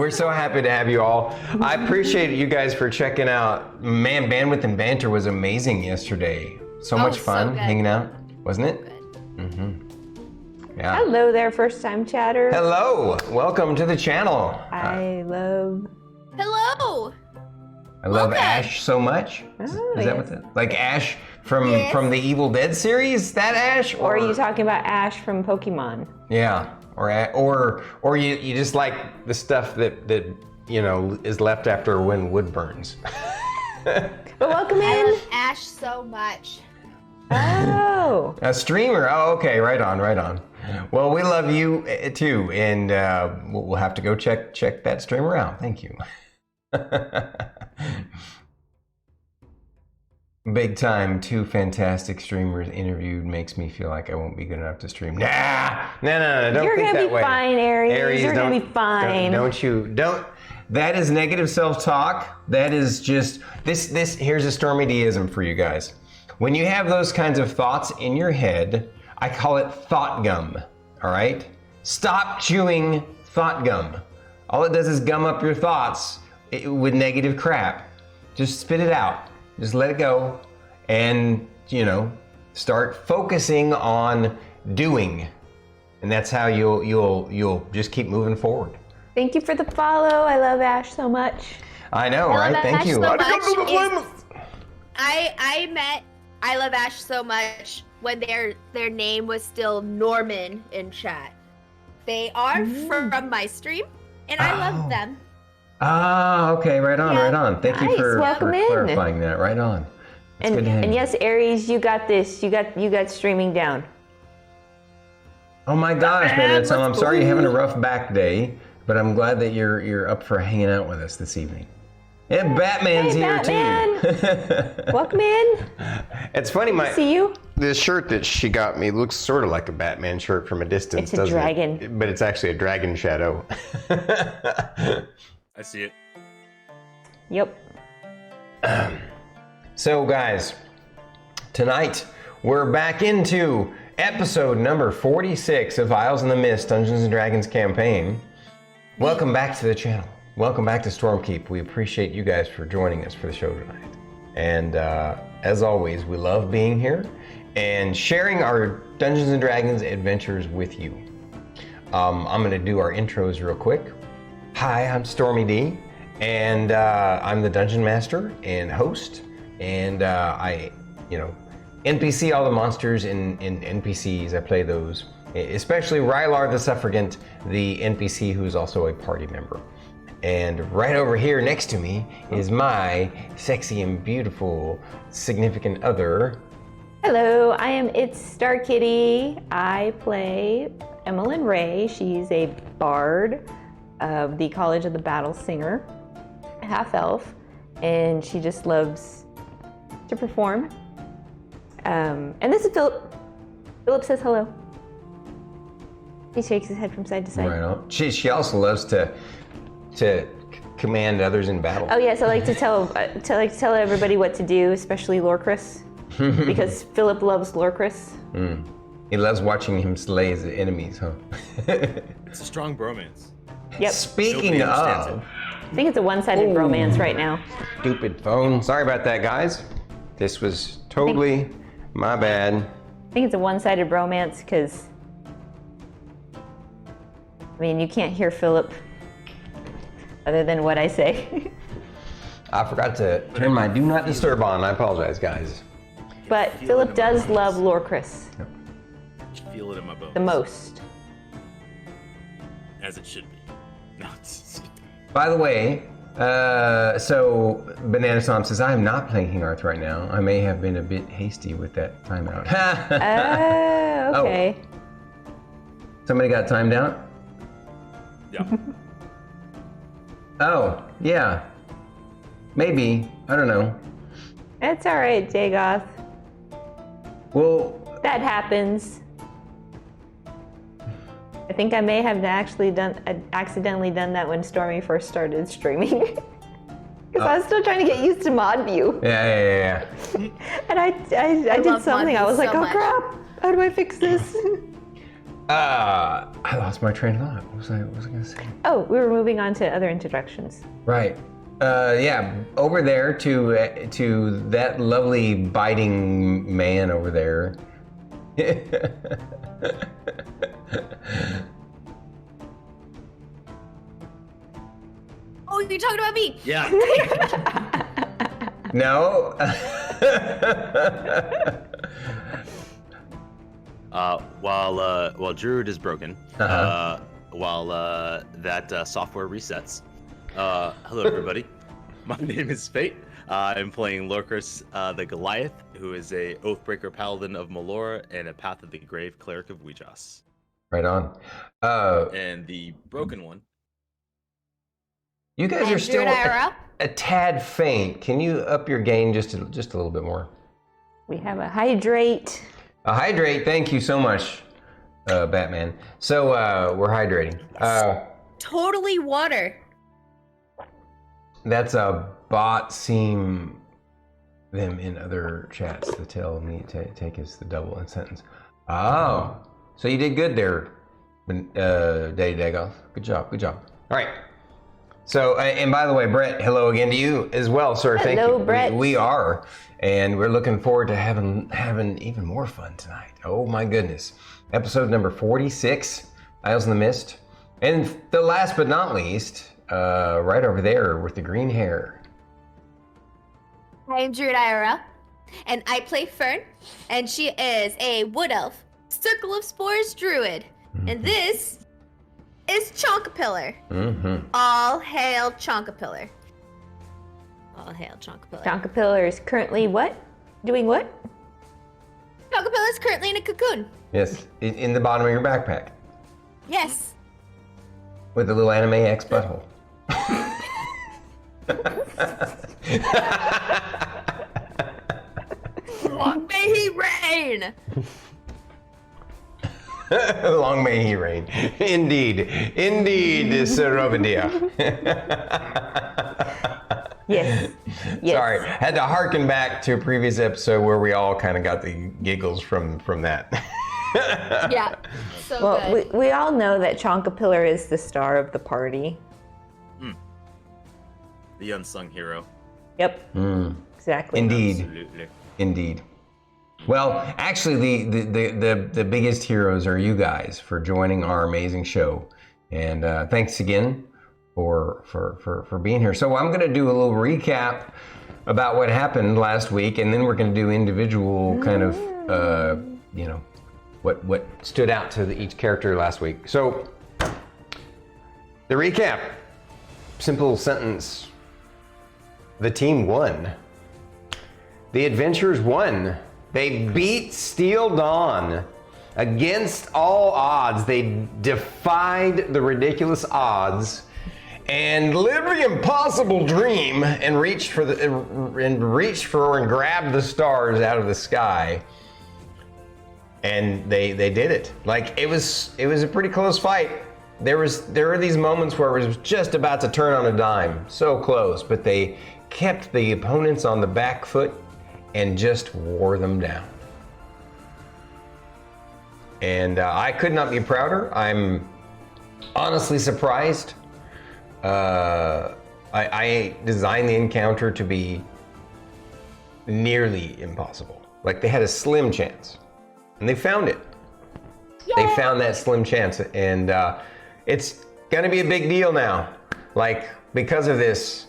We're so happy to have you all. I appreciate you guys for checking out. Man, Bandwidth and Banter was amazing yesterday. So much fun hanging out, wasn't it? Mm-hmm. Yeah. Hello there, first time chatter. Hello, welcome to the channel. Hello. I love Ash so much. Is that what that? Like Ash from the Evil Dead series? That Ash? Or are you talking about Ash from Pokemon? Yeah. Or you just like the stuff that you know is left after when wood burns. But welcome in. I love Ash so much. Oh. A streamer. Oh, okay. Right on. Well, we love you too, and we'll have to go check that streamer out. Thank you. Big time, 2 fantastic streamers interviewed makes me feel like I won't be good enough to stream. Nah, no, don't You're think that way. You're gonna be fine, Aries. You're gonna be fine. Don't. That is negative self-talk. That is just, this, here's a StormyDism for you guys. When you have those kinds of thoughts in your head, I call it thought gum, all right? Stop chewing thought gum. All it does is gum up your thoughts with negative crap. Just spit it out. Just let it go and, start focusing on doing. And that's how you'll just keep moving forward. Thank you for the follow. I love Ash so much. I know, right? Thank you. I love Ash so much when their name was still Norman in chat. They are from my stream, and I love them. Ah, okay, right on. Thank you for clarifying that. Right on. And yes, Aries, you got this. You got streaming down. Oh my gosh, man! I'm sorry you're having a rough back day, but I'm glad that you're up for hanging out with us this evening. And Batman's here too. Welcome in. It's funny, see you. The shirt that she got me looks sort of like a Batman shirt from a distance. It's a dragon, but it's actually a dragon shadow. I see it. Yep. So guys, tonight we're back into episode number 46 of Isles in the Mist Dungeons and Dragons campaign. Welcome back to the channel. Welcome back to Stormkeep. We appreciate you guys for joining us for the show tonight. And as always, we love being here and sharing our Dungeons and Dragons adventures with you. I'm gonna do our intros real quick. Hi, I'm StormyD, and I'm the Dungeon Master and host, and I NPC all the monsters in NPCs. I play those, especially Rylar the Suffrigant, the NPC who's also a party member. And right over here next to me is my sexy and beautiful significant other. Hello, I am itsStarkitty. I play Emillynn Ray. She's a bard of the College of the Battle Singer, half elf, and she just loves to perform. And this is Philip. Philip says hello. He shakes his head from side to side. Right on. She also loves to command others in battle. Oh yes, I like to tell everybody what to do, especially Lorkris, because Philip loves Lorkris. He loves watching him slay his enemies, huh? It's a strong bromance. Yep. Speaking of, I think it's a one-sided romance right now. Stupid phone. Sorry about that, guys. This was totally my bad. I think it's a one-sided romance because, you can't hear Philip other than what I say. I forgot to turn my Do Not Disturb on. I apologize, guys. But Philip does love Lorkris. Yep. Feel it in my bones. The most. As it should be. No, By the way, so Banana Tom says, I am not playing King Arthur right now. I may have been a bit hasty with that timeout. Okay. Oh. Somebody got timed out? Yeah. Oh, yeah. Maybe. I don't know. It's all right, Jagoth. Well, that happens. I think I may have accidentally done that when Stormy first started streaming. Because I was still trying to get used to mod view. Yeah. And I did something. I was like, oh crap, how do I fix this? I lost my train of thought. What was I gonna say? Oh, we were moving on to other introductions. Right. Yeah, over there to that lovely biting man over there. Oh, you're talking about me. Yeah. No. While Druid is broken, while that software resets. Hello everybody. My name is Fate. I'm playing Lorkris, the Goliath, who is a Oathbreaker Paladin of Melora and a Path of the Grave Cleric of Weejas. Right on. And the broken one. You guys are still Druid IRL? a tad faint. Can you up your gain just a little bit more? We have a hydrate. A hydrate. Thank you so much, Batman. So we're hydrating. Totally water. That's a bot seem them in other chats to tell me to take us the double in sentence. Oh, so you did good there, Daddy Dagoth. Good job. All right. So, and by the way, Brett, hello again to you as well, sir. Thank you. Hello, Brett. We are, and we're looking forward to having even more fun tonight. Oh my goodness. Episode number 46, Isles in the Mist. And the last but not least, right over there with the green hair. I am Druid IRL, and I play Fern, and she is a wood elf, Circle of Spores druid. And this is Chonkapillar. All hail Chonkapillar. All hail Chonkapillar. Chonkapillar is currently what? Doing what? Chonkapillar is currently in a cocoon. Yes, in the bottom of your backpack Yes. with a little anime X butthole. Long may he reign. Long may he reign. Indeed, Sir Robadia. Yes. Sorry, had to harken back to a previous episode where we all kind of got the giggles from that. Yeah. So Well, good. we all know that Chonkapillar is the star of the party. The unsung hero. Yep. Exactly. Absolutely. Indeed. Well, actually, the biggest heroes are you guys for joining our amazing show, and thanks again for being here. So I'm going to do a little recap about what happened last week, and then we're going to do individual kind of what stood out to each character last week. So the recap, simple sentence: the team won. The adventurers won. They beat Steel Dawn against all odds. They defied the ridiculous odds and lived the impossible dream and reached for and grabbed the stars out of the sky. And they did it. Like it was a pretty close fight. There were these moments where it was just about to turn on a dime, so close, but they kept the opponents on the back foot and just wore them down. And I could not be prouder. I'm honestly surprised. I designed the encounter to be nearly impossible. Like they had a slim chance, and they found it. They found that slim chance, and it's gonna be a big deal now. Like because of this,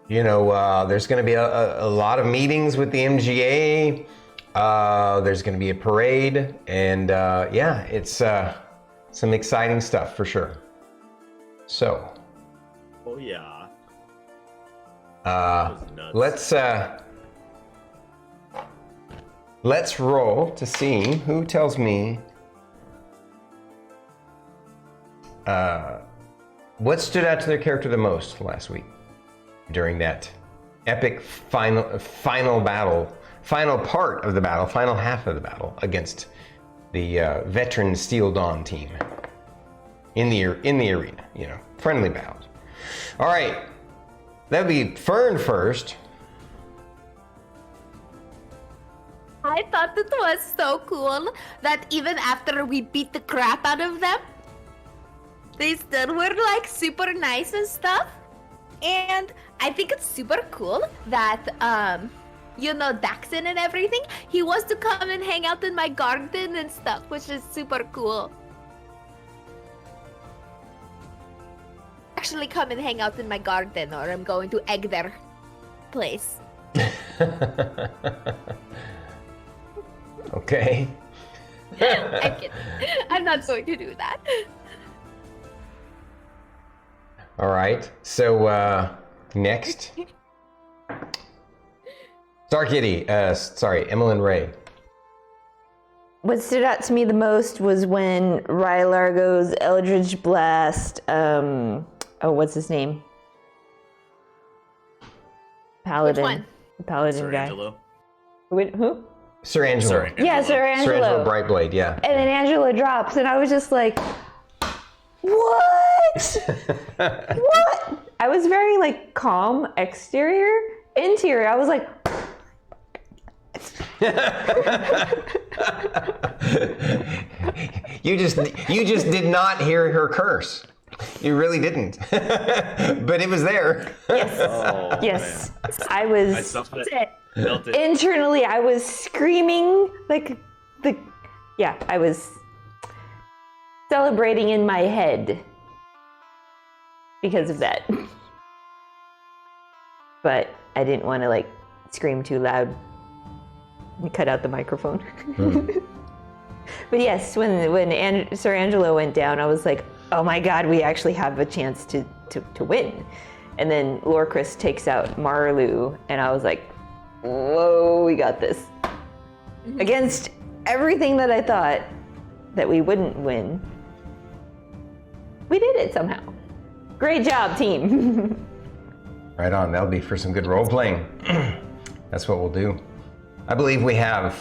there's going to be a lot of meetings with the MGA. There's going to be a parade, and it's some exciting stuff for sure. So, Oh yeah. That was nuts. let's roll to see who tells me what stood out to their character the most last week during that epic final battle, final part of the battle, final half of the battle against the veteran Steel Dawn team in the arena, friendly battles. All right, that'd be Fern first. I I thought it was so cool that even after we beat the crap out of them, they still were like super nice and stuff. And I think it's super cool that, Daxon and everything, he wants to come and hang out in my garden and stuff, which is super cool. Actually come and hang out in my garden, or I'm going to egg their place. Okay. I'm kidding. I'm not going to do that. All right. So next, Emillynn Ray. What stood out to me the most was when Rylar goes Eldritch Blast. What's his name? Paladin. Which one? The Paladin Sir guy. Angelo. Who? Sir Angelo. Yeah, Sir Angelo. Sir Angelo Brightblade, yeah. And then Angela drops, and I was just like, what? What? I was very like calm exterior. Interior, I was like, you just did not hear her curse. You really didn't. But it was there. yes. Oh, Yes. man. I I was felt it. internally, I was screaming I was celebrating in my head because of that. But I didn't want to like scream too loud. Cut out the microphone. But yes, when Sir Angelo went down, I was like, oh my God, we actually have a chance to win. And then Lorkris takes out Marlu, and I was like, whoa, we got this. Against everything that I thought that we wouldn't win, we did it somehow. Great job, team. Right on. That'll be for some good role playing. That's what we'll do. I believe we have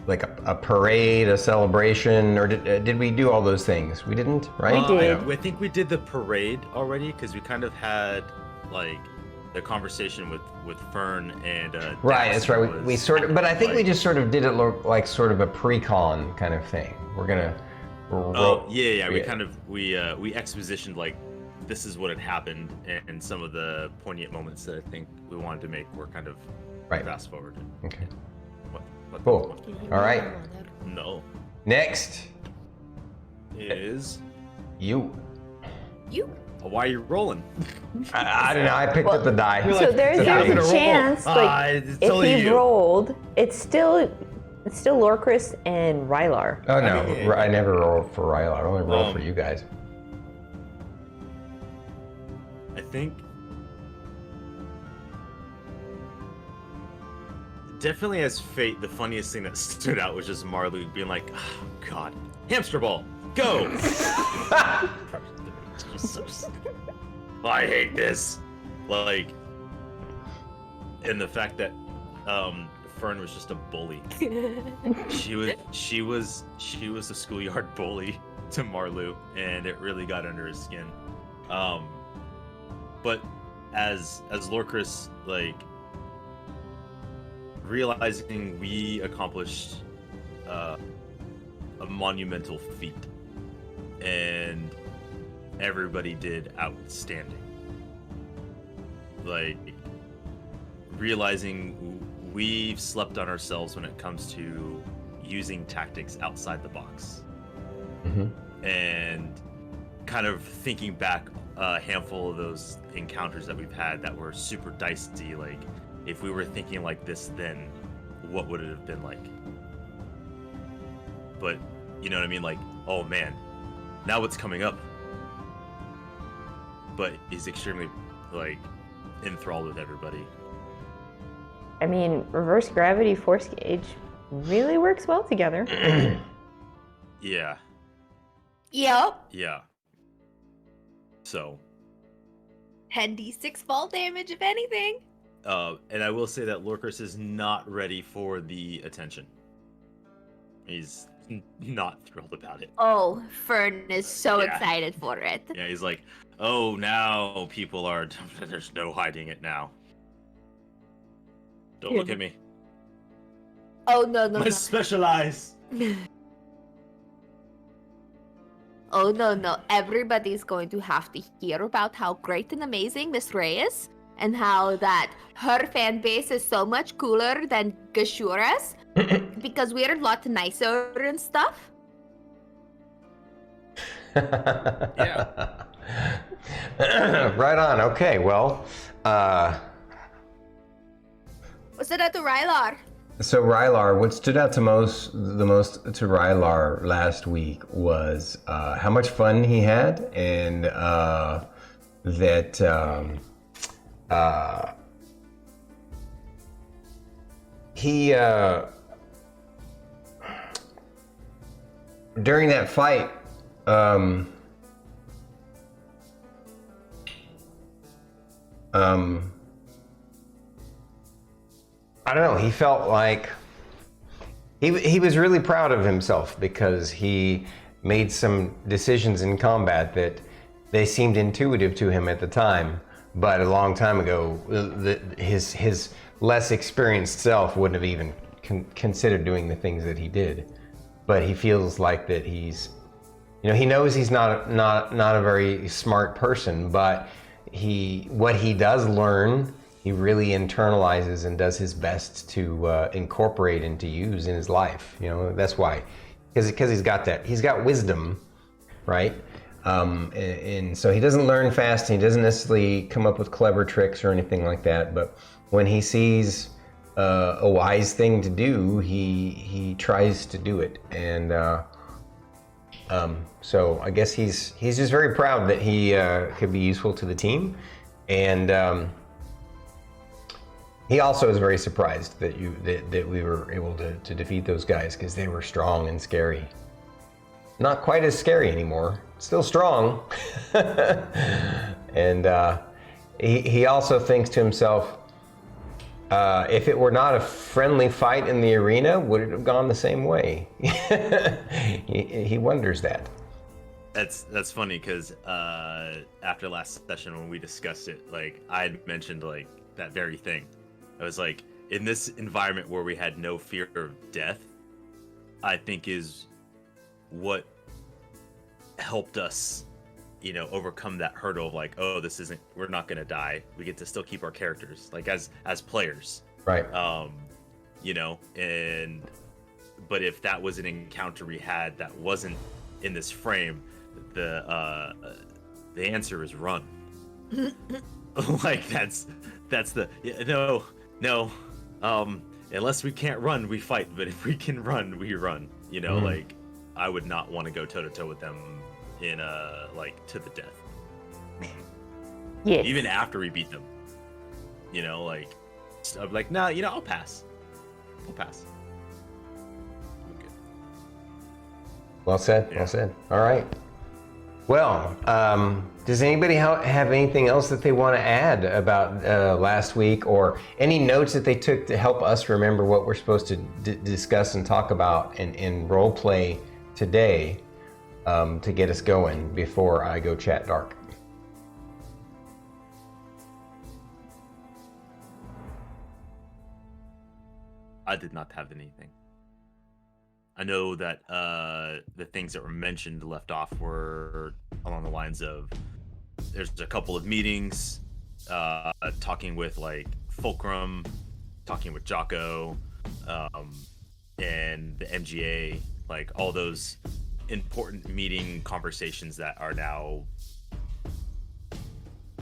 like a parade, a celebration, or did we do all those things? We didn't, right? We did. I think we did the parade already because we kind of had like the conversation with Fern and Right, Dax that's right. We sort of, but I think we like- just sort of did it like sort of a pre-con kind of thing. We're gonna. Oh yeah. We kind of we expositioned like this is what had happened and some of the poignant moments that I think we wanted to make were kind of Right. fast forwarded. Okay. What Cool. All right. No. Next, Is you. You? why are you rolling? I don't know. I picked up the die. So there's It's a chance, like, it's if totally he you. rolled, it's still Lorkris and Rylar. Oh no, Okay. I never rolled for Rylar. I only rolled for Um, you guys. I think definitely as fate, the funniest thing that stood out was just Marlu being like, oh, God, hamster ball, go! I hate this. Like, and the fact that Fern was just a bully. She was a schoolyard bully to Marlu, and it really got under his skin. But as Lorkris, like, realizing we accomplished a monumental feat, and everybody did outstanding. Like, realizing we've slept on ourselves when it comes to using tactics outside the box. Mm-hmm. And kind of thinking back a handful of those encounters that we've had that were super dicey, like, if we were thinking like this then, what would it have been like? But, you know what I mean? Like, oh man, now what's coming up? But he's extremely, like, enthralled with everybody. I mean, reverse gravity force gauge really works well together. Yeah, Yep. yeah. So, 10d6 fall damage, if anything. and I will say that Lorkris is not ready for the attention. He's not thrilled about it. Oh, Fern is so Yeah. excited for it. Yeah, he's like, oh, now people are, there's no hiding it now. Don't look at me. Oh no, no, My no. specialize. Oh no. Everybody's going to have to hear about how great and amazing Miss Ray is, and how that her fan base is so much cooler than Gashura's because we're a lot nicer and stuff. Yeah. Right on. Okay. Well, What's it at the Rylar? so Rylar, what stood out the most to Rylar last week was how much fun he had, and that he during that fight. I don't know. He felt like he was really proud of himself because he made some decisions in combat that they seemed intuitive to him at the time, but a long time ago, his less experienced self wouldn't have even considered doing the things that he did. But he feels like that he's, he knows he's not a very smart person, but what he does learn, he really internalizes and does his best to incorporate and to use in his life. That's why, because he's got wisdom, right? And so he doesn't learn fast, and he doesn't necessarily come up with clever tricks or anything like that. But when he sees a wise thing to do, he tries to do it. And so I guess he's just very proud that he could be useful to the team, and he also is very surprised that we were able to defeat those guys, because they were strong and scary. Not quite as scary anymore. Still strong. And he also thinks to himself, if it were not a friendly fight in the arena, would it have gone the same way? He wonders that. That's funny, because after last session when we discussed it, I had mentioned that very thing. I was like, in this environment where we had no fear of death, I think is what helped us, overcome that hurdle of we're not gonna die. We get to still keep our characters, as players. Right. But if that was an encounter we had that wasn't in this frame, the answer is run. That's the no. Unless we can't run, we fight. But if we can run, we run. I would not want to go toe to toe with them in to the death. Yes. Even after we beat them, I'm like, no, I'll pass. Okay. Well said. Yeah. Well said. All right. Well, does anybody have anything else that they want to add about last week, or any notes that they took to help us remember what we're supposed to discuss and talk about in role play today, to get us going before I go chat dark? I did not have anything. I know that the things that were mentioned left off were along the lines of, there's a couple of meetings, talking with Fulcrum, talking with Jocko, and the MGA, all those important meeting conversations that are now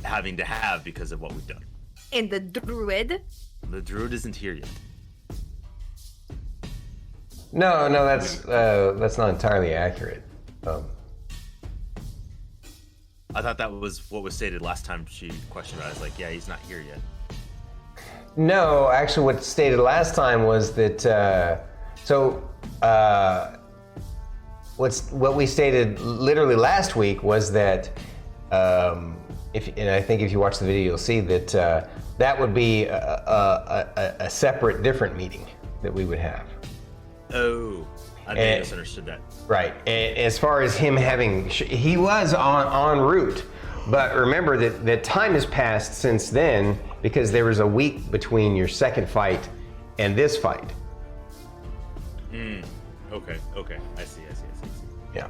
having to have because of what we've done. And the Druid? The Druid isn't here yet. No, that's not entirely accurate. I thought that was what was stated last time she questioned about it. I was like, yeah, he's not here yet. No, actually, what stated last time was that. What we stated literally last week was that, and I think if you watch the video, you'll see that that would be a separate, different meeting that we would have. Oh, I misunderstood that. Right. And as far as him he was en route, but remember that time has passed since then, because there was a week between your second fight and this fight. Okay. I see. Yeah.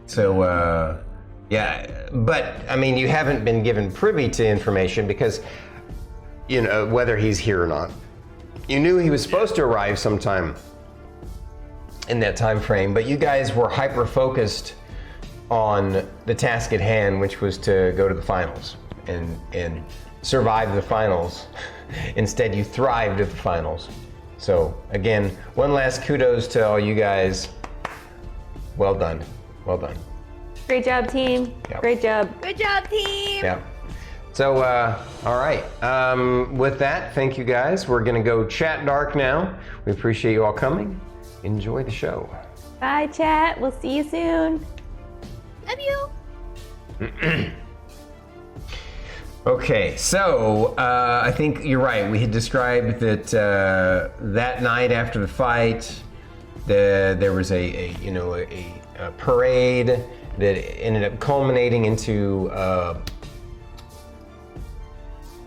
So, yeah, but I mean, you haven't been given privy to information because, you know, whether he's here or not. You knew he was supposed to arrive sometime in that time frame, but you guys were hyper focused on the task at hand, which was to go to the finals and survive the finals. Instead, you thrived at the finals. So again, one last kudos to all you guys. Well done. Well done. Great job, team. Yep. Great job. Good job, team. Yeah. So, all right. With that, thank you guys. We're going to go chat dark now. We appreciate you all coming. Enjoy the show. Bye, chat. We'll see you soon. Love you. Okay, so I think you're right. We had described that that night after the fight, there was a parade that ended up culminating into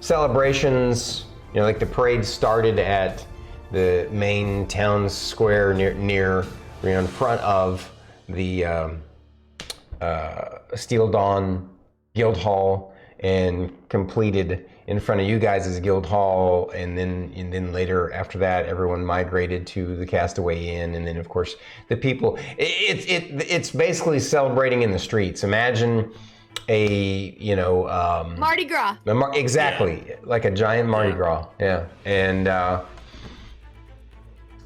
celebrations. You know, like the parade started at the main town square near in front of the Steel Dawn Guild Hall, and completed in front of you guys' guild hall, and then later after that, everyone migrated to the Castaway Inn, and then of course the people. It's basically celebrating in the streets. Imagine a Mardi Gras. Exactly, like a giant Mardi Gras. Yeah, and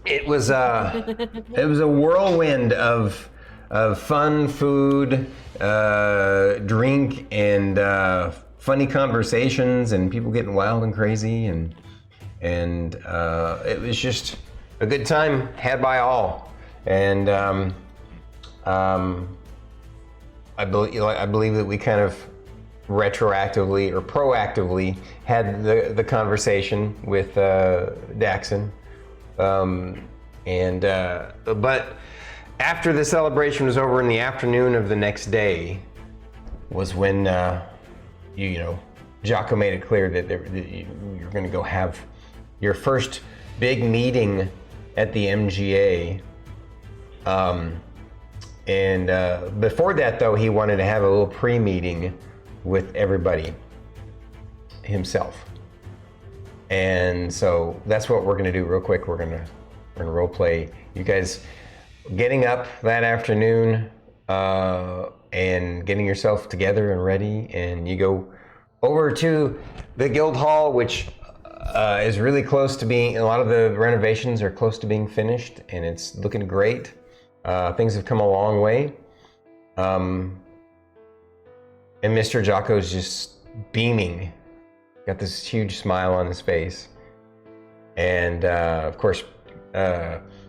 it was a whirlwind of fun, food, drink, and funny conversations, and people getting wild and crazy, and it was just a good time had by all. And I believe that we kind of retroactively or proactively had the conversation with Daxon, but after the celebration was over in the afternoon of the next day was when Jocko made it clear that you're going to go have your first big meeting at the MGA. Before that, though, he wanted to have a little pre-meeting with everybody himself. And so that's what we're going to do real quick. We're going to role play you guys getting up that afternoon and getting yourself together and ready, and you go over to the guild hall, which is really close to being, a lot of the renovations are close to being finished, and it's looking great. Things have come a long way. And Mr. Jocko's just beaming, got this huge smile on his face. And of course,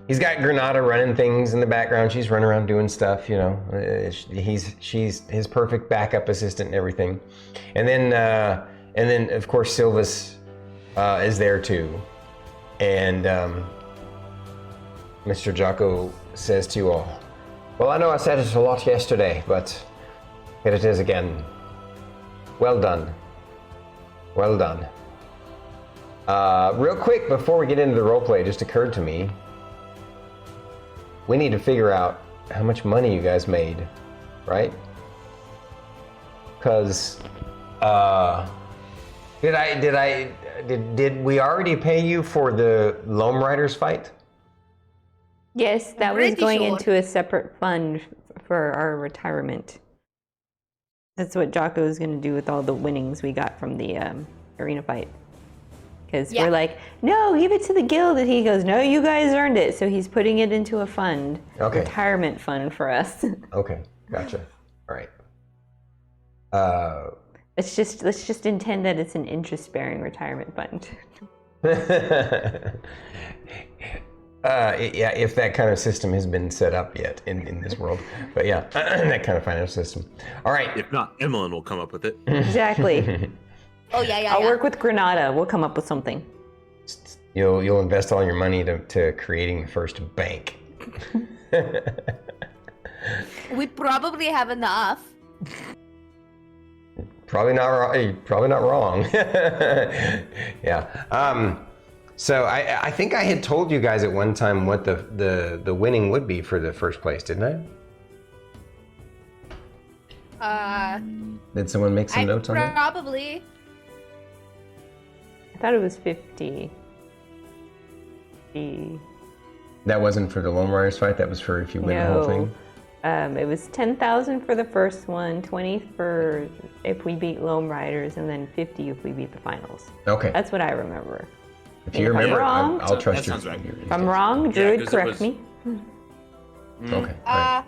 he's got Granada running things in the background. She's running around doing stuff, she's his perfect backup assistant and everything. And then of course Silvus is there too. And Mr. Jocko says to you all, "Well, I know I said it a lot yesterday, but here it is again. Well done. Well done. Real quick, before we get into the roleplay, it just occurred to me, we need to figure out how much money you guys made, right? Because, did we already pay you for the Loam Riders fight? Yes, that was Pretty going sure. into a separate fund for our retirement. That's what Jocko is going to do with all the winnings we got from the arena fight. Because we're like, no, give it to the guild. And he goes, no, you guys earned it. So he's putting it into a fund, retirement fund for us. Okay, gotcha. All right. Let's just intend that it's an interest-bearing retirement fund. Yeah, if that kind of system has been set up yet in this world. But yeah, that kind of financial system. All right. If not, Emillynn will come up with it. Exactly. Oh yeah. I'll work with Granada. We'll come up with something. You'll invest all your money to creating the first bank. We probably have enough. Probably not wrong. Probably not wrong. Yeah. So I think I had told you guys at one time what the winning would be for the first place, didn't I? Did someone make some notes on that? Probably. I thought it was 50. That wasn't for the Lone Riders fight. That was for if you win the whole thing. It was 10,000 for the first one, 20 for if we beat Lone Riders, and then 50 if we beat the finals. Okay. That's what I remember. If you remember, wrong, I'll trust you. That sounds right. If I'm wrong, Druid, correct me. Okay. Right.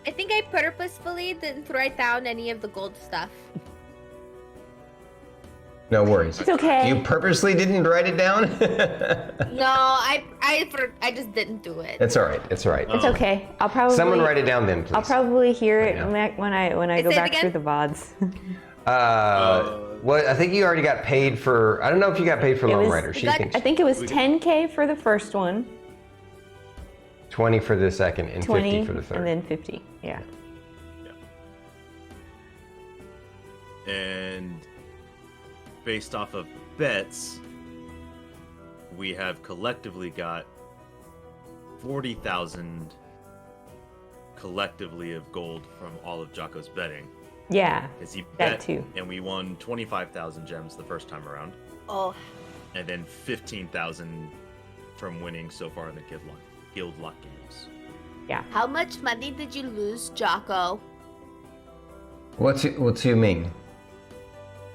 I think I purposefully didn't write down any of the gold stuff. No worries. It's okay. You purposely didn't write it down? No, I just didn't do it. It's all right. It's all right. It's okay. I'll probably Someone write it down then, please. I'll probably hear it Right when I go Say it back again? through the VODs. Well, I think you already got paid for. I don't know if you got paid for Lone Rider. She thinks I think it was 10K for the first one, 20 for the second and 20, 50 for the third. and then 50. Yeah. And based off of bets, we have collectively got 40,000 collectively of gold from all of Jocko's betting. Yeah. Because he That bet, too. and we won 25,000 gems the first time around, Oh, and then 15,000 from winning so far in the guild lock games. how much money did you lose, Jocko? What you mean?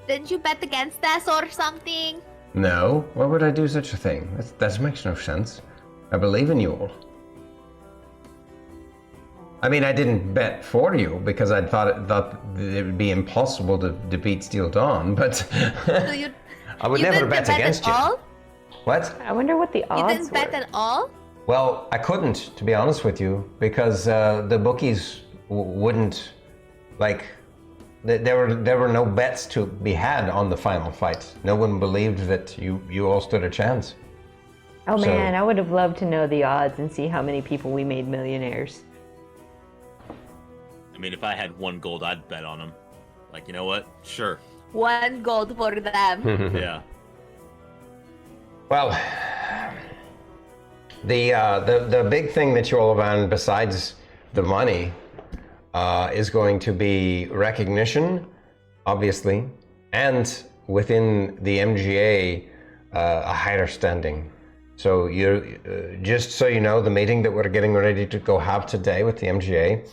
Didn't you bet against us or something? No. Why would I do such a thing? That makes no sense. I believe in you all. I mean, I didn't bet for you because I thought it would be impossible to defeat Steel Dawn, but So you, I would you never didn't bet at against you. all? What? I wonder what the You odds didn't bet were. at all? Well, I couldn't, to be honest with you, because the bookies wouldn't, like, there were no bets to be had on the final fight. No one believed that you all stood a chance. Oh So- man, I would have loved to know the odds and see how many people we made millionaires. I mean, if I had 1 gold, I'd bet on him. Like, you know what? Sure. 1 gold for them. Yeah. Well, the big thing that you all have earned besides the money is going to be recognition, obviously, and within the MGA, a higher standing. So just so you know, the meeting that we're getting ready to go have today with the MGA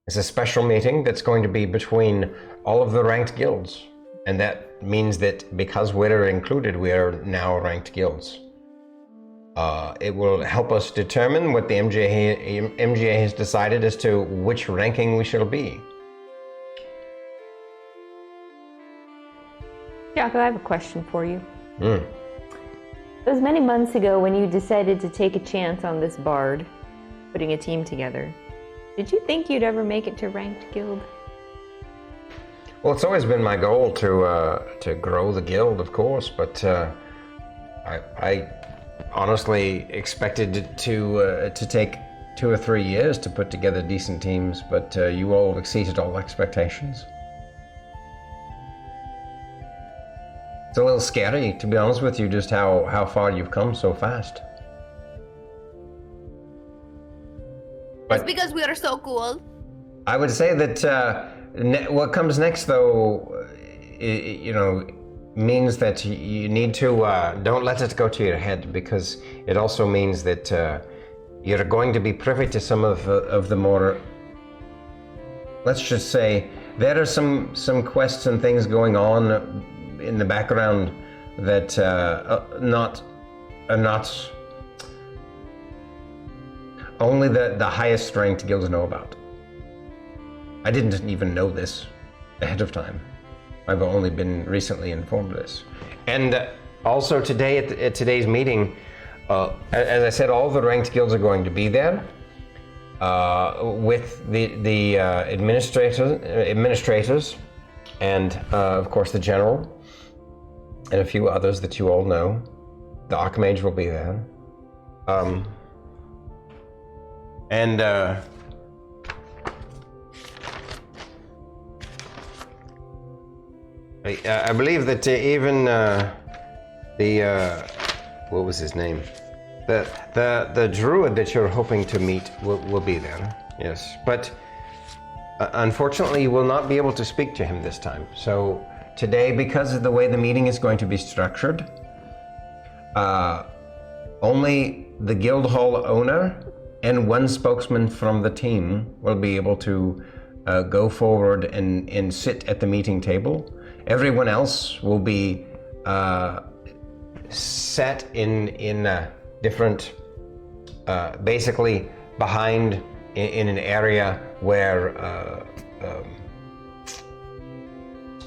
is a special meeting that's going to be between all of the ranked guilds. And that means that because we're included, we are now ranked guilds. It will help us determine what the MGA has decided as to which ranking we shall be. Jocko, I have a question for you. Mm. It was many months ago when you decided to take a chance on this bard, putting a team together. Did you think you'd ever make it to ranked guild? Well, it's always been my goal to grow the guild, of course, but I honestly expected it to take 2 or 3 years to put together decent teams, but you all exceeded all expectations. It's a little scary, to be honest with you, just how far you've come so fast. That's because we are so cool. I would say that what comes next, though, means that you need to don't let it go to your head, because it also means that you're going to be privy to some of the more, let's just say, there are some quests and things going on in the background that are not only the highest ranked guilds know about. I didn't even know this ahead of time. I've only been recently informed of this. And also today at today's meeting, as I said, all the ranked guilds are going to be there with the administrators and of course the general and a few others that you all know. The Archmage will be there. I believe that even what was his name? The druid that you're hoping to meet will be there. Yes, but unfortunately, you will not be able to speak to him this time. So today, because of the way the meeting is going to be structured, only the guild hall owner and one spokesman from the team will be able to go forward and sit at the meeting table. Everyone else will be set in different, basically behind in an area where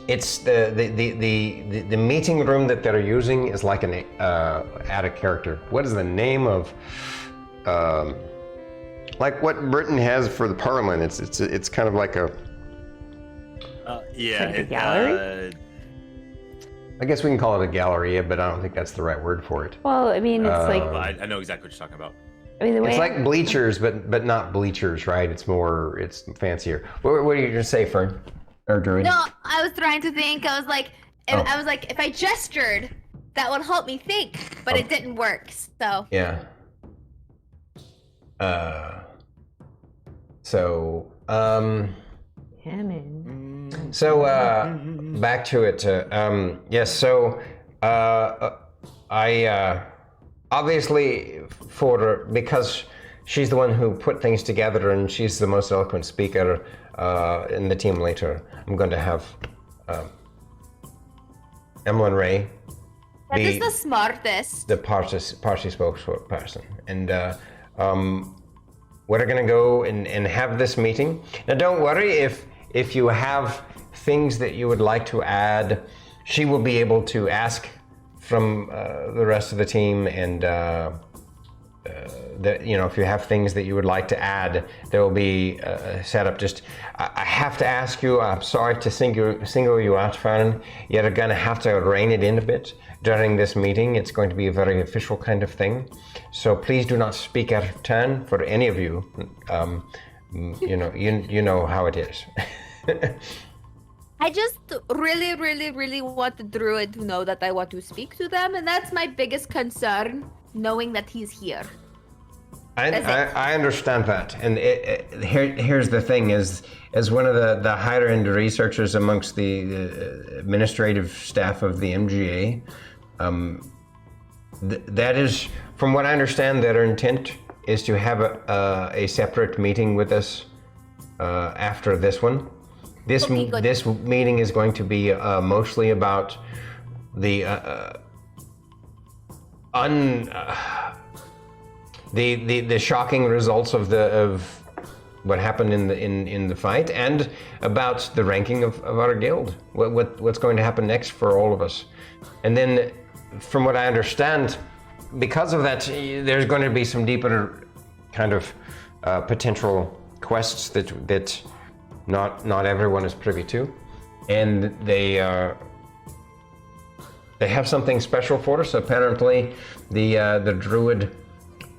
it's the meeting room that they're using is like an add a character. What is the name of like what Britain has for the Parliament? It's kind of like a Like a gallery? I guess we can call it a gallery, but I don't think that's the right word for it. Well, I mean, it's like I know exactly what you're talking about. I mean, the way It's like bleachers, but not bleachers, right? It's fancier. What are you going to say, Fern? Or Druid? No, I was trying to think. I was like, if I gestured, that would help me think, but it didn't work. So Yeah. Hammond. So back to it. Yes. So I obviously because she's the one who put things together and she's the most eloquent speaker in the team later. I'm going to have Emillynn Ray that is the smartest. the party spokesperson, and we're going to go and have this meeting. Now, don't worry if you have things that you would like to add. She will be able to ask from the rest of the team, and if you have things that you would like to add, there will be a setup. Just I have to ask you. I'm sorry to single you out, Fern. You're going to have to rein it in a bit during this meeting. It's going to be a very official kind of thing, so please do not speak out of turn for any of you. You know how it is. I just really, really, really want the druid to know that I want to speak to them, and that's my biggest concern, knowing that he's here. I understand that, and here's the thing: as one of the higher end researchers amongst the administrative staff of the MGA, that is, from what I understand, their intent is to have a separate meeting with us after this one. This meeting is going to be mostly about the the shocking results of what happened in the fight, and about the ranking of our guild. What's going to happen next for all of us, and then, from what I understand, because of that, there's going to be some deeper kind of potential quests that not everyone is privy to, and they have something special for us. Apparently, the druid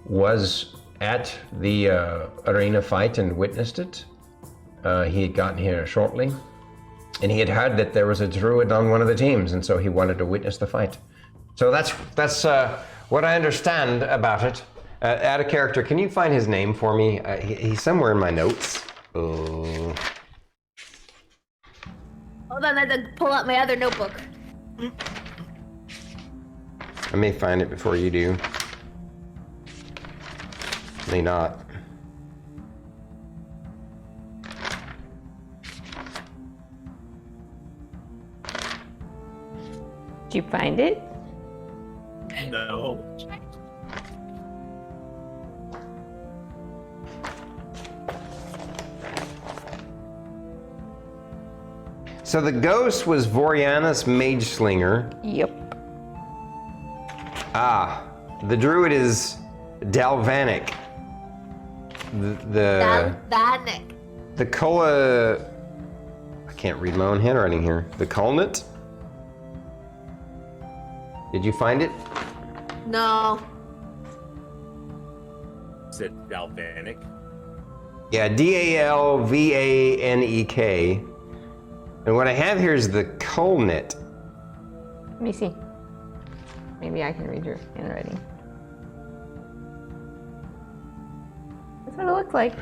was at the arena fight and witnessed it. He had gotten here shortly, and he had heard that there was a druid on one of the teams, and so he wanted to witness the fight. So that's what I understand about it. Add a character. Can you find his name for me? He's somewhere in my notes. Hold on, I had to pull out my other notebook. I may find it before you do. May not. Did you find it? No. So the ghost was Vorianus Mageslinger. Yep. The druid is Dalvanic. Dalvanic. The Kola... I can't read my own handwriting here. The Kulnit? Did you find it? No. Is it Galvanic? Yeah, Dalvanek. And what I have here is the Colnet. Let me see. Maybe I can read your handwriting. That's what it looks like.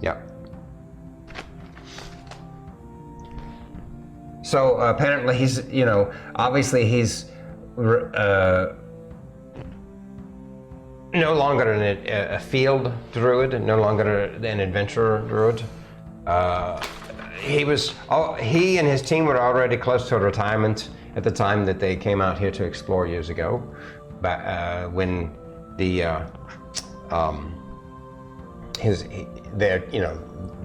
Yeah. So apparently he's, obviously he's no longer a field druid, no longer an adventurer druid. He and his team were already close to retirement at the time that they came out here to explore years ago, when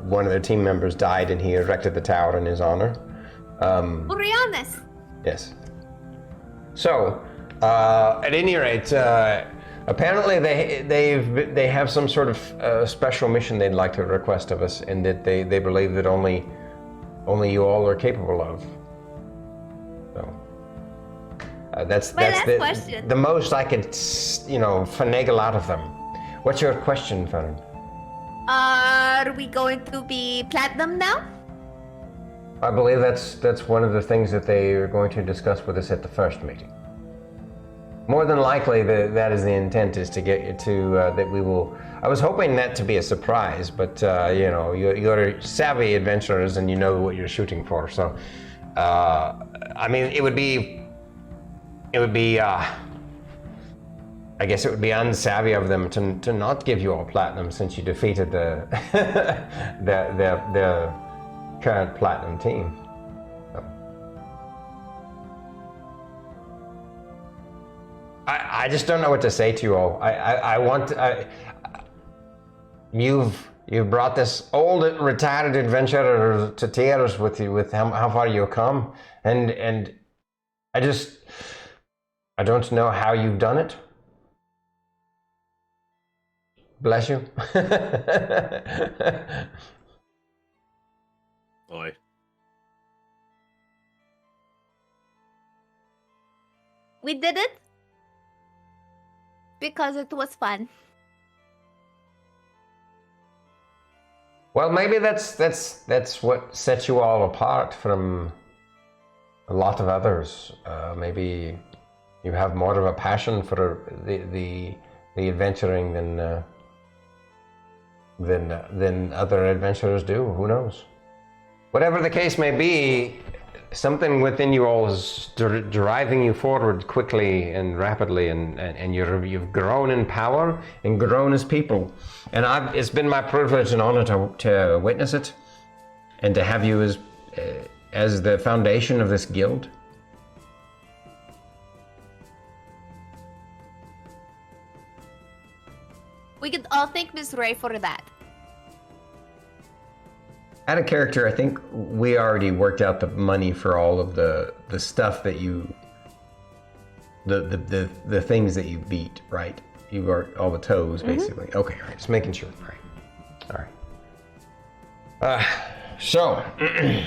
one of their team members died, and he erected the tower in his honor. Orianes. Yes. So, at any rate, apparently they have some sort of special mission they'd like to request of us, and that they believe that only you all are capable of. So, that's question. the most I could, finagle out of them. What's your question, Fern? Are we going to be platinum now? I believe that's one of the things that they are going to discuss with us at the first meeting. More than likely, that is the intent, is to get you to that we will. I was hoping that to be a surprise, but you're savvy adventurers and you know what you're shooting for. So, I mean, it would be. I guess it would be unsavvy of them to not give you all platinum, since you defeated the current platinum team. So. I just don't know what to say to you all. You've brought this old retired adventurer to tears with you, with how far you've come, and I don't know how you've done it. Bless you. Boy. We did it because it was fun. Well, maybe that's what sets you all apart from a lot of others. Maybe you have more of a passion for the adventuring than other adventurers do. Who knows? Whatever the case may be, something within you all is driving you forward quickly and rapidly, and you've grown in power and grown as people. And it's been my privilege and honor to witness it, and to have you as the foundation of this guild. We could all thank Miss Ray for that. Out of character, I think we already worked out the money for all of the stuff that the things that you beat, right? You got all the toes, basically. Mm-hmm. Okay, all right, just making sure. All right. So, do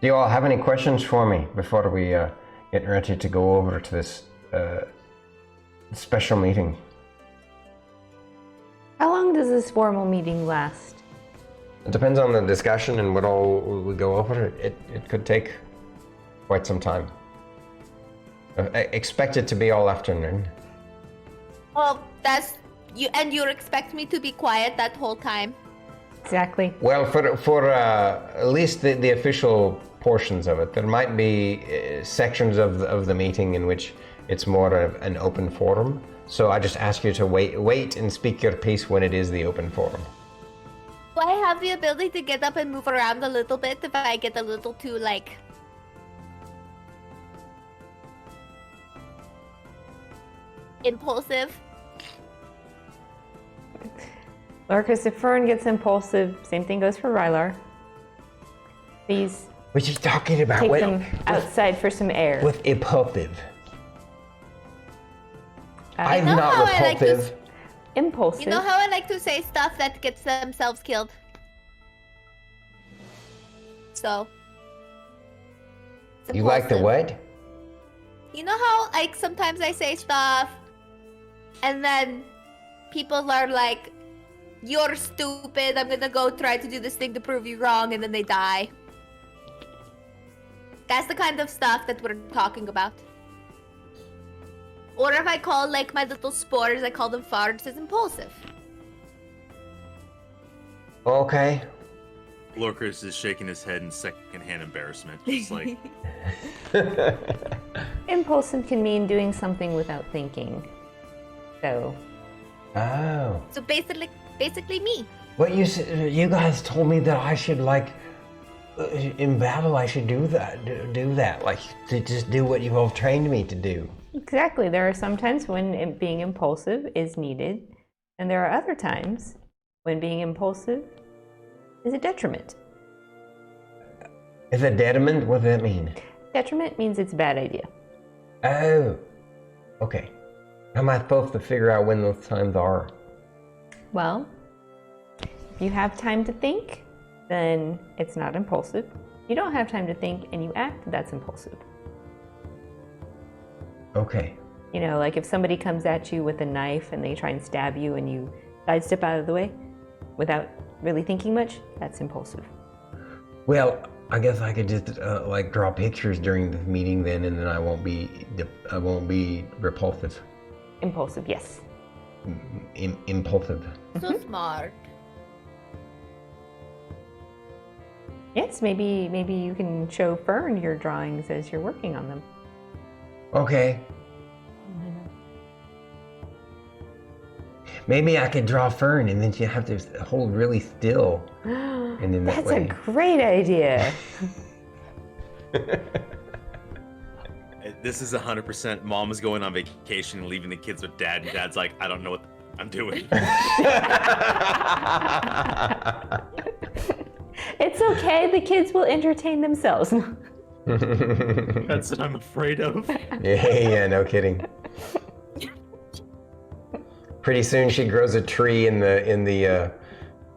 you all have any questions for me before we get ready to go over to this special meeting? How long does this formal meeting last? It depends on the discussion and what all we go over. It could take quite some time. I expect it to be all afternoon. Well, that's you, and you expect me to be quiet that whole time? Exactly. Well, for at least the official portions of it, there might be sections of the meeting in which it's more of an open forum. So I just ask you to wait and speak your piece when it is the open forum. Do I have the ability to get up and move around a little bit if I get a little too, impulsive? Lorkris, if Fern gets impulsive, same thing goes for Rylar. Please What are you talking about? take them outside for some air. With impulsive. I'm know not how I like to repulsive. Impulsive. You know how I like to say stuff that gets themselves killed? So. it's You like the impulsive. what? You know how like sometimes I say stuff and then people are like, "You're stupid. I'm gonna go try to do this thing to prove you wrong," and then they die. That's the kind of stuff that we're talking about. Or if I call like my little spores, I call them farts as impulsive. Okay. Lorkris is shaking his head in secondhand embarrassment. Just like, Impulsive can mean doing something without thinking. So, Oh. So basically me. What you guys told me that I should like in battle I should do that like to just do what you all trained me to do. exactly. There are some times when being impulsive is needed, and there are other times when being impulsive is a detriment. Is a detriment? What does that mean? Detriment means it's a bad idea. Oh. Okay. How am I supposed to figure out when those times are? Well, if you have time to think, then it's not impulsive. If you don't have time to think and you act, that's impulsive. Okay. You know, like if somebody comes at you with a knife and they try and stab you and you sidestep out of the way without really thinking much, that's impulsive. Well, I guess I could just like draw pictures during the meeting then, and then I won't be repulsive. Impulsive, yes. Impulsive. So smart. Yes, maybe you can show Fern your drawings as you're working on them. Okay. Maybe I could draw Fern, and then you have to hold really still, and then that That's way. a great idea. this is 100% mom is going on vacation and leaving the kids with dad, and dad's like, I don't know what I'm doing. It's okay, the kids will entertain themselves. That's what I'm afraid of. Yeah, no kidding. Pretty soon she grows a tree in the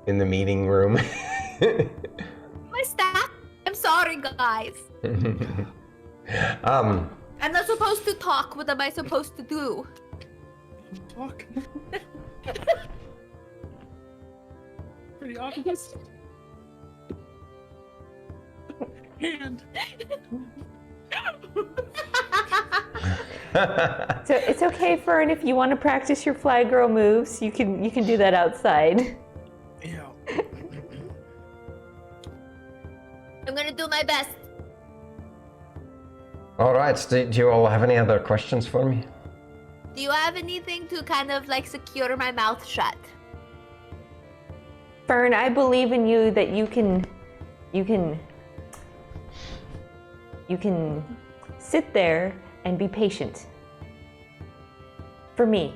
meeting room. My staff. I'm sorry, guys. I'm not supposed to talk. What am I supposed to do? Talk. Pretty obvious. Hand. So it's okay, Fern, if you want to practice your fly girl moves, you can do that outside. Yeah. I'm gonna do my best. All right. So do you all have any other questions for me? Do you have anything to kind of like secure my mouth shut? Fern, I believe in you that you can sit there and be patient. For me.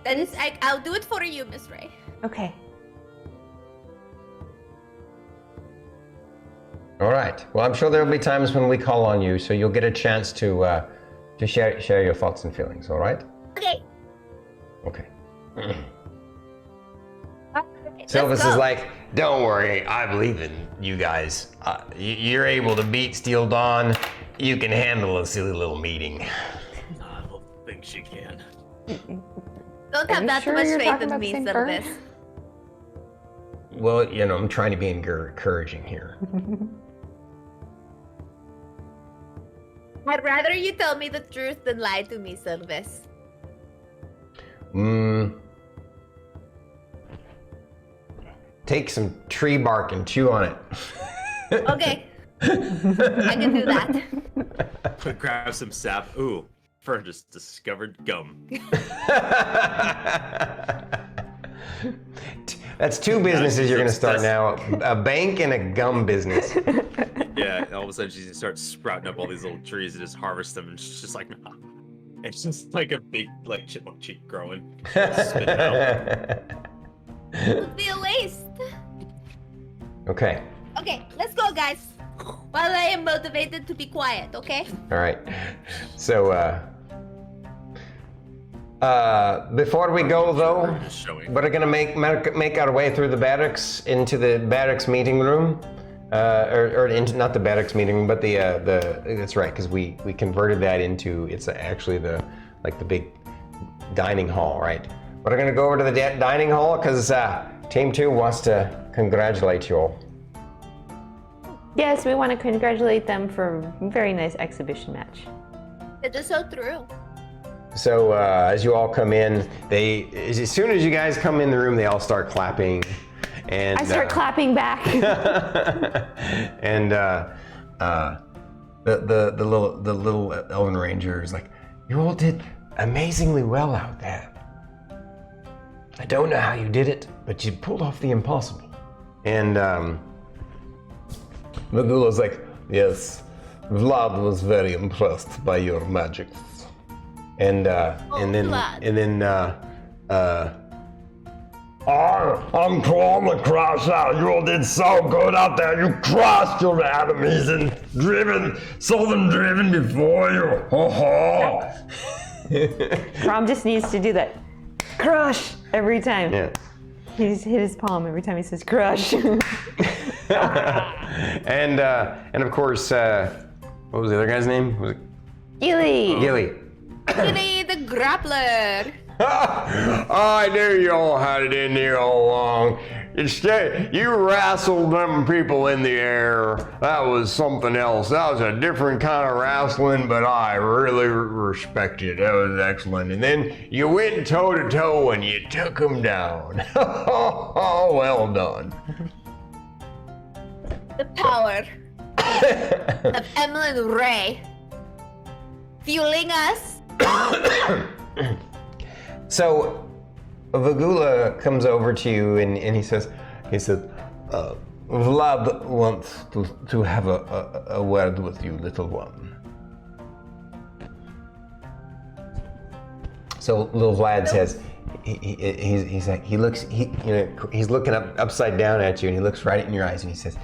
That is, I'll do it for you, Miss Ray. Okay. All right. Well, I'm sure there will be times when we call on you, so you'll get a chance to share your thoughts and feelings. All right? Okay. Okay. Silvis Silvis is like, don't worry, I believe in you guys. You're able to beat Steel Dawn. You can handle a silly little meeting. I don't think she can. Don't Are have you that sure much you're faith talking in about me, the same Fern? Silvis. Well, you know, I'm trying to be encouraging here. I'd rather you tell me the truth than lie to me, Silvis. Take some tree bark and chew on it. Okay. I can do that. Grab some sap. Ooh, Fern just discovered gum. That's two businesses you're going to start now. A bank and a gum business. Yeah, all of a sudden she's gonna start sprouting up all these little trees and just harvest them, and she's just like, nah. It's just like a big like chipmunk cheek growing. Spit it out. It would be a waste. Okay. Okay, let's go, guys. While I am motivated to be quiet, okay? All right. So, before we go though, Just showing. we're gonna make our way through the barracks into the barracks meeting room. not the barracks meeting, but the that's right, because we converted that into, it's actually the big dining hall, right? We're gonna go over to the dining hall because Team 2 wants to congratulate you all. Yes, we want to congratulate them for a very nice exhibition match. It is so true. So as you all come in, as soon as you guys come in the room, they all start clapping. And I start clapping back. And the little elven ranger is like, you all did amazingly well out there. I don't know how you did it, but you pulled off the impossible. And Vagula's like, yes, Vlad was very impressed by your magic. And then I'm calling to crash out. You all did so good out there. You crushed your enemies and saw them driven before you. Ho ho. Rom just needs to do that crush every time. Yeah. He's hit his palm every time he says crush. And of course, what was the other guy's name? Was it Gilly. Gilly? Gilly the grappler. I knew you all had it in you all along. Instead, you wrestled them people in the air. That was something else. That was a different kind of wrestling, but I really respect it. That was excellent. And then you went toe to toe and you took them down. Oh, well done. The power of Emillynn Ray fueling us. So Vagula comes over to you and he says, Vlad wants to have a word with you, little one. So little Vlad says, he's looking upside down at you and he looks right in your eyes and he says,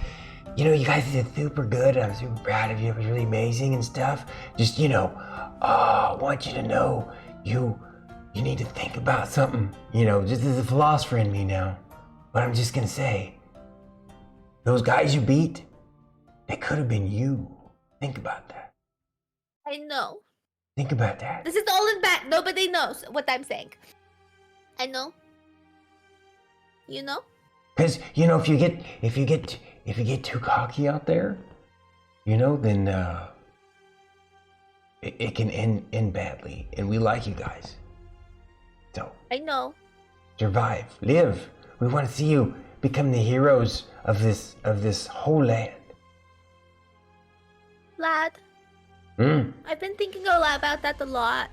you guys did super good. I'm super proud of you. It was really amazing and stuff. Just, I want you to know you need to think about something, just as a philosopher in me now. But I'm just gonna say, those guys you beat, they could have been you. Think about that. I know. Think about that. This is all in bad. Nobody knows what I'm saying. I know. You know? Because if you get too cocky out there, then it can end badly. And we like you guys. So I know. Survive, live. We want to see you become the heroes of this whole land. Lad. I've been thinking about that a lot.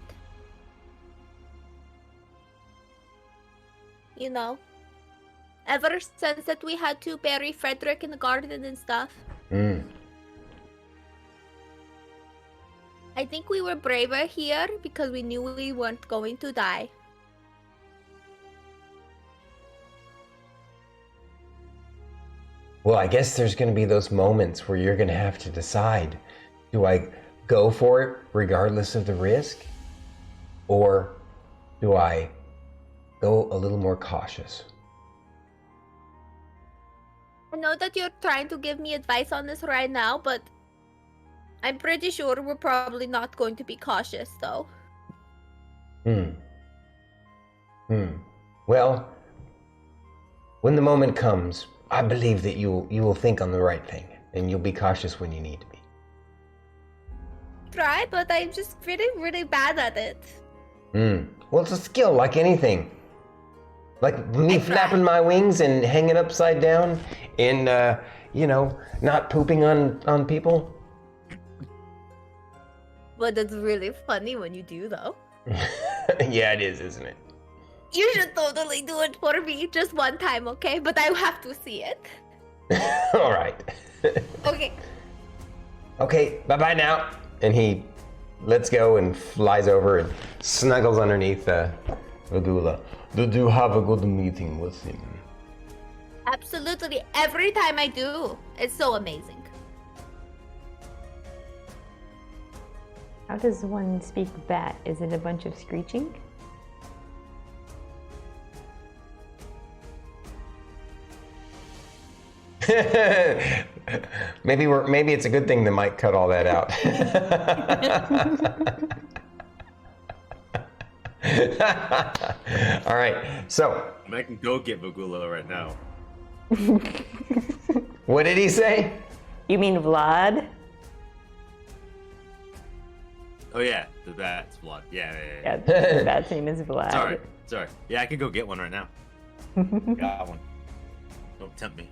Ever since that we had to bury Frederick in the garden and stuff. I think we were braver here because we knew we weren't going to die. Well, I guess there's going to be those moments where you're going to have to decide, do I go for it regardless of the risk? Or do I go a little more cautious? I know that you're trying to give me advice on this right now, but I'm pretty sure we're probably not going to be cautious, though. Well, when the moment comes, I believe that you will think on the right thing, and you'll be cautious when you need to be. Try, but I'm just really, really bad at it. Well, it's a skill like anything. Like me flapping my wings and hanging upside down and, not pooping on people. But it's really funny when you do, though. Yeah, it is, isn't it? You should totally do it for me just one time, okay? But I have to see it. All right. Okay. Okay, bye-bye now. And he lets go and flies over and snuggles underneath Vagula. Did you have a good meeting with him? Absolutely. Every time I do. It's so amazing. How does one speak bat? Is it a bunch of screeching? Maybe it's a good thing the mic cut all that out. All right, so I can go get Bagula right now. what did he say? You mean Vlad? Oh yeah, that's Vlad. Yeah. Yeah, that name is Vlad. Sorry. Yeah, I can go get one right now. Got one. Don't tempt me.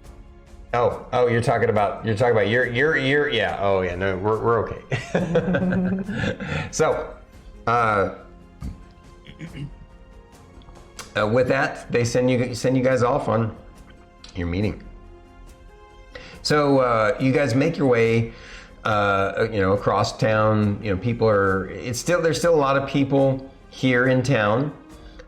Oh, you're talking about your yeah. Oh yeah, no, we're okay. So, with that, they send you guys off on your meeting. So you guys make your way, across town. You know, there's still a lot of people here in town.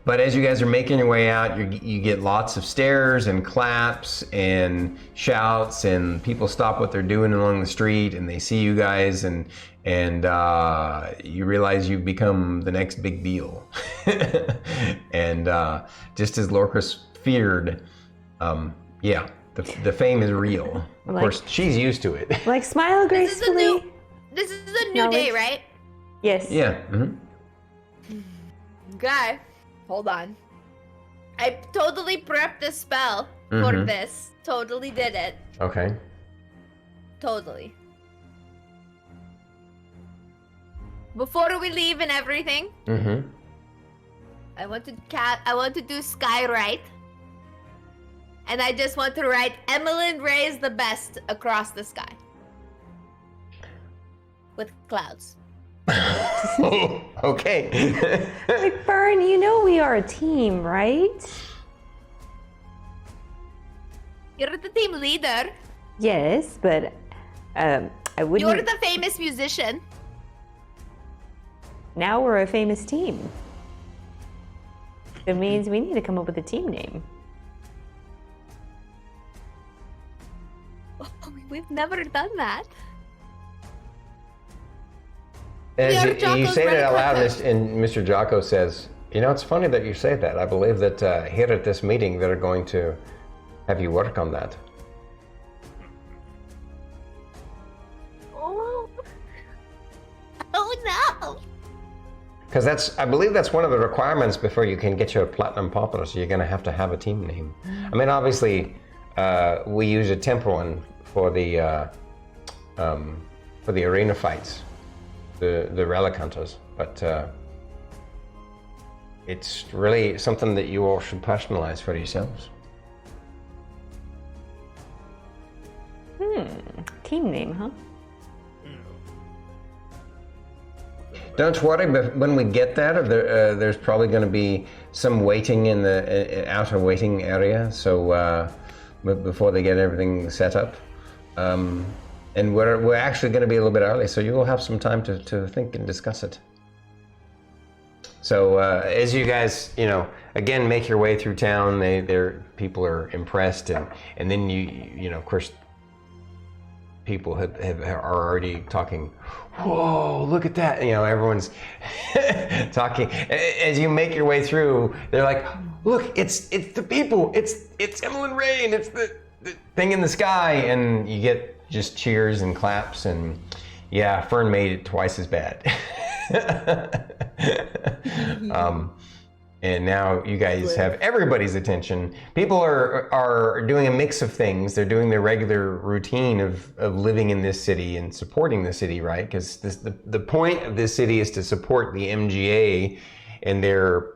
But as you guys are making your way out, you get lots of stares and claps and shouts, and people stop what they're doing along the street, and they see you guys, and you realize you've become the next big deal. And just as Lorkris feared, the fame is real. Of course, she's used to it. Like, smile gracefully. This is a new day, right? Yes. Yeah. Mm-hmm. Okay. Hold on. I totally prepped the spell for this. Totally did it. Okay. Totally. Before we leave and everything, I want to do Skywrite. And I just want to write Emillynn Ray is the best across the sky. With clouds. Okay. Like, Fern, you know we are a team, right? You're the team leader. Yes, but I wouldn't. You're the famous musician. Now we're a famous team. It means we need to come up with a team name. Oh, we've never done that. As you Jocko's say that very out loud, perfect. and Mr. Jocko says, it's funny that you say that. I believe that here at this meeting, they're going to have you work on that. Oh no! Because I believe that's one of the requirements before you can get your Platinum Popular, so you're going to have a team name. I mean, obviously, we use a temporal one for the arena fights. The Relic Hunters, but it's really something that you all should personalize for yourselves. Team name, huh? Don't worry, but when we get there, there's probably going to be some waiting in the outer waiting area, so before they get everything set up. And we're actually going to be a little bit early, so you will have some time to think and discuss it. So as you guys, again, make your way through town, people are impressed, and then of course, people are already talking. Whoa! Look at that! Everyone's talking. As you make your way through, they're like, "Look, it's the people! It's Emillynn Ray, and it's the thing in the sky!" And you get just cheers and claps, and Fern made it twice as bad. And now you guys have everybody's attention. People are doing a mix of things. They're doing their regular routine of living in this city and supporting the city, right? Because the point of this city is to support the MGA and their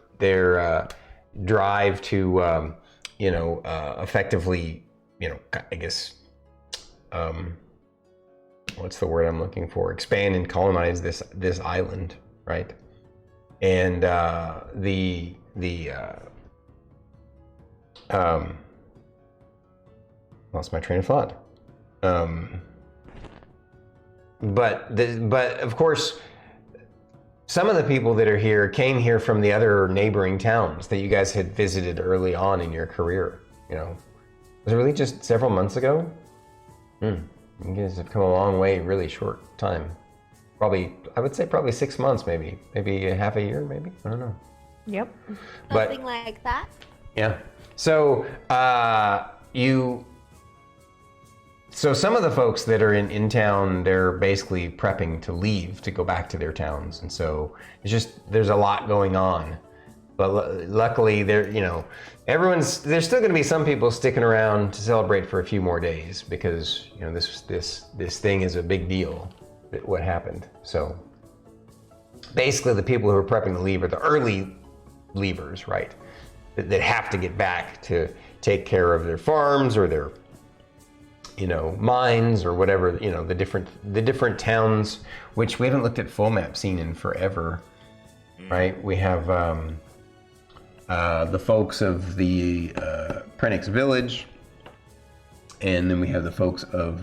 drive to effectively, I guess. What's the word I'm looking for? Expand and colonize this island, right? And lost my train of thought. But of course, some of the people that are here came here from the other neighboring towns that you guys had visited early on in your career. Was it really just several months ago? You guys have come a long way, really short time. Probably, I would say probably 6 months, maybe half a year, maybe. I don't know. Yep. Something like that. Yeah. So you So some of the folks that are in town, they're basically prepping to leave to go back to their towns, and so it's just there's a lot going on. But luckily, there's still going to be some people sticking around to celebrate for a few more days because this thing is a big deal. What happened? So basically, the people who are prepping to leave are the early leavers, right? That have to get back to take care of their farms or their mines or whatever, the different towns, which we haven't looked at full map scene in forever, right? We have the folks of the Prenix village, and then we have the folks of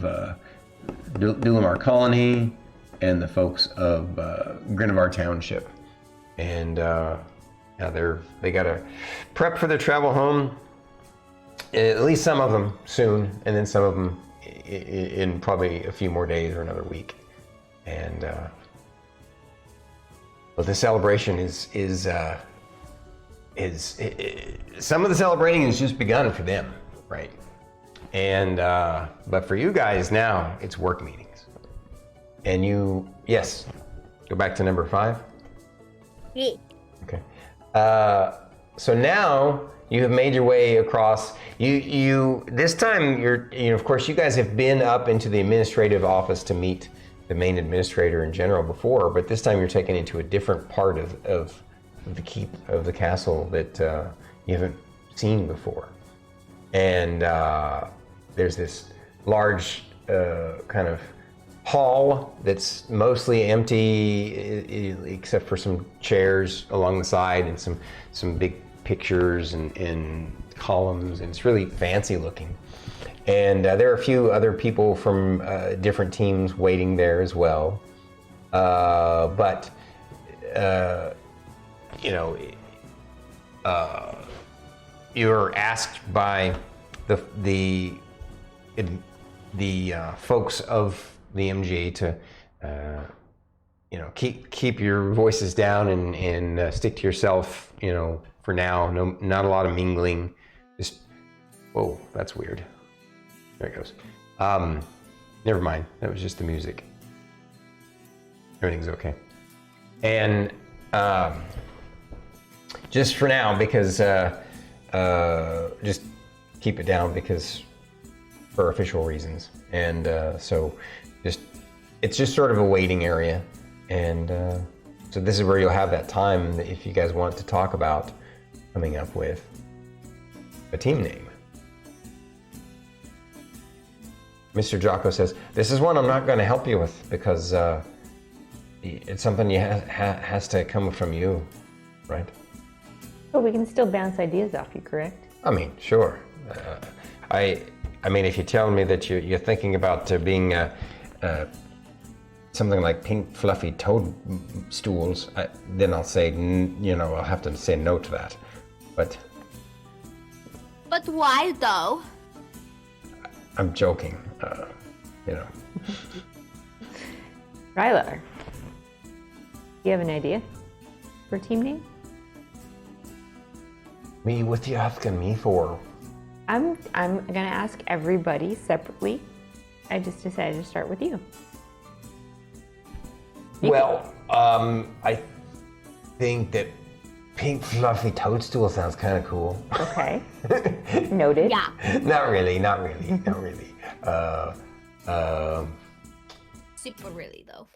Dulamar colony, and the folks of Grinovar township, and they gotta prep for their travel home. At least some of them soon, and then some of them in probably a few more days or another week. And but the celebration is some of the celebrating has just begun for them, right? And but for you guys now, it's work meetings. And yes, go back to number 5. Yeah. Okay. So now you have made your way across. You this time of course you guys have been up into the administrative office to meet the main administrator in general before, but this time you're taken into a different part of the keep of the castle that you haven't seen before. And there's this large kind of hall that's mostly empty except for some chairs along the side and some big pictures and columns, and it's really fancy looking. And there are a few other people from different teams waiting there as well. But you're asked by the folks of the MGA to keep your voices down and stick to yourself, for now. No, not a lot of mingling. Just, whoa, that's weird. There it goes. Never mind. That was just the music. Everything's okay. And just for now, because just keep it down because for official reasons. And so it's just sort of a waiting area. And so this is where you'll have that time if you guys want to talk about coming up with a team name. Mr. Jocko says, this is one I'm not going to help you with because it's something has to come from you, right? But we can still bounce ideas off you, correct? I mean, sure. I mean, if you tell me that you're thinking about being something like pink fluffy toadstools, then I'll say, I'll have to say no to that. But why though? I'm joking. Rylar, you have an idea for a team name? Me? What are you asking me for? I'm gonna ask everybody separately. I just decided to start with you. Well, I think that pink fluffy toadstool sounds kind of cool. Okay. Noted. Yeah. Not really. Super really though.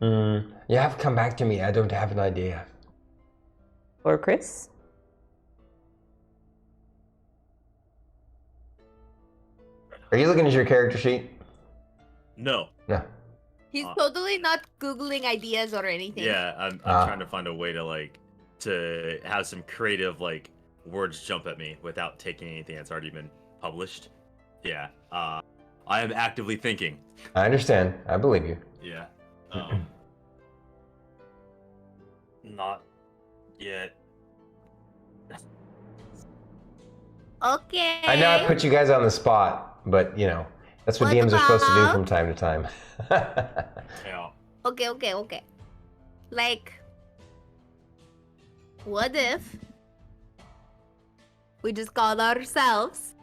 You have to come back to me. I don't have an idea. Lorkris? Are you looking at your character sheet? No. No. He's totally not Googling ideas or anything. Yeah, I'm trying to find a way to have some creative words jump at me without taking anything that's already been published. Yeah. I am actively thinking. I understand. I believe you. Yeah. Not yet. Okay. I know I put you guys on the spot, but that's what DMs are supposed to do from time to time. Yeah. Okay. Like, what if We just called ourselves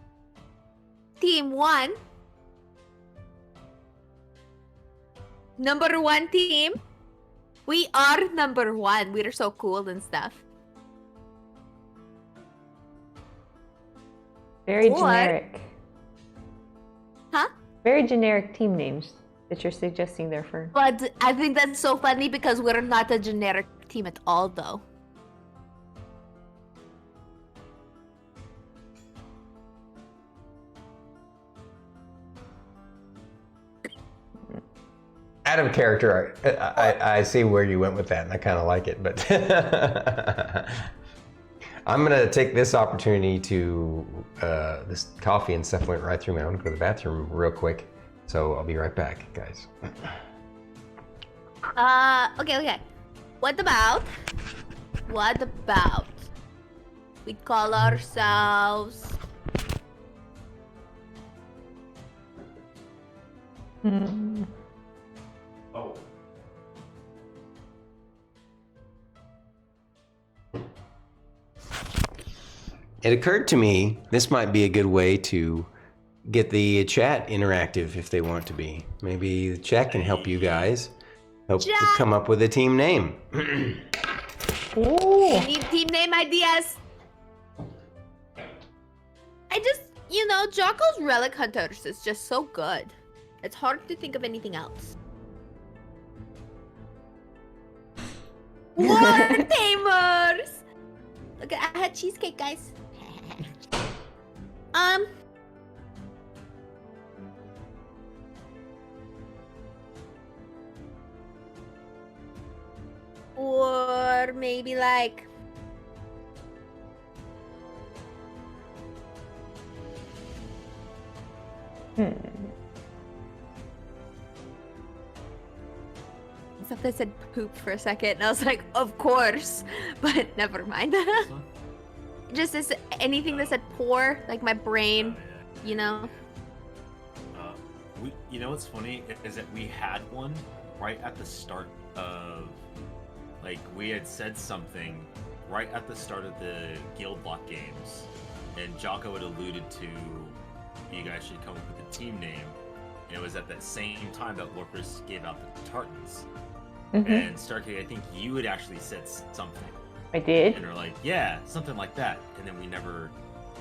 Team 1. Number 1 team. We are number 1. We're so cool and stuff. Very Or- generic. Huh? Very generic team names that you're suggesting there, Fern. But I think that's so funny because we're not a generic team at all, though. Out of character, I see where you went with that, and I kind of like it, but I'm going to take this opportunity to, this coffee and stuff went right through me. I'm going to go to the bathroom real quick, so I'll be right back, guys. Okay. What about we call ourselves Oh. It occurred to me this might be a good way to get the chat interactive if they want to be. Maybe the chat can help you guys help Chat. come up with a team name. Ooh. need team name ideas. Jocko's Relic Hunters is just so good. It's hard to think of anything else. War Tamers! Look, I had cheesecake, guys. Or maybe like Something said poop for a second, and I was like, of course, but never mind. Just as anything that said poor, like my brain, you know. You know what's funny is that we had one right at the start of, like, we had said something right at the start of the Guild Lock games, and Jocko had alluded to you guys should come up with a team name, and it was at that same time that Lorkris gave out the tartans. And Starkitty, I think you had actually said something. I did? And we're like, yeah, something like that, and then we never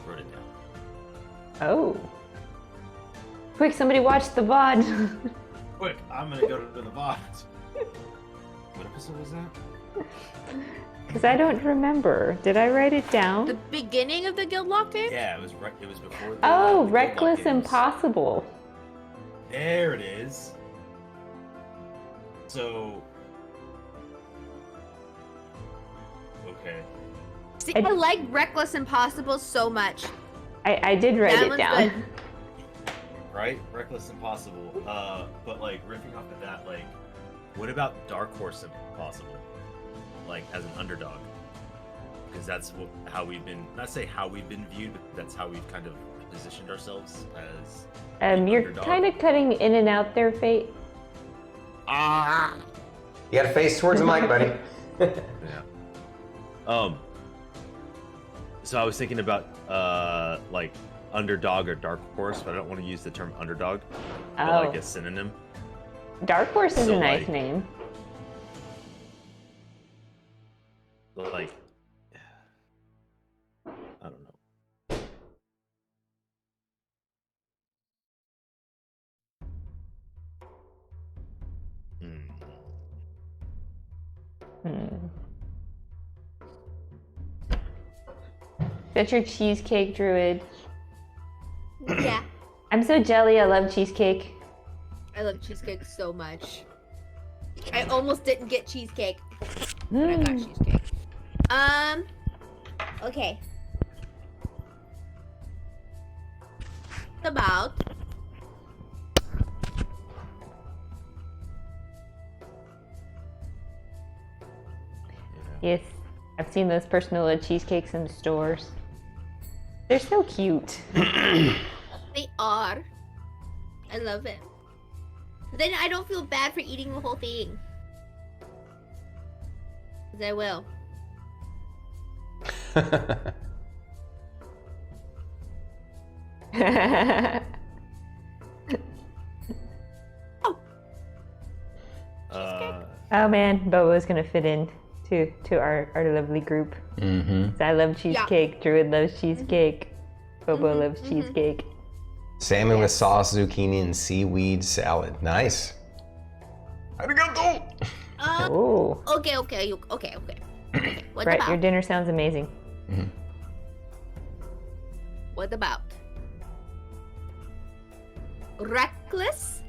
wrote it down. Oh. Quick, somebody watch the VOD. Quick, I'm gonna go to the VOD. What episode was that? Because I don't remember. Did I write it The down? beginning of the Guild Lock game? Yeah, it was before. The Oh, Guild Lock Reckless games. Impossible. There it is. So. Okay. See, I like Reckless Impossible so much. I did write That it one's down. good. Right? Reckless Impossible. But like riffing off of that, like, what about Dark Horse Impossible? Like as an underdog, because that's how we've been. Not say how we've been viewed, but that's how we've kind of positioned ourselves as. You're underdog. kind of cutting in and out there, Fate. Ah. You gotta face towards the mic, buddy. Yeah. So I was thinking about like underdog or dark horse, but I don't want to use the term underdog, but like a synonym. Dark Horse is So, a nice like- name. Like, I don't know. That's your cheesecake, Druid. Yeah, I'm so jelly. I love cheesecake. I love cheesecake so much. I almost didn't get cheesecake, but I got cheesecake. Okay. About Yes, I've seen those personal little cheesecakes in the stores. They're so cute. they are. I love it. Then I don't feel bad for eating the whole thing. 'Cause I will. Oh man, Bobo's gonna fit in to our lovely group. Mm-hmm. I love cheesecake. Druid loves cheesecake. Bobo loves cheesecake. Salmon with sauce, zucchini, and seaweed salad. Nice. Arigato! Oh. Okay. What Brett, about? your dinner sounds amazing. What about? Reckless?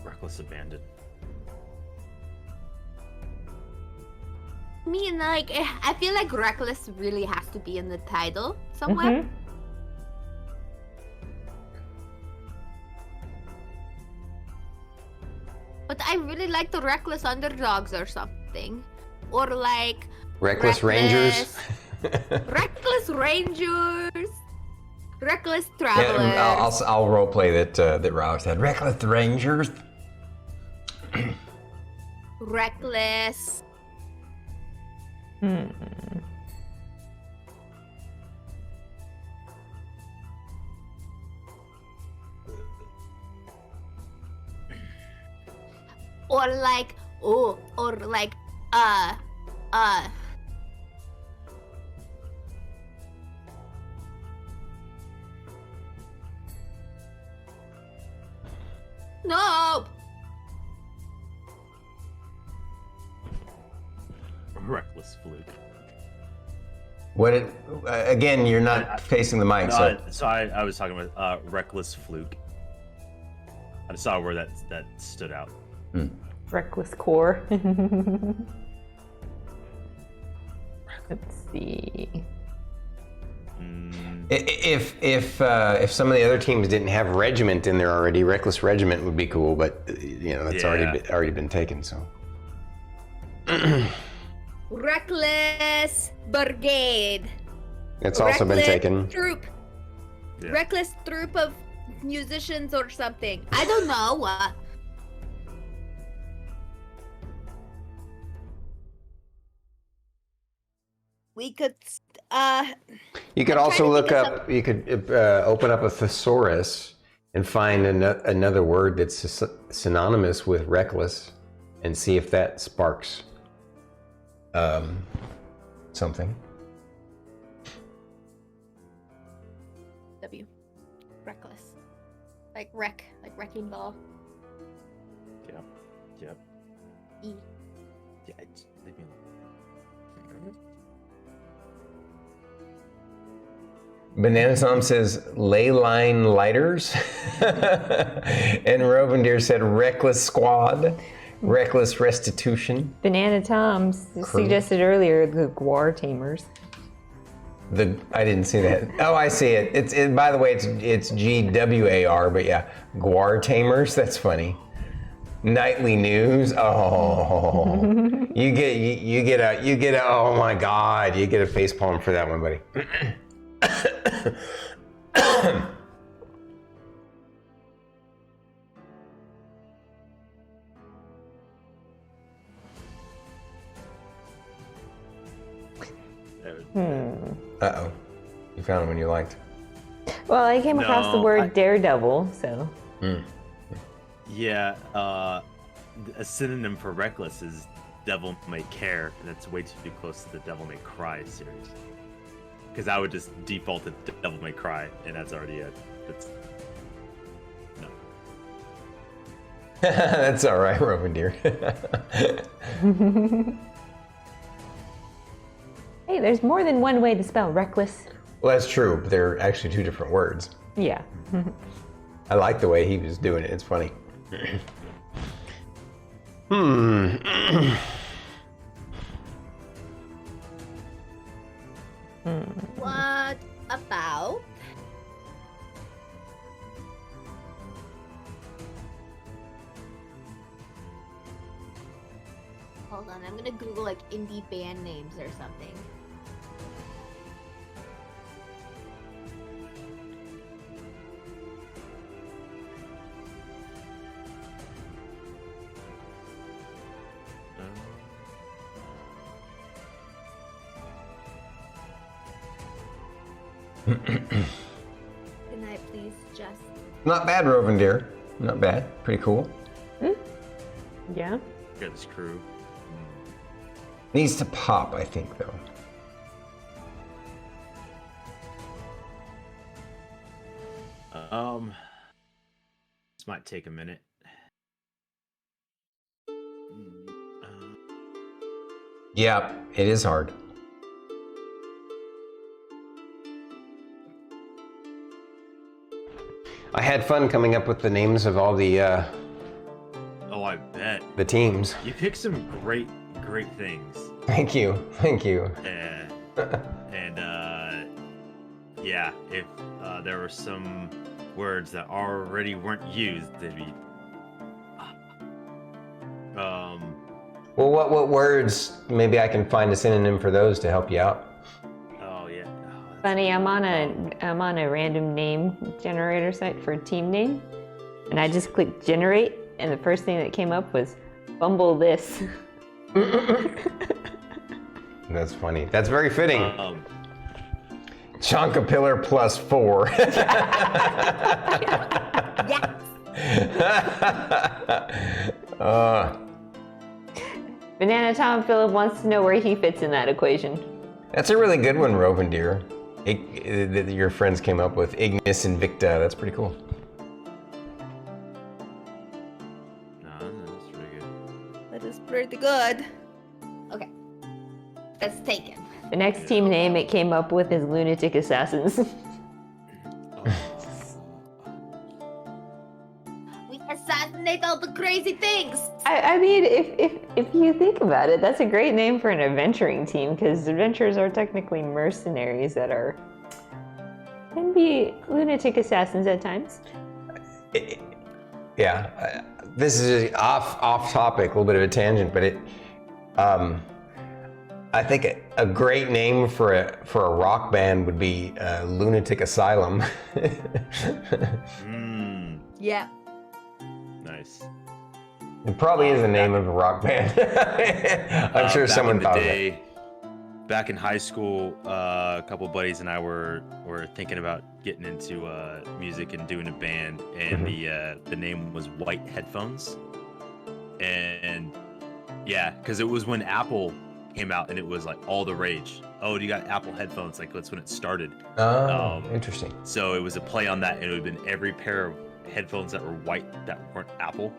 Reckless abandon. I mean, like, I feel like reckless really has to be in the title somewhere. But I really like the reckless underdogs or something. Or like... Reckless Rangers. Reckless Rangers. Reckless Travelers. Yeah, I'll roleplay that Rob said. Reckless Rangers. Reckless. Or like, no! Reckless fluke. What it, again, you're not facing the mic, so. So I was talking about reckless fluke. I saw where that stood out. Reckless core. Let's see. If some of the other teams didn't have regiment in there already, reckless regiment would be cool, but that's already been taken. So. Reckless Brigade. It's also been taken. Troop. Yeah. Reckless troop of musicians or something. I don't know. We could. You could also look up. You could open up a thesaurus and find another word that's synonymous with reckless, and see if that sparks something. W. Reckless. Like wrecking ball. Yep. E. Yeah, leave me alone. Banana Tom says ley line lighters, and Rovendeer said reckless squad, reckless restitution. Banana Tom suggested earlier the Guar Tamers. I didn't see that. Oh, I see it. It's by the way, it's GWAR, but yeah, Guar Tamers. That's funny. Nightly news. Oh, you get a. Oh my God, you get a facepalm for that one, buddy. Uh-oh. You found one you liked. Well, I came across the word daredevil, so. Yeah, a synonym for reckless is devil may care, and that's way too close to the Devil May Cry series. Because I would just default to Devil May Cry, and that's already it. No. That's all right, Rovendeer. Hey, there's more than one way to spell reckless. Well, that's true, but they're actually two different words. Yeah. I like the way he was doing it. It's funny. What about? Hold on, I'm gonna Google like indie band names or something. Not bad, Rovender. Not bad. Pretty cool. Yeah. Got this crew. Needs to pop, I think, though. This might take a minute. Yeah, it is hard. I had fun coming up with the names of all the Oh, I bet. the teams. You picked some great things. Thank you. And yeah, if there were some words that already weren't used, they'd be. Well, what words? Maybe I can find a synonym for those to help you out. Oh yeah. Funny, I'm on a random name generator site for a team name, and I just clicked generate, and the first thing that came up was Bumble This. That's funny. That's very fitting. Chonka Pillar plus 4. Yes. Banana Tom Phillip wants to know where he fits in that equation. That's a really good one, Rovender. That your friends came up with Ignis Invicta. That's pretty cool. No, that's pretty good. That is pretty good. Okay. Let's take it. The next team name it came up with is Lunatic Assassins. We assassinate all the crazy things. I mean, if you think about it, that's a great name for an adventuring team, because adventurers are technically mercenaries that can be lunatic assassins at times. Yeah, this is off topic, a little bit of a tangent, but I think a great name for a rock band would be Lunatic Asylum. Yeah. Nice. It probably is the name of a rock band. I'm sure someone thought of it. Back in high school, a couple buddies and I were thinking about getting into music and doing a band, and the name was White Headphones. And yeah, because it was when Apple came out and it was like all the rage. Oh, you got Apple headphones? Like that's when it started. Oh, interesting. So it was a play on that, and it would have been every pair of headphones that were white that weren't Apple.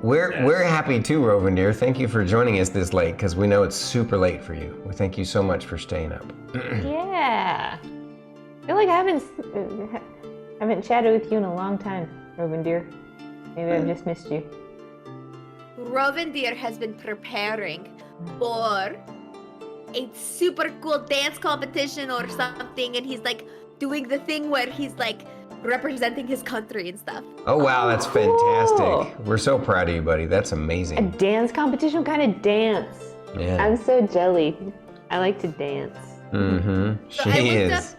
We're happy too, Rovender. Thank you for joining us this late, because we know it's super late for you. We thank you so much for staying up. Yeah. I feel like I haven't chatted with you in a long time, Rovender. Maybe I've just missed you. Rovender has been preparing for a super cool dance competition or something, and he's like doing the thing where he's like representing his country and stuff. Oh wow, that's fantastic. Cool. We're so proud of you, buddy. That's A amazing. dance competition? What kind of dance? Yeah. I'm so jelly. I like to dance. Mm-hmm. So She is.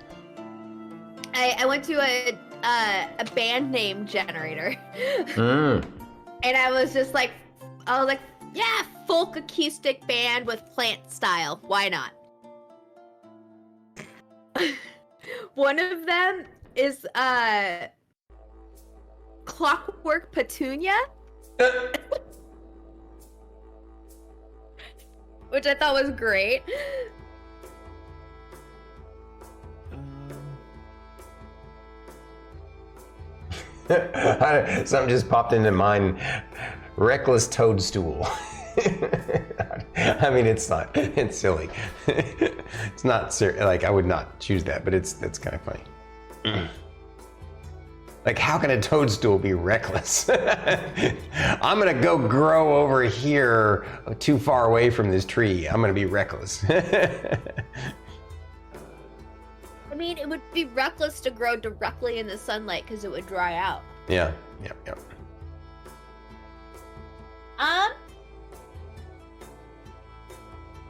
I went to a band name generator, Mm. and I was like, yeah, folk acoustic band with plant style. Why not? One of them is Clockwork Petunia, which I thought was great. Something just popped into mind. Reckless Toadstool. I mean, it's not. It's silly. It's not like I would not choose that, but that's kind of funny. Like, how can a toadstool be reckless? I'm gonna go grow over here, too far away from this tree. I'm gonna be reckless. I mean, it would be reckless to grow directly in the sunlight because it would dry out. Yeah.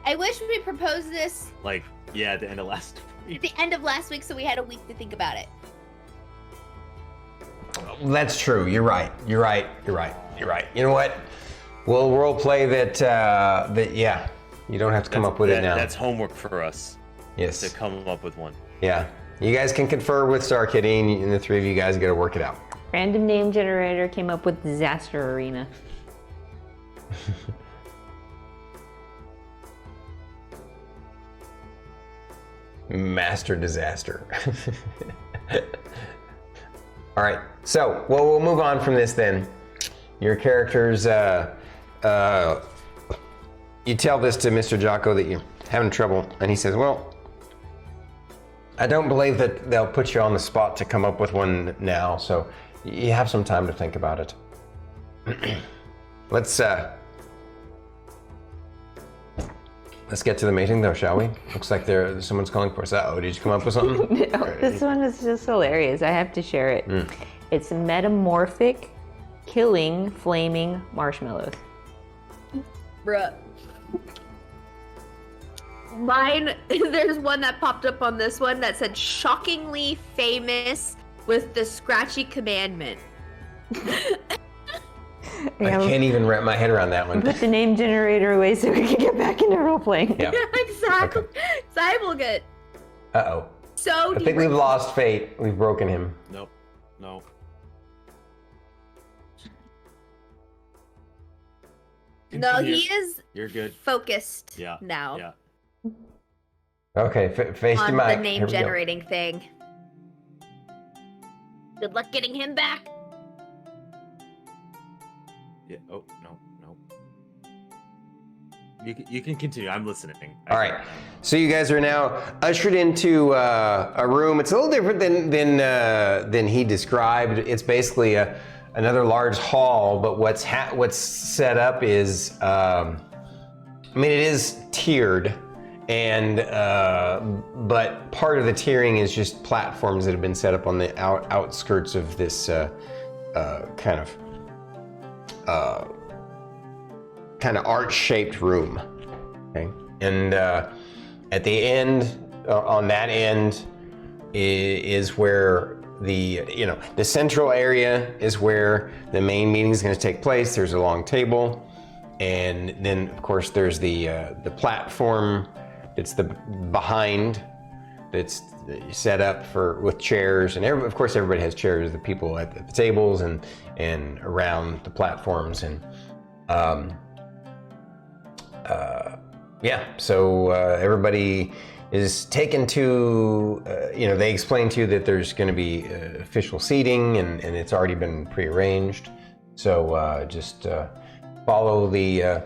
I wish we proposed this Like, yeah, at the end of last at week. the end of last week, so we had a week to think about it. That's true. You're right. You know what? We'll role play that. Yeah. You don't have to come up with it now. That's homework for us. Yes. To come up with one. Yeah. You guys can confer with Starkitty, and the three of you guys got to work it out. Random name generator came up with Disaster Arena. Master Disaster. All right, so we'll move on from this then. Your characters, you tell this to Mr. Jocko that you're having trouble, and he says, well, I don't believe that they'll put you on the spot to come up with one now, so you have some time to think about it. Let's get to the meeting though, shall we? Looks like someone's calling for us. Uh-oh, did you come up with something? No, this one is just hilarious. I have to share it. It's metamorphic, killing, flaming marshmallows. Bruh. Mine, there's one that popped up on this one that said shockingly famous with the scratchy commandment. I can't even wrap my head around that one. Put the name generator away so we can get back into role playing. Yeah. Exactly. Okay. So I will get. Uh-oh. So I think we've lost Fate. We've broken him. Nope. No. No, Continue. he is You're good. focused Yeah. now Yeah. Okay, face on your mic. the name Here we go. generating thing. Good luck getting him back. Yeah. Oh no. You can continue. I'm listening. All right. So you guys are now ushered into a room. It's a little different than he described. It's basically another large hall, but what's set up is, I mean, it is tiered, and but part of the tiering is just platforms that have been set up on the outskirts of this kind of arch-shaped room. Okay, and at the end, on that end, is where the central area is where the main meeting is going to take place. There's a long table, and then of course there's the platform that's behind, that's set up with chairs, and of course everybody has chairs. The people at the tables and around the platforms, and so everybody is taken to, they explain to you that there's going to be official seating, and it's already been prearranged. So just follow the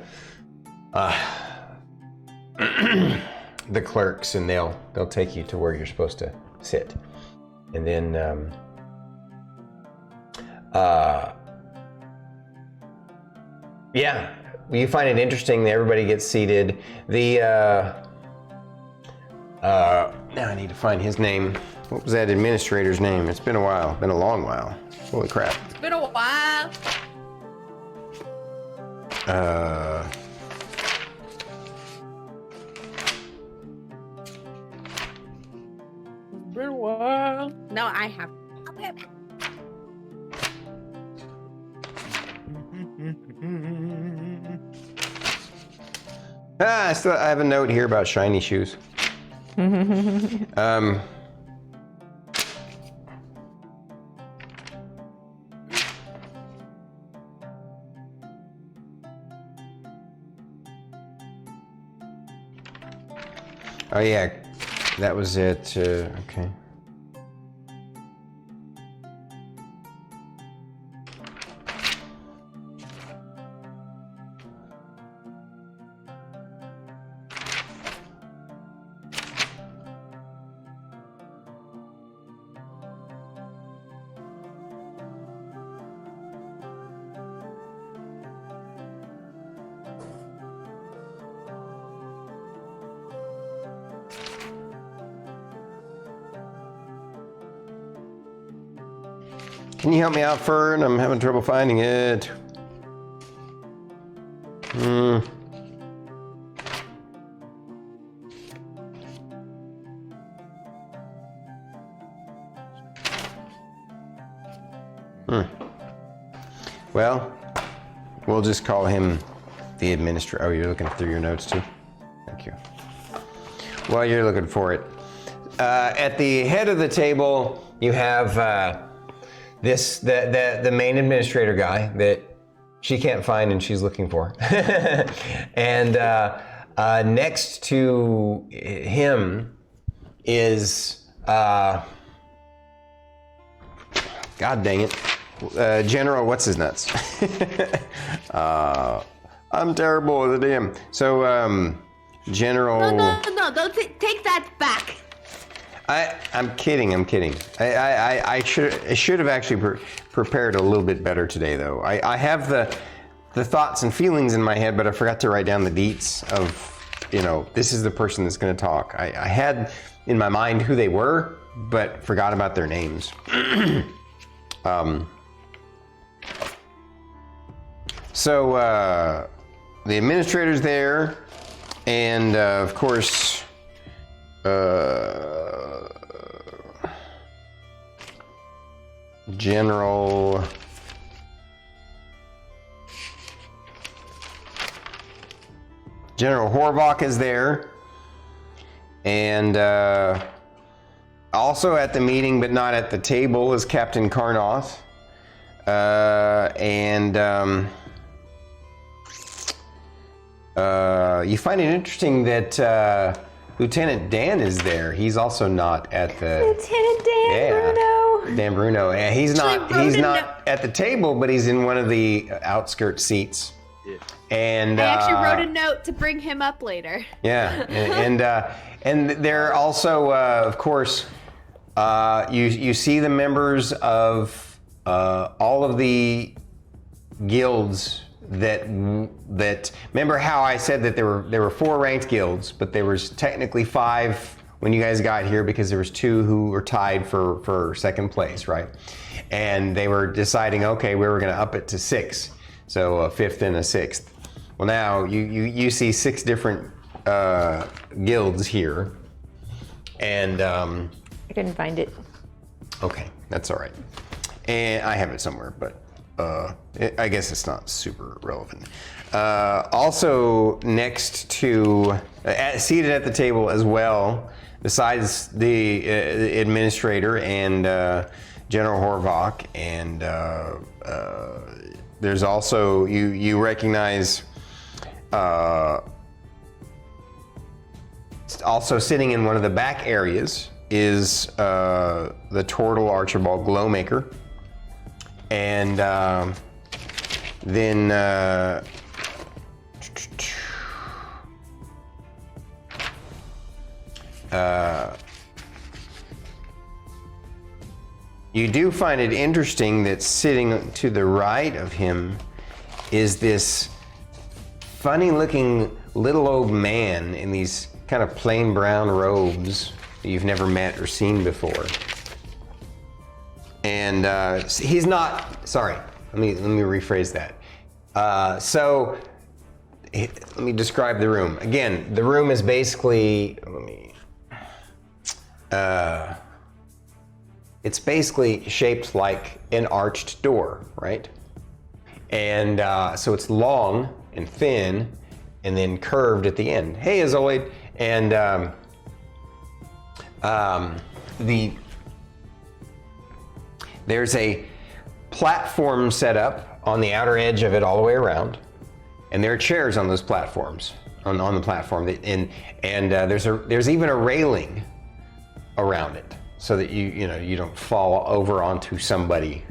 the clerks, and they'll take you to where you're supposed to sit. And then you find it interesting that everybody gets seated. Now I need to find his name. What was that administrator's name? It's been a while. Been a long while. Holy crap. It's been a while. Been a while. No, I have. Okay. I have a note here about shiny shoes. Oh yeah, that was it. Okay. Can you help me out, Fern? I'm having trouble finding it. Well, we'll just call him the administrator. Oh, you're looking through your notes too? Thank you. While you're looking for it, at the head of the table, you have the main administrator guy that she can't find and she's looking for. And next to him is, God dang it, General, what's his nuts? I'm terrible with the DM. So, General. No, don't take that back. I'm kidding. I should have actually prepared a little bit better today, though. I have the thoughts and feelings in my head, but I forgot to write down the deets of, this is the person that's going to talk. I had in my mind who they were, but forgot about their names. So the administrator's there, and of course, General Horvath is there, and also at the meeting but not at the table is Captain Karnoth, you find it interesting that Lieutenant Dan is there. He's also not at the Lieutenant Dan Bruno. Dan Bruno. Yeah, he's not at the table, but he's in one of the outskirt seats. Yeah. And I actually wrote a note to bring him up later. Yeah, and there also, of course, you see the members of all of the guilds that remember how I said that there were 4 ranked guilds, but there was technically 5 when you guys got here because there was 2 who were tied for second place, right? And they were deciding, okay, we were going to up it to 6, so a 5th and a 6th. Well, now you see 6 different guilds here, and I couldn't find it. Okay, that's all right. And I have it somewhere, but I guess it's not super relevant. Also, next to, seated at the table as well, besides the administrator and General Horvath, and there's also, you recognize, also sitting in one of the back areas is the Tortle Archibald Glowmaker. And then you do find it interesting that sitting to the right of him is this funny looking little old man in these kind of plain brown robes that you've never met or seen before. And he's not, sorry, let me rephrase that. So let me describe the room. Again, the room is basically, it's basically shaped like an arched door, right? And so it's long and thin and then curved at the end. Hey, Azoid. And there's a platform set up on the outer edge of it all the way around, and there are chairs on those platforms, on the platform, and there's even a railing around it so that you don't fall over onto somebody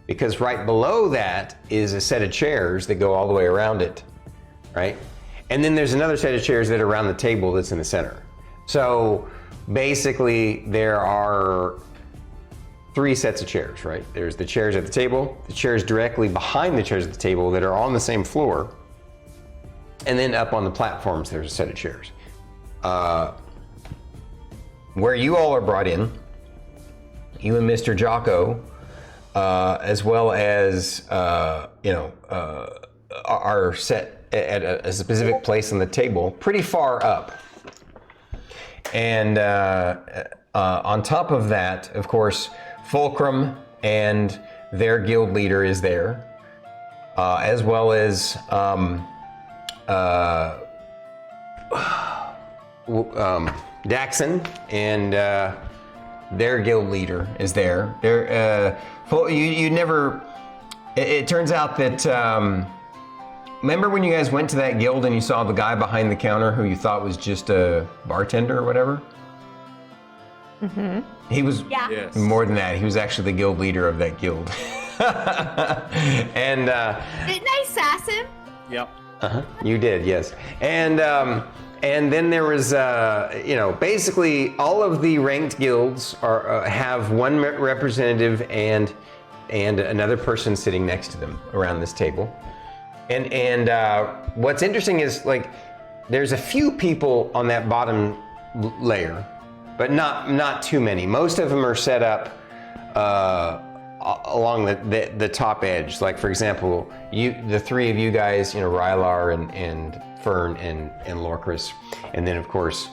because right below that is a set of chairs that go all the way around it, right? And then there's another set of chairs that are around the table that's in the center. So basically there are 3 sets of chairs, right? There's the chairs at the table, the chairs directly behind the chairs at the table that are on the same floor, and then up on the platforms there's a set of chairs. Where you all are brought in, you and Mr. Jocko, as well as are set at a specific place on the table, pretty far up. And on top of that, of course, Fulcrum and their guild leader is there, as well as Daxon and their guild leader is there. They're you never. It turns out that remember when you guys went to that guild and you saw the guy behind the counter who you thought was just a bartender or whatever? Mm-hmm. He was more than that. He was actually the guild leader of that guild. And didn't I sass him? Yep. You did, yes. And then there was, basically all of the ranked guilds have one representative and another person sitting next to them around this table. And what's interesting is like there's a few people on that bottom layer, but not too many. Most of them are set up along the top edge. Like for example, the three of you guys, Rylar and Fern and Lorkris, and then of course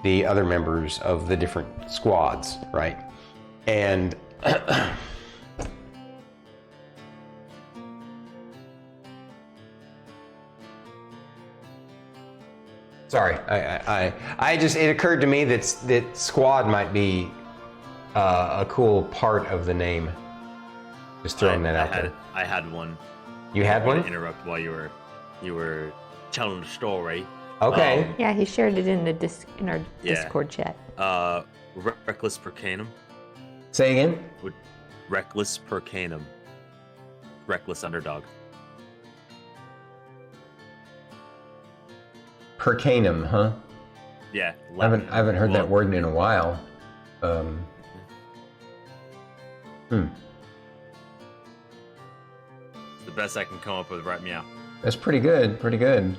the other members of the different squads, right? And sorry, I just, it occurred to me that squad might be a cool part of the name. Just throwing that out there. I had one. You had one? Interrupt while you were telling the story. Okay. Yeah, he shared it in our Discord chat. Reckless Percanum. Say again? Reckless Percanum. Reckless underdog. Percanum, huh? Yeah. I haven't heard that word in a while. It's the best I can come up with right now. That's pretty good. Pretty good.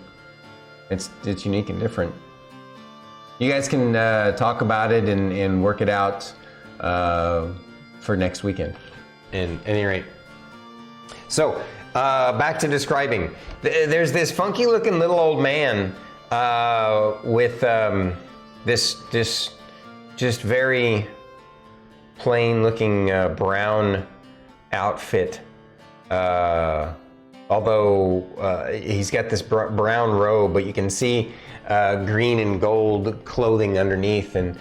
It's unique and different. You guys can talk about it and work it out for next weekend. At any rate. So back to describing. There's this funky looking little old man with this just very plain looking brown outfit. Although he's got this brown robe, but you can see green and gold clothing underneath, and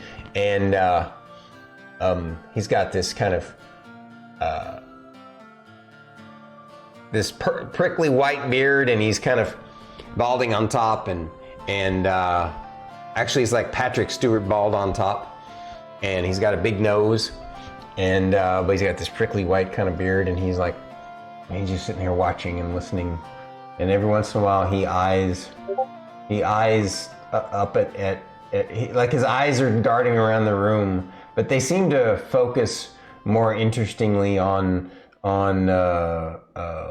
he's got this kind of this prickly white beard, and he's kind of balding on top, and actually he's like Patrick Stewart bald on top, and he's got a big nose, and but he's got this prickly white kind of beard, and he's just sitting here watching and listening, and every once in a while he eyes up at like his eyes are darting around the room, but they seem to focus more interestingly on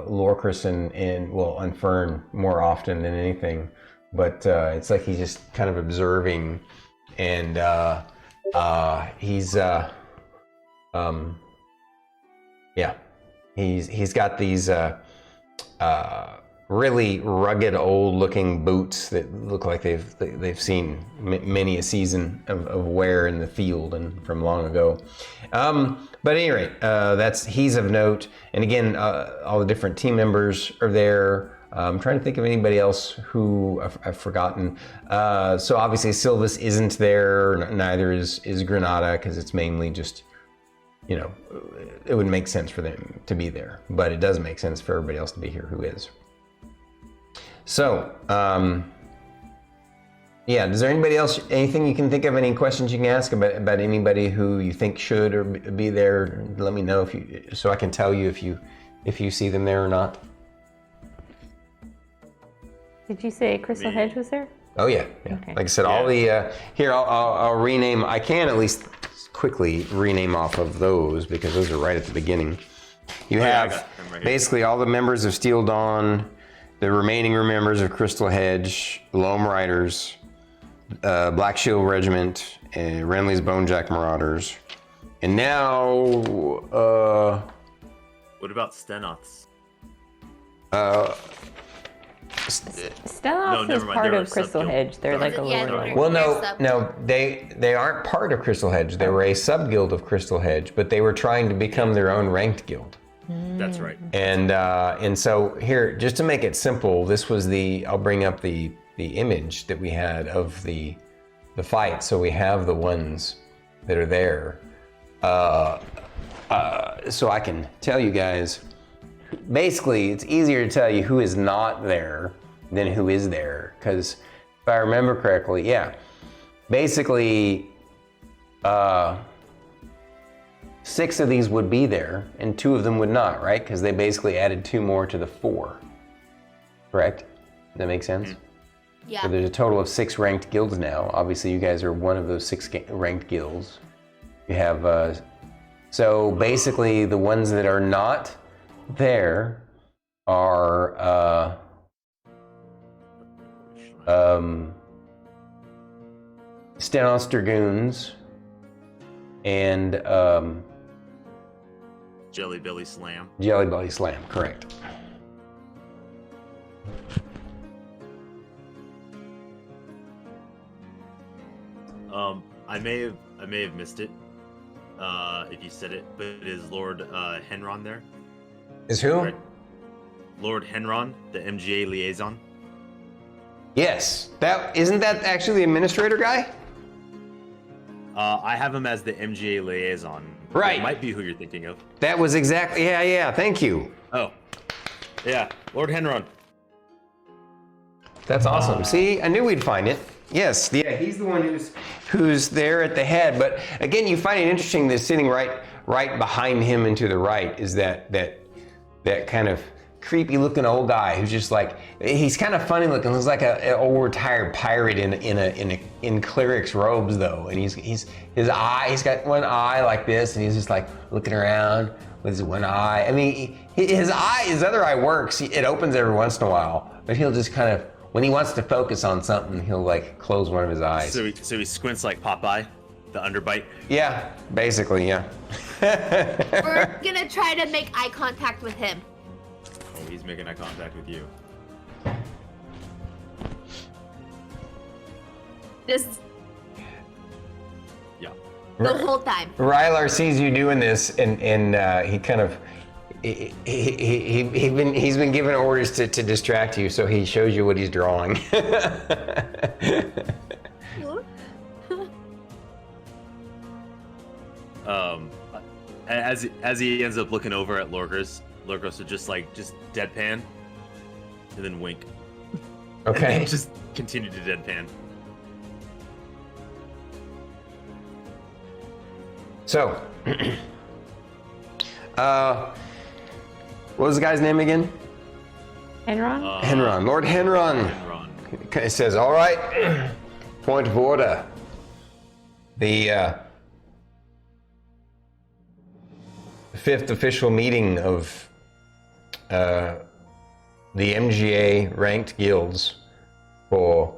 Lorkris and on Fern more often than anything. But it's like he's just kind of observing, and he's got these really rugged, old-looking boots that look like they've seen many a season of wear in the field and from long ago. But at any rate, he's of note. And again, all the different team members are there. I'm trying to think of anybody else who I've forgotten. So obviously Silvis isn't there. Neither is Granada, because it's mainly just, it would make sense for them to be there, but it doesn't make sense for everybody else to be here who is. So, is there anybody else, anything you can think of, any questions you can ask about anybody who you think should or be there? Let me know so I can tell you if you see them there or not. Did you say Crystal Hedge was there? Oh yeah. Okay. Like I said, all the here I'll rename. I can at least quickly rename off of those because those are right at the beginning. You have basically all the members of Steel Dawn, the remaining members of Crystal Hedge, Loam Riders, Black Shield Regiment, Renly's Bonejack Marauders, and now what about Stenoths? Stenoths is part of Crystal Hedge. They're like a lower. Well, no, they aren't part of Crystal Hedge. They were a sub-guild of Crystal Hedge, but they were trying to become their own ranked guild. That's right. And so here, just to make it simple, this was I'll bring up the image that we had of the fight, so we have the ones that are there. So I can tell you guys, basically it's easier to tell you who is not there than who is there, because if I remember correctly, yeah, basically 6 of these would be there and 2 of them would not, right? Because they basically added 2 more to the 4, correct? Does that make sense? Yeah. So there's a total of 6 ranked guilds now. Obviously you guys are one of those 6 ranked guilds. You have, so basically the ones that are not there are Stenos Dragoons and Jelly Belly Slam. Jelly Belly Slam, correct. I may have missed it if you said it, but is Lord Henron there? Is who? Right. Lord Henron, the MGA liaison. Yes. Isn't that actually the administrator guy? I have him as the MGA liaison. Right. That might be who you're thinking of. That was exactly, yeah, thank you. Oh, yeah, Lord Henron. That's awesome. See, I knew we'd find it. Yes, yeah, he's the one who's there at the head. But again, you find it interesting that sitting right behind him and to the right is that kind of creepy looking old guy who's just like, he's kind of funny looking. Looks like an old retired pirate in Cleric's robes though. And he's got one eye like this, and he's just like looking around with his one eye. I mean, his other eye works. It opens every once in a while, but he'll just kind of, when he wants to focus on something, he'll like close one of his eyes. So he squints like Popeye, the underbite. Yeah, basically, yeah. We're gonna try to make eye contact with him. Oh, he's making eye contact with you. Just Yeah. the whole time. Rylar sees you doing this, and he kind of he's been given orders to distract you, so he shows you what he's drawing. As he ends up looking over at Lorkris will just deadpan, and then wink. Okay. And just continue to deadpan. So, what was the guy's name again? Enron? Henron. Lord Henron. Henron. It says, all right, point of order. The 5th official meeting of the MGA ranked guilds for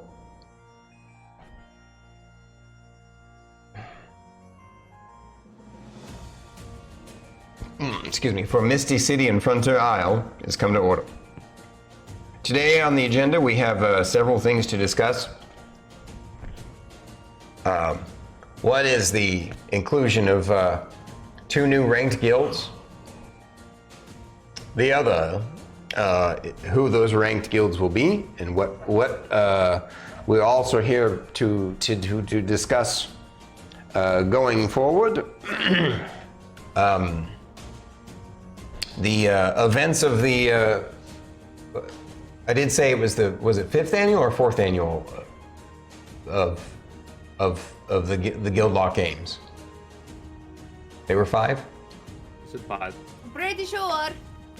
for Misty City and Frontier Isle has come to order. Today on the agenda we have several things to discuss. One is the inclusion of 2 new ranked guilds. The other, who those ranked guilds will be, and what we're also here to discuss going forward. The events of the I did say it was it 5th annual or 4th annual of the Guildlock Games? They were 5? Is it 5? Pretty sure.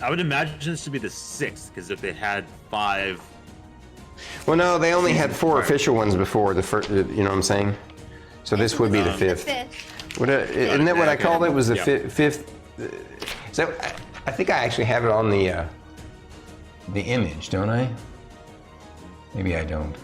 I would imagine this to be the 6th, because if they had 5. Well, no, they only had 4 official ones before the first. You know what I'm saying? So this would be the 5th. Isn't that what I called it? Was the 5th? So I think I actually have it on the image, don't I? Maybe I don't.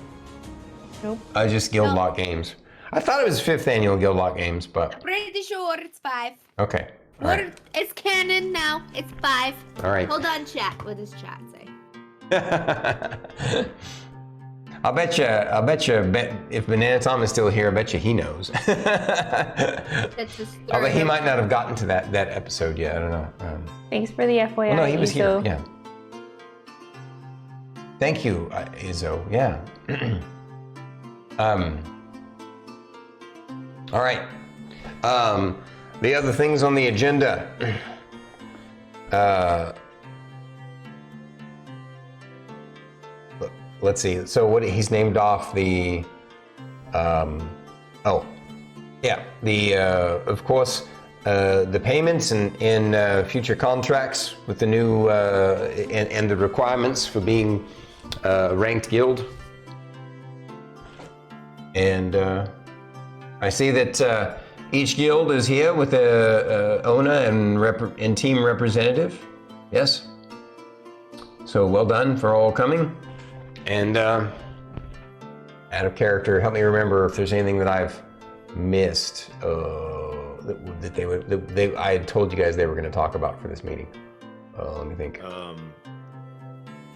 Nope. Just Guildlock Games. I thought it was 5th annual Guildlock Games, but Pretty sure it's 5. okay. All right. It's canon now. It's 5. All right. Hold on, chat. What does chat say? I'll bet you if Banana Tom is still here, I bet you he knows. That's just Although he might not have gotten to that episode yet. I don't know. Thanks for the FYI. Well, no, he was here. Izzo. Yeah. Thank you, Izzo. Yeah. All right. The other things on the agenda. Let's see. So what he's named off the. Of course, the payments in future contracts with the new and the requirements for being a ranked guild. And I see that each guild is here with a owner and team representative. Yes. So well done for all coming. And out of character, help me remember if there's anything that I've missed that I had told you guys they were going to talk about for this meeting. Let me think.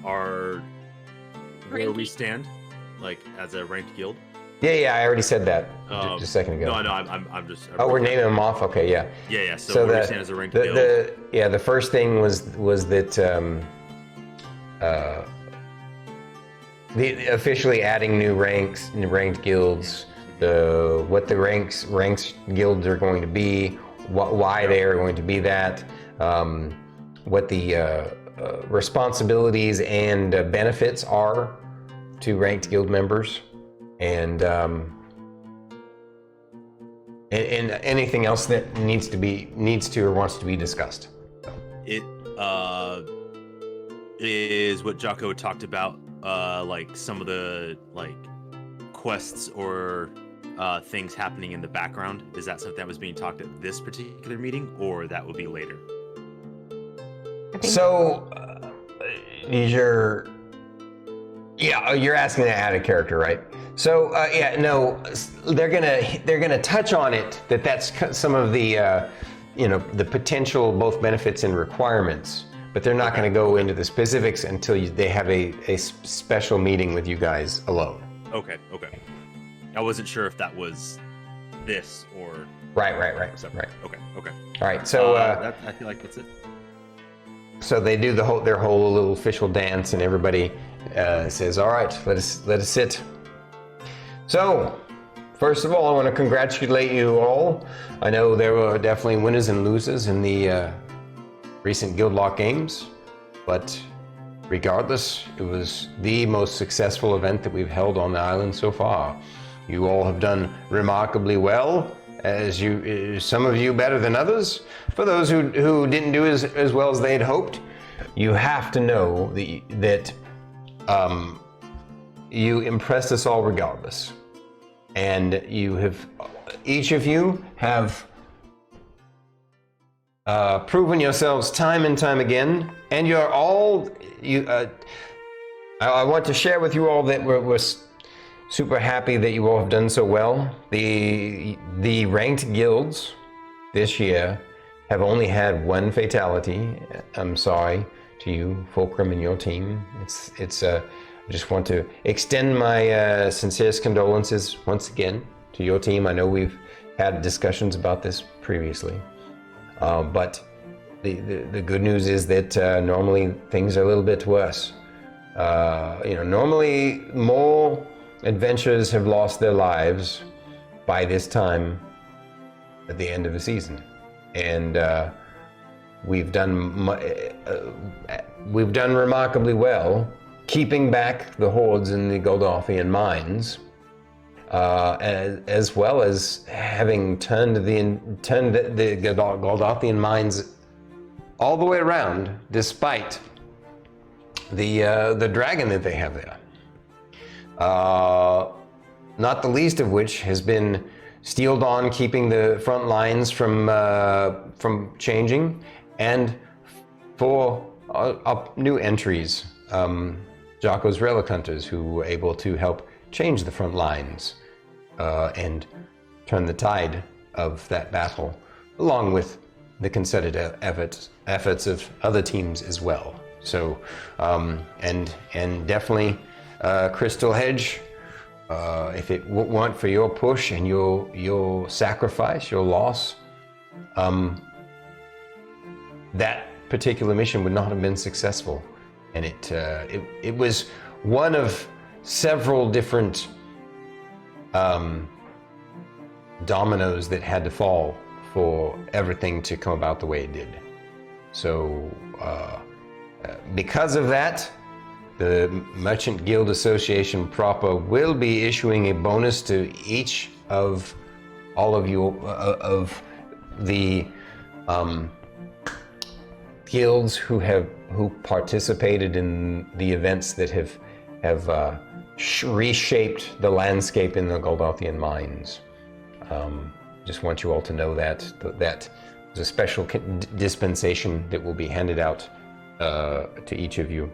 Where we stand, like as a ranked guild. Yeah, I already said that just a second ago. No, I'm just. We're naming them off. Okay, yeah. Yeah. So where we stand as a ranked guild. The first thing was that the officially adding new ranks, new ranked guilds. What the ranks guilds are going to be, why they are going to be that, what the responsibilities and benefits are to ranked guild members, and anything else that needs to or wants to be discussed. It is what Jocko talked about, like some of the quests or things happening in the background. Is that something that was being talked at this particular meeting, or that will be later? So, you're asking that out of character, right? So, they're gonna touch on it. That's some of the, the potential both benefits and requirements. But they're not going to go into the specifics until they have a special meeting with you guys alone. Okay. I wasn't sure if that was this or right. Separate. Okay. All right. So I feel like that's it. So they do their whole little official dance, and everybody says, "All right, let us sit." So, first of all, I want to congratulate you all. I know there were definitely winners and losers in the recent Guildlock games, but regardless, it was the most successful event that we've held on the island so far. You all have done remarkably well, some of you better than others. For those who didn't do as well as they had hoped, you have to know that you impressed us all regardless. And each of you have proven yourselves time and time again, and you're all I want to share with you all that we're super happy that you all have done so well. The ranked guilds this year have only had one fatality. I'm sorry to you, Fulcrum, and your team. I just want to extend my sincerest condolences once again to your team. I know we've had discussions about this previously. But the good news is that normally things are a little bit worse. Normally more adventurers have lost their lives by this time at the end of the season, and we've done remarkably well keeping back the hordes in the Goldathian mines. As well as having turned the Goldathian mines all the way around, despite the dragon that they have there. Not the least of which has been Steel Dawn keeping the front lines from changing, and for new entries, Jocko's Relic Hunters, who were able to help change the front lines and turn the tide of that battle, along with the concerted efforts of other teams as well. So, and definitely Crystal Hedge, if it weren't for your push and your sacrifice, your loss, that particular mission would not have been successful. And it was one of several different dominoes that had to fall for everything to come about the way it did. So because of that, the Merchant Guild Association proper will be issuing a bonus to each of all of you of the guilds who participated in the events that have reshaped the landscape in the Goldothian mines. Just want you all to know that there's a special dispensation that will be handed out to each of you.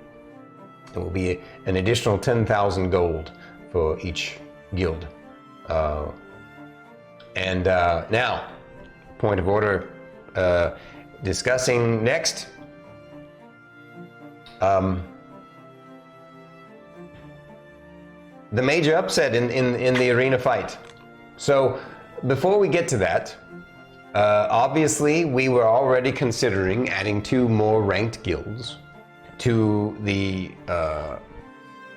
It will be an additional 10,000 gold for each guild. And now, point of order, discussing next. The major upset in the arena fight. So before we get to that, obviously we were already considering adding 2 more ranked guilds to the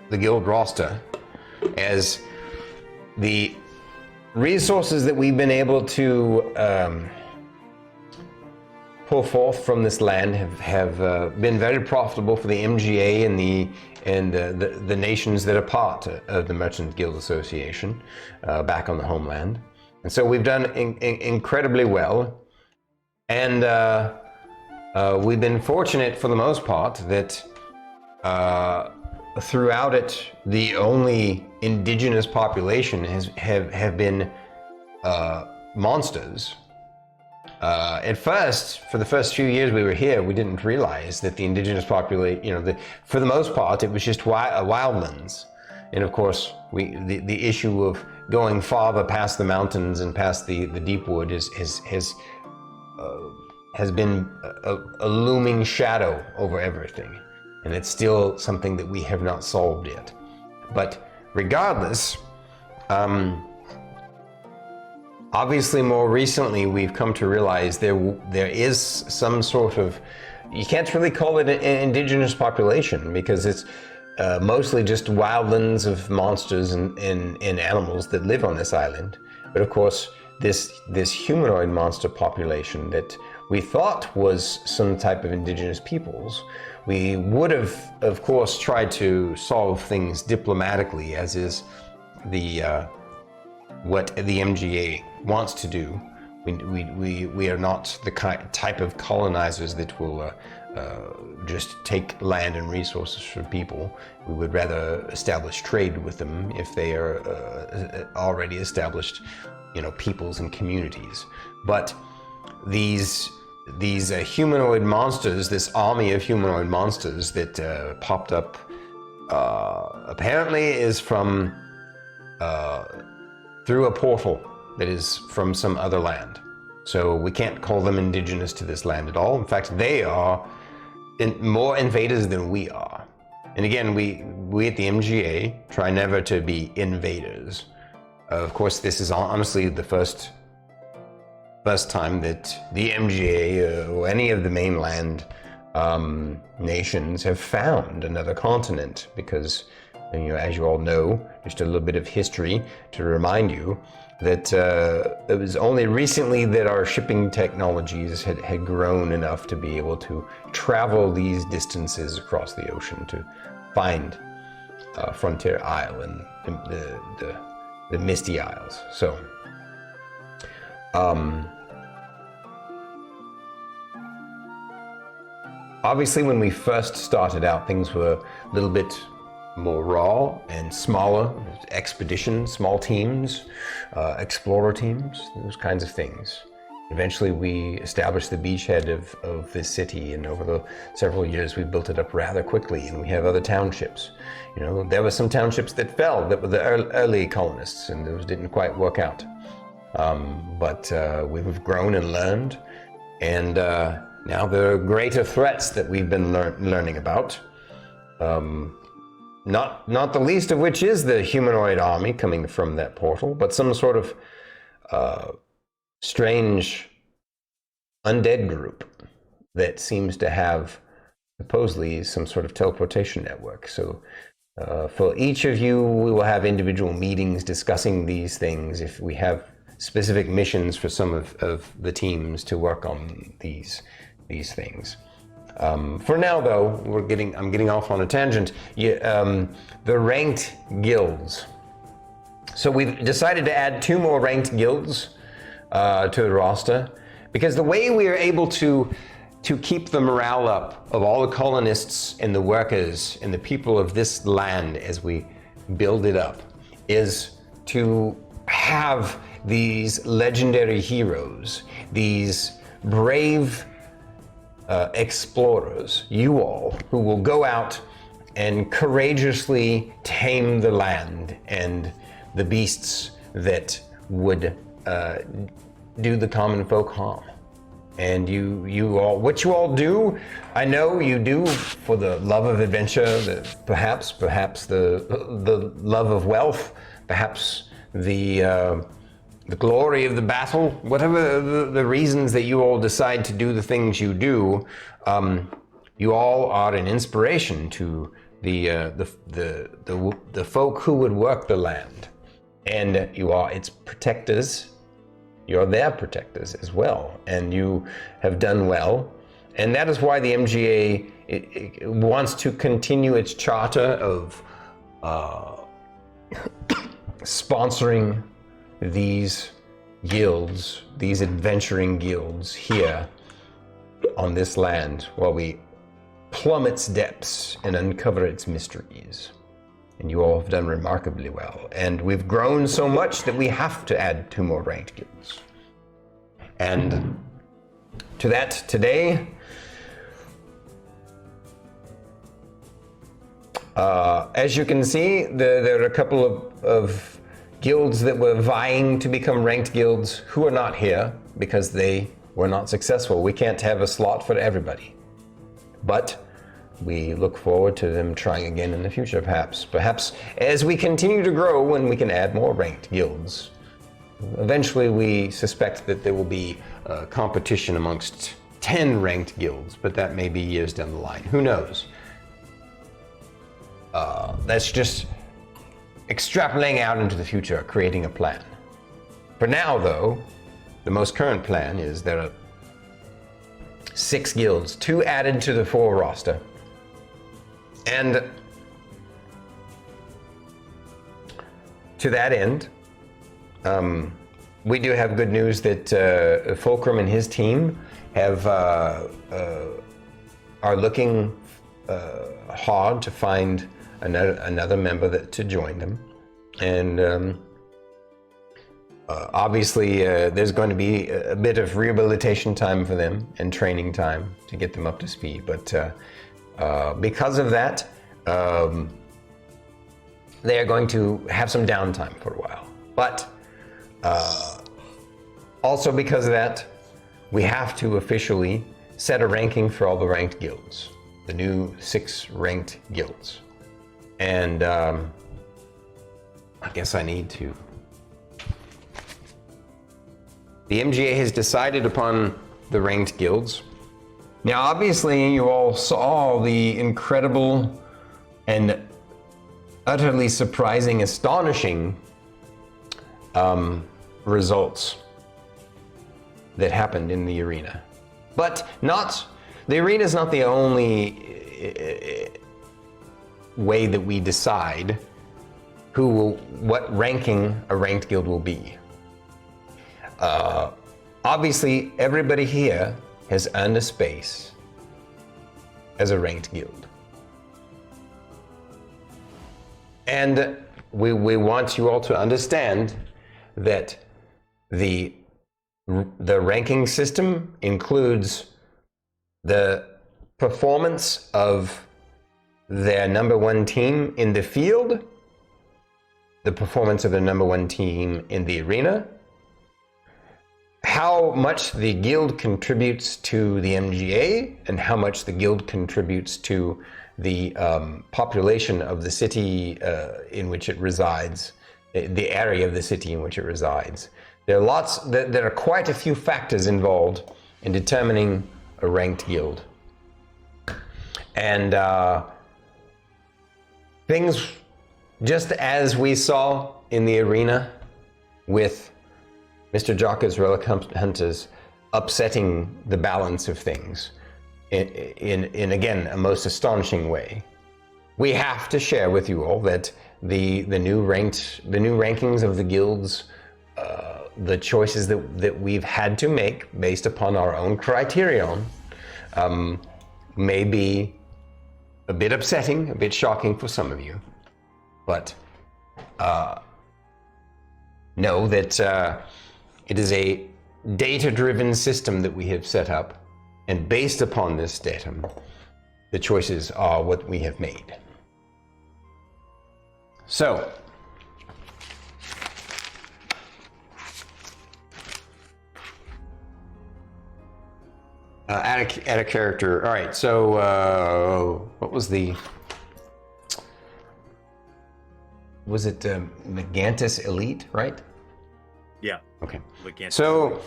guild roster, as the resources that we've been able to pull forth from this land have been very profitable for the MGA and the nations that are part of the Merchant Guild Association back on the homeland. And so we've done incredibly well, and we've been fortunate for the most part that throughout it, the only indigenous population have been monsters. At first, for the first few years we were here, we didn't realize that the indigenous population, for the most part, it was just wildlands. And of course, the issue of going farther past the mountains and past the deep wood has been a looming shadow over everything. And it's still something that we have not solved yet. But regardless, obviously more recently we've come to realize there is some sort of, you can't really call it an indigenous population, because it's mostly just wildlands of monsters and animals that live on this island. But of course, this humanoid monster population that we thought was some type of indigenous peoples, we would have, of course, tried to solve things diplomatically, as is what the MGA wants to do. We are not the type of colonizers that will just take land and resources from people. We would rather establish trade with them if they are already established, peoples and communities. But these humanoid monsters, this army of humanoid monsters that popped up, apparently is from through a portal that is from some other land. So we can't call them indigenous to this land at all. In fact, they are more invaders than we are. And again, we at the MGA try never to be invaders. Of course, this is honestly the first time that the MGA or any of the mainland nations have found another continent, because, as you all know, just a little bit of history to remind you that it was only recently that our shipping technologies had grown enough to be able to travel these distances across the ocean to find Frontier Isle and the Misty Isles. So, obviously when we first started out, things were a little bit more raw and smaller, expeditions, small teams, explorer teams, those kinds of things. Eventually we established the beachhead of this city, and over the several years we built it up rather quickly, and we have other townships. There were some townships that fell, that were the early colonists, and those didn't quite work out. But we've grown and learned, and now there are greater threats that we've been learning about. Not the least of which is the humanoid army coming from that portal, but some sort of strange undead group that seems to have supposedly some sort of teleportation network. So for each of you, we will have individual meetings discussing these things. If we have specific missions for some of the teams to work on these things. For now, though, I'm getting off on a tangent. The ranked guilds. So we've decided to add 2 more ranked guilds to the roster, because the way we are able to keep the morale up of all the colonists and the workers and the people of this land as we build it up is to have these legendary heroes, these brave explorers, you all, who will go out and courageously tame the land and the beasts that would do the common folk harm. And you all, what you all do, I know you do for the love of adventure, perhaps the love of wealth, perhaps the glory of the battle, whatever the reasons that you all decide to do the things you do. You all are an inspiration to the folk who would work the land, and you are its protectors. You're their protectors as well, and you have done well. And that is why the MGA it wants to continue its charter of sponsoring these guilds, these adventuring guilds here on this land while we plumb its depths and uncover its mysteries. And you all have done remarkably well. And we've grown so much that we have to add 2 more ranked guilds. And to that, today, as you can see, there are a couple of guilds that were vying to become ranked guilds who are not here because they were not successful. We can't have a slot for everybody. But we look forward to them trying again in the future, perhaps. Perhaps as we continue to grow and we can add more ranked guilds. Eventually we suspect that there will be competition amongst 10 ranked guilds, but that may be years down the line. Who knows? That's just extrapolating out into the future, creating a plan. For now, though, the most current plan is there are 6 guilds, 2 added to the 4 roster. And to that end, we do have good news that Fulcrum and his team are looking hard to find another member to join them. And obviously there's going to be a bit of rehabilitation time for them and training time to get them up to speed. But because of that, they are going to have some downtime for a while. But also because of that, we have to officially set a ranking for all the ranked guilds, the new 6 ranked guilds. And I guess I need to. The MGA has decided upon the ranked guilds. Now, obviously, you all saw the incredible and utterly surprising, astonishing results that happened in the arena. But the arena is not the only way that we decide what ranking a ranked guild will be. Obviously, everybody here has earned a space as a ranked guild. And we want you all to understand that the ranking system includes the performance of their number 1 team in the field, the performance of the number 1 team in the arena, how much the guild contributes to the MGA, and how much the guild contributes to the population of the city in which it resides, the area of the city in which it resides. There are quite a few factors involved in determining a ranked guild. And things just as we saw in the arena with Mr. Jocka's Relic Hunters upsetting the balance of things in again, a most astonishing way. We have to share with you all that the new rankings of the guilds, the choices that we've had to make based upon our own criterion, may be a bit upsetting, a bit shocking for some of you, but know that it is a data-driven system that we have set up, and based upon this data, the choices are what we have made. So, add a character. All right. So, what was the? Was it Megantis Elite? Right. Yeah. Okay. Megantis So,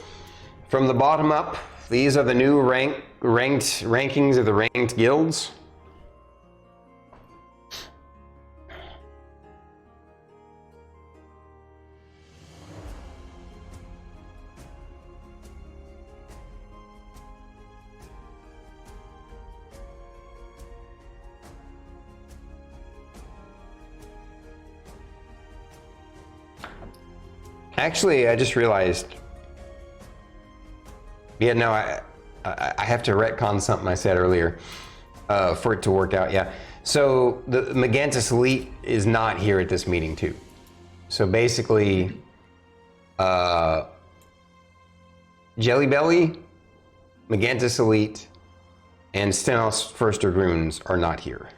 from the bottom up, these are the new rankings of the ranked guilds. Actually, I just realized. Yeah, no, I have to retcon something I said earlier for it to work out. Yeah. So the Megantis Elite is not here at this meeting too. So basically, Jelly Belly, Megantis Elite, and Stenos First Dragoons are not here.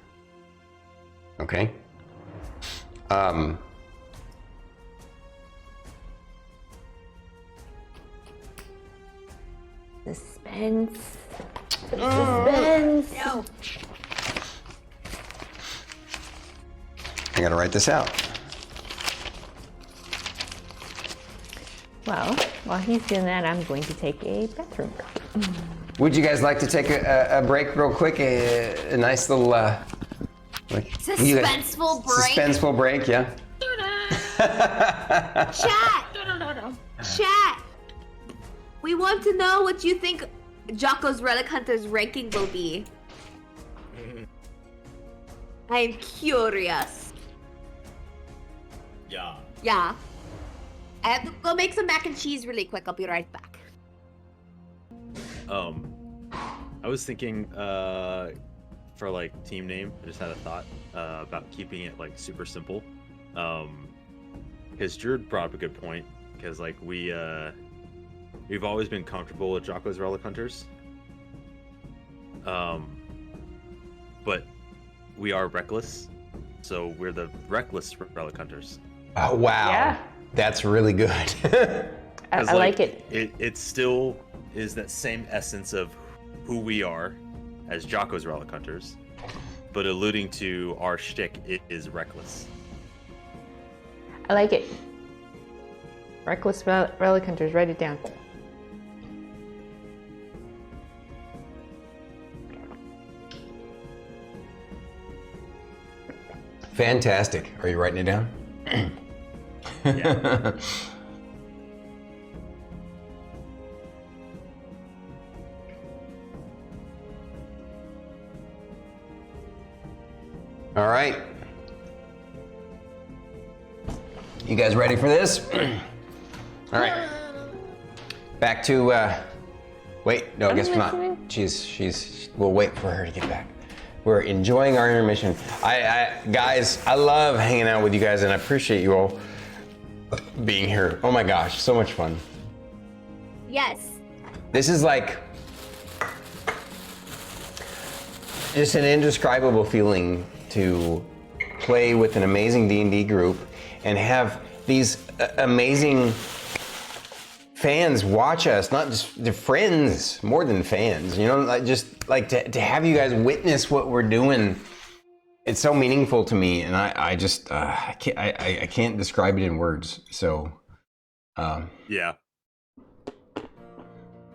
Okay. Suspense. Suspense. No. I gotta write this out. Well, while he's doing that, I'm going to take a bathroom break. Would you guys like to take a break real quick? A nice little Suspenseful break. Suspenseful break, yeah. Chat. We want to know what you think Jocko's Relic Hunter's ranking will be. I'm curious. Yeah. Yeah. I have to go make some mac and cheese really quick. I'll be right back. I was thinking for like team name, I just had a thought about keeping it like super simple. Because Druid brought up a good point, because like we've always been comfortable with Jocko's Relic Hunters. But we are reckless, so we're the reckless Relic Hunters. Oh wow. Yeah. That's really good. I like it. It still is that same essence of who we are as Jocko's Relic Hunters, but alluding to our shtick, it is reckless. I like it. Reckless Relic Hunters, write it down. Fantastic. Are you writing it down? Yeah. All right. You guys ready for this? All right. Back to, wait, no, I guess we're not. We'll wait for her to get back. We're enjoying our intermission. Guys, I love hanging out with you guys, and I appreciate you all being here. Oh my gosh, so much fun. Yes. This is like just an indescribable feeling to play with an amazing D&D group and have these amazing fans watch us, not just the friends, more than fans, you know, like just like to have you guys witness what we're doing. It's so meaningful to me, and I just I can't describe it in words. So Yeah.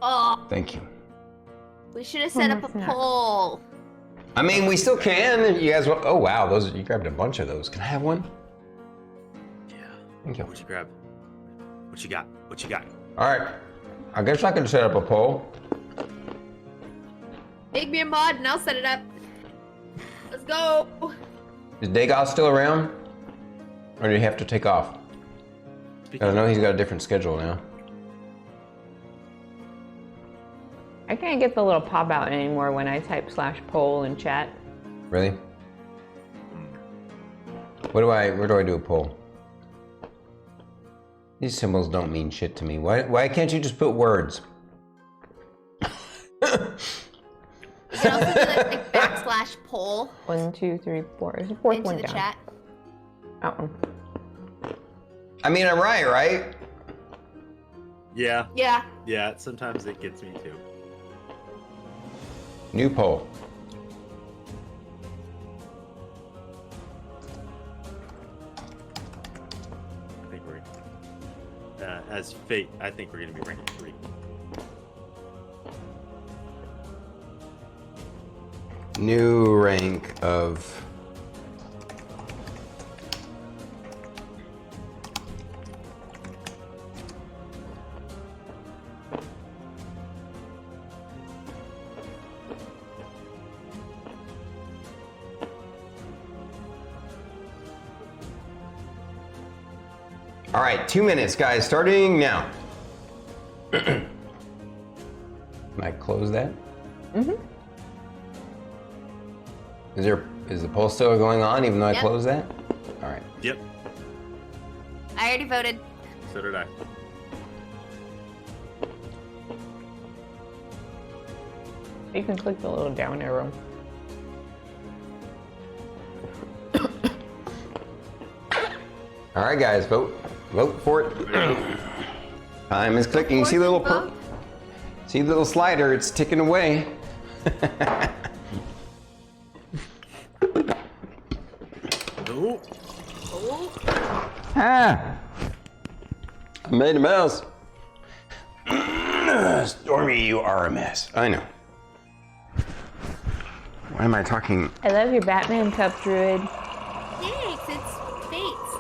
Oh, thank you. we should have set up a poll. I mean, we still can. You guys, oh wow, those, you grabbed a bunch of those. Can I have one? Yeah. Thank you. What'd you grab? What you got? What you got? All right. I guess I can set up a poll. Make me a mod and I'll set it up. Let's go. Is Dagoth still around? Or do you have to take off? I know he's got a different schedule now. I can't get the little pop out anymore when I type /poll in chat. Really? Where do I do a poll? These symbols don't mean shit to me. Why can't you just put words? You can also do like /poll 1, 2, 3, 4. There's a fourth into one the down. chat. Uh-oh. I mean, I'm right? Yeah. Yeah. Yeah, sometimes it gets me too. New poll. I think we're as fate. I think we're gonna be ranking 3. New rank of... All right, 2 minutes, guys, starting now. Can I close that? Mm-hmm. Is the poll still going on even though I Yep. closed that? All right. Yep. I already voted. So did I. You can click the little down arrow. All right, guys, vote for it. Time is clicking. See the little see the little slider? It's ticking away. Oh. Ah! I made a mess. Stormy, you are a mess. I know. Why am I talking? I love your Batman cup, Druid. Thanks, it's Fates.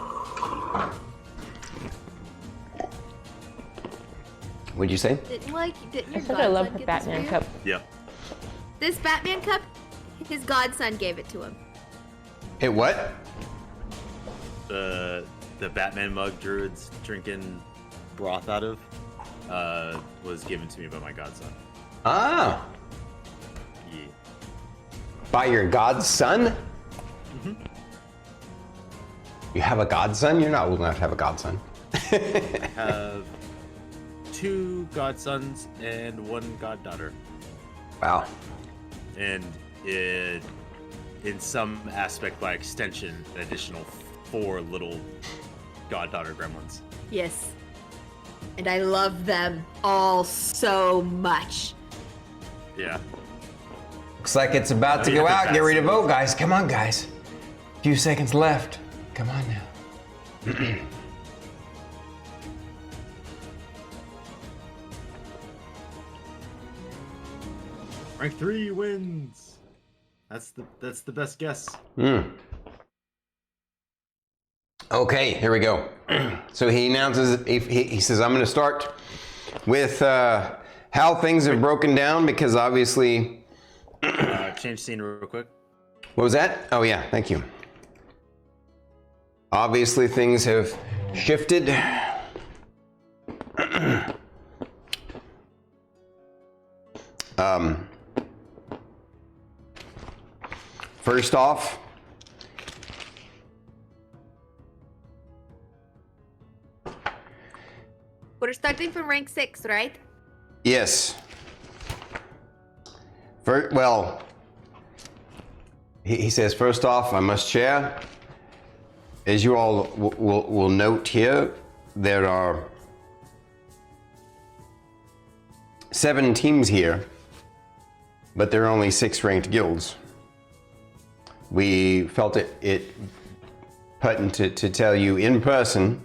What'd you say? Didn't I your said I love godson her get Batman this for you? cup. Yep. This Batman cup, his godson gave it to him. It what? The Batman mug Druid's drinking broth out of was given to me by my godson. Ah, Yeah. by your godson? Mm-hmm. You have a godson? You're not old enough to have a godson. I have 2 godsons and 1 goddaughter. Wow. And in some aspect, by extension, an additional 4 little goddaughter gremlins. Yes. And I love them all so much. Yeah. Looks like it's about to Oh, yeah, go out. Get ready to that's- vote, guys. Come on, guys. Few seconds left. Come on now. Rank 3 wins. That's the best guess. Okay, here we go. So he announces, he says, I'm going to start with how things have broken down because obviously... Change scene real quick. What was that? Oh yeah, thank you. Obviously things have shifted. First off, We're starting from rank 6, right? yes. Well, he says, first off, I must share. As you all will note here, there are 7 teams here, but there are only 6 ranked guilds. We felt it pertinent to tell you in person,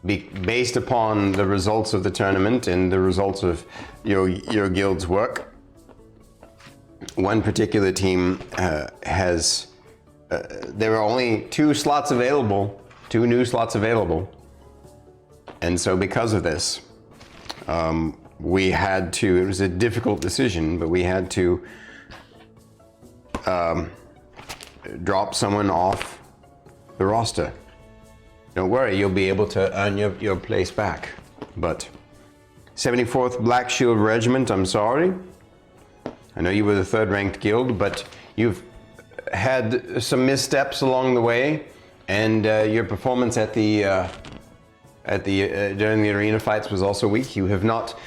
based upon the results of the tournament and the results of your guild's work. One particular team has, there are only 2 slots available, 2 new slots available. And so because of this, we had to, it was a difficult decision, but we had to drop someone off the roster. Don't worry, you'll be able to earn your place back. But 74th Black Shield Regiment, I'm sorry. I know you were the 3rd ranked guild, but you've had some missteps along the way, and your performance at the during the arena fights was also weak. You have not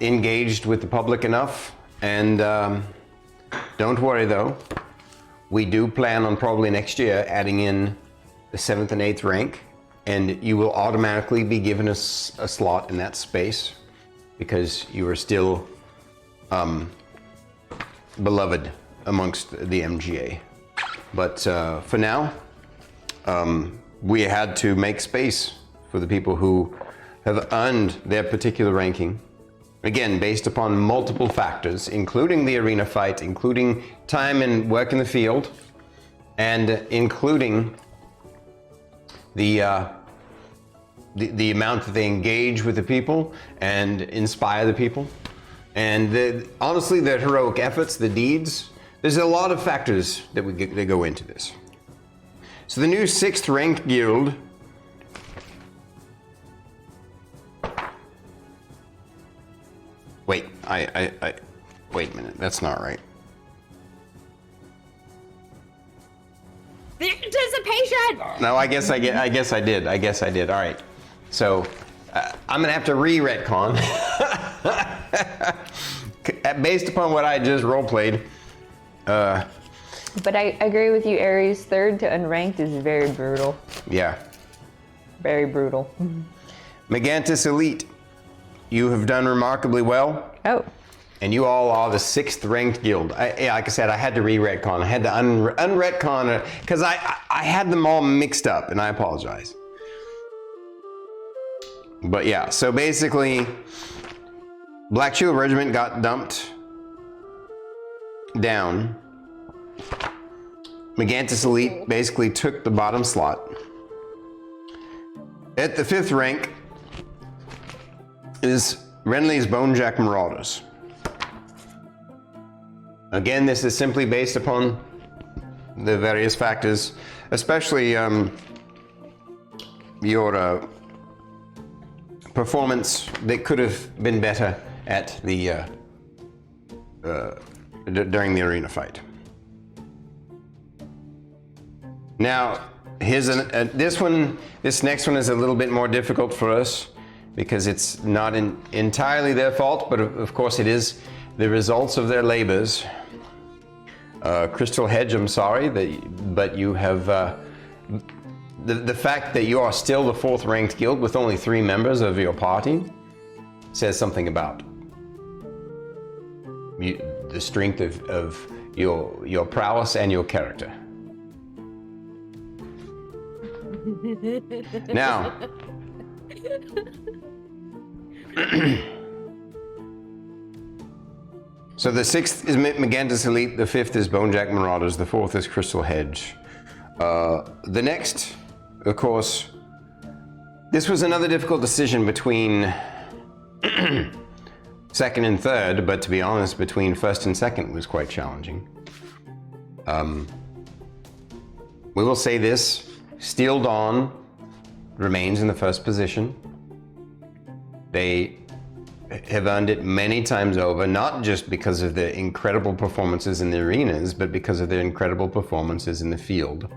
engaged with the public enough, and don't worry though. We do plan on probably next year adding in the 7th and 8th rank, and you will automatically be given a slot in that space because you are still beloved amongst the MGA. But for now, we had to make space for the people who have earned their particular ranking. Again, based upon multiple factors, including the arena fight, including time and work in the field, and including the amount that they engage with the people and inspire the people. And honestly, their heroic efforts, the deeds, there's a lot of factors that go into this. So the new 6th ranked guild wait, wait a minute, that's not right. The anticipation! No, I guess I did. All right. So I'm gonna have to re-retcon. Based upon what I just role-played. But I agree with you, Ares. 3rd to unranked is very brutal. Yeah. Very brutal. Megantis Elite, you have done remarkably well. Oh. And you all are the 6th ranked guild. Like I said, I had to re-retcon. I had to un-retcon it because I had them all mixed up, and I apologize. But yeah, so basically, Black Shield Regiment got dumped down. Megantis Elite basically took the bottom slot. At the 5th rank is Renly's Bonejack Marauders. Again, this is simply based upon the various factors, especially your performance that could have been better at the during the arena fight. Now, here's this next one is a little bit more difficult for us because it's not entirely their fault, but of course it is the results of their labors. Crystal Hedge, I'm sorry, but you have the fact that you are still the 4th ranked guild with only 3 members of your party says something about the strength of your prowess and your character. Now, so the 6th is Megantis Elite, the 5th is Bonejack Marauders, the 4th is Crystal Hedge. The next, of course, this was another difficult decision between 2nd and 3rd, but to be honest, between 1st and 2nd was quite challenging. We will say this, Steel Dawn remains in the 1st position. They have earned it many times over, not just because of their incredible performances in the arenas, but because of their incredible performances in the field.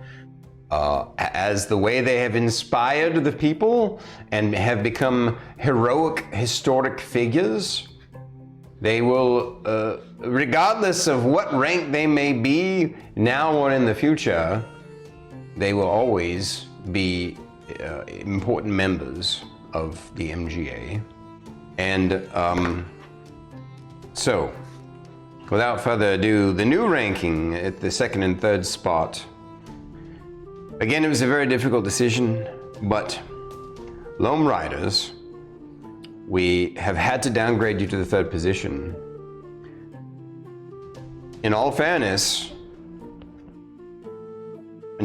As the way they have inspired the people and have become heroic, historic figures, they will, regardless of what rank they may be now or in the future, they will always be important members of the MGA. And so, without further ado, the new ranking at the 2nd and 3rd spot. Again, it was a very difficult decision, but Lone Riders, we have had to downgrade you to the 3rd position. In all fairness,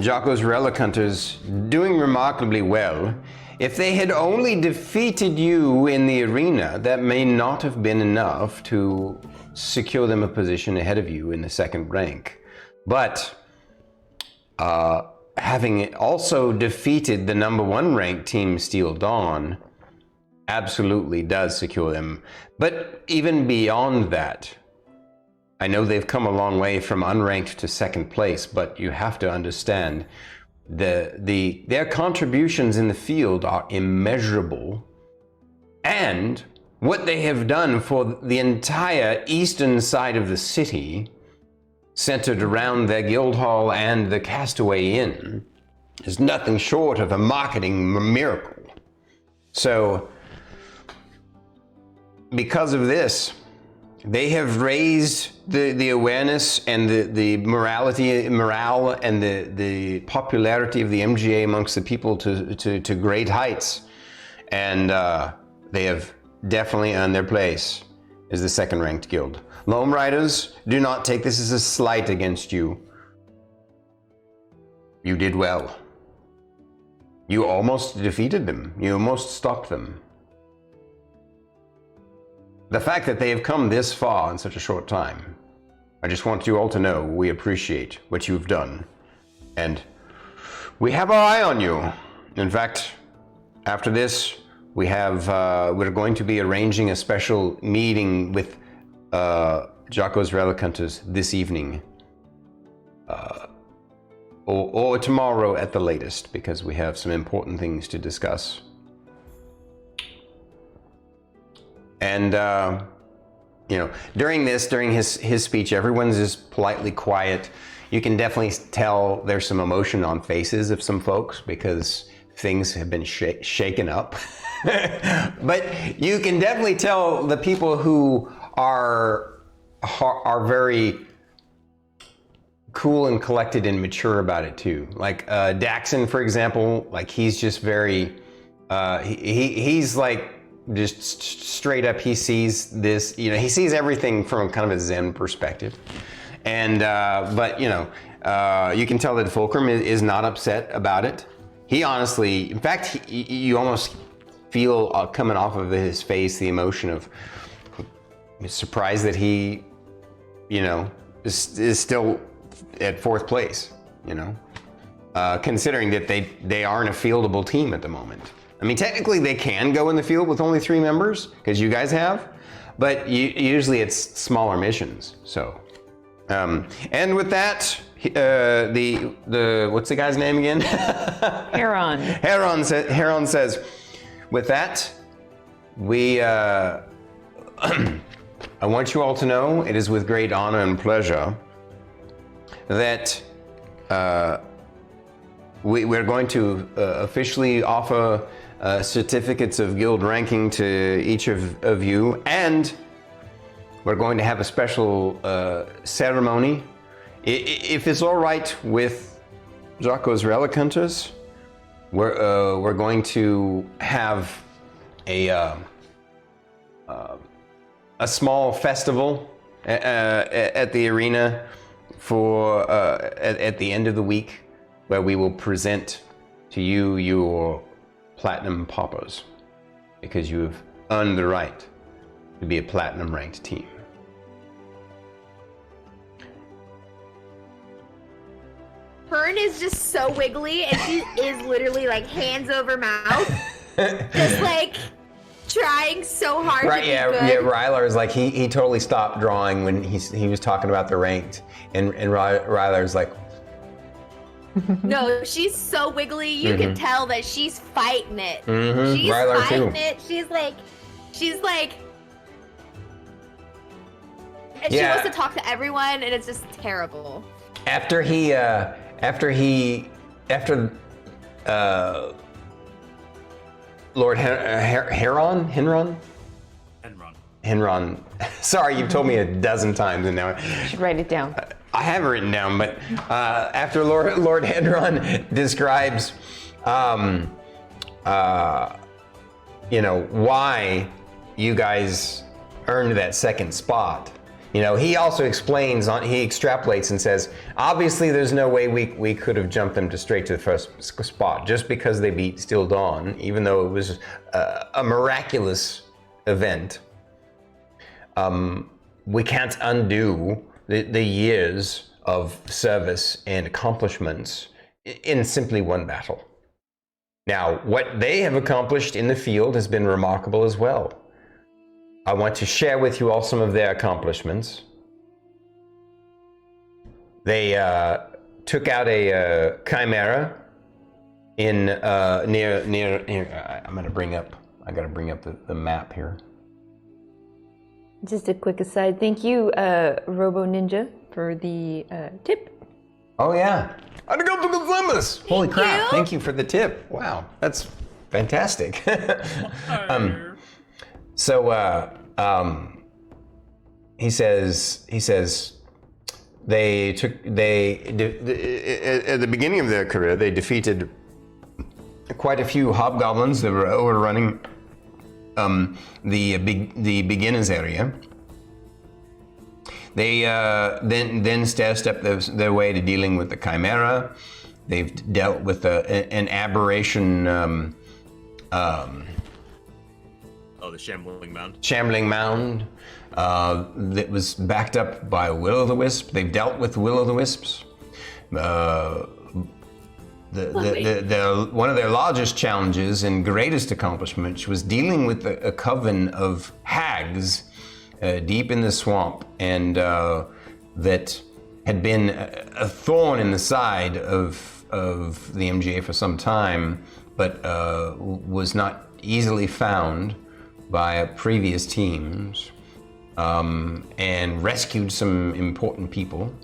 Jocko's Relic Hunters doing remarkably well. If they had only defeated you in the arena, that may not have been enough to secure them a position ahead of you in the second rank. But having also defeated the number 1 ranked team, Steel Dawn, absolutely does secure them. But even beyond that, I know they've come a long way from unranked to second place, but you have to understand their contributions in the field are immeasurable, and what they have done for the entire eastern side of the city, centered around their guild hall and the Castaway Inn, is nothing short of a marketing miracle. So, because of this, they have raised the awareness and the morale and the popularity of the MGA amongst the people to great heights. And they have definitely earned their place as the second ranked guild. Loam Riders, do not take this as a slight against you. You did well. You almost defeated them. You almost stopped them. The fact that they have come this far in such a short time, I just want you all to know we appreciate what you've done. And we have our eye on you. In fact, after this, we're going to be arranging a special meeting with Jocko's Relic Hunters this evening. Or tomorrow at the latest, because we have some important things to discuss. And, during his speech, everyone's just politely quiet. You can definitely tell there's some emotion on faces of some folks because things have been shaken up. But you can definitely tell the people who are very cool and collected and mature about it too. Like Daxon, for example, like he's just very, he's like, just straight up, he sees this, he sees everything from kind of a Zen perspective. And, but, you can tell that Fulcrum is not upset about it. He honestly, in fact, you almost feel coming off of his face the emotion of surprise that he, is still at 4th place, considering that they aren't a fieldable team at the moment. I mean, technically they can go in the field with only 3 members, because you guys have, but usually it's smaller missions. So, and with that, the what's the guy's name again? Heron. Heron says, with that, we I want you all to know it is with great honor and pleasure that we're going to officially offer certificates of guild ranking to each of you, and we're going to have a special ceremony. If it's all right with Jocko's Relic Hunters, we're going to have a small festival at the arena for at the end of the week, where we will present to you your platinum poppers, because you have earned the right to be a platinum ranked team. Fern is just so wiggly, and she is literally like hands over mouth, just like trying so hard to be good. Yeah, Rylar is like, he totally stopped drawing when he was talking about the ranked, and Rylar's like, no, she's so wiggly. You can tell that she's fighting it. She's Rylar fighting too. it. She's like, and she Yeah. wants to talk to everyone, and it's just terrible. After Lord Henron. Sorry, you've told me a dozen times, and now You should write it down. I have it written down. But after Lord Henron describes, why you guys earned that second spot, he also explains he extrapolates and says, obviously there's no way we could have jumped them straight to the first spot just because they beat Still Dawn, even though it was a miraculous event. We can't undo the years of service and accomplishments in simply one battle. Now, what they have accomplished in the field has been remarkable as well. I want to share with you all some of their accomplishments. They took out a chimera in near. I gotta bring up the map here. Just a quick aside. Thank you, Robo Ninja, for the tip. Oh yeah. Arigato gozaimasu. Holy crap! you. Thank you for the tip. Wow, that's fantastic. So he says they at the beginning of their career they defeated quite a few hobgoblins that were overrunning the beginners area. They then stepped their way to dealing with the chimera. They've dealt with an aberration. The Shambling Mound. Shambling Mound that was backed up by Will-o'-the-Wisp. They've dealt with Will-o'-the-Wisps. One of their largest challenges and greatest accomplishments was dealing with a coven of hags deep in the swamp, and that had been a thorn in the side of the MGA for some time, but was not easily found by previous teams, and rescued some important people.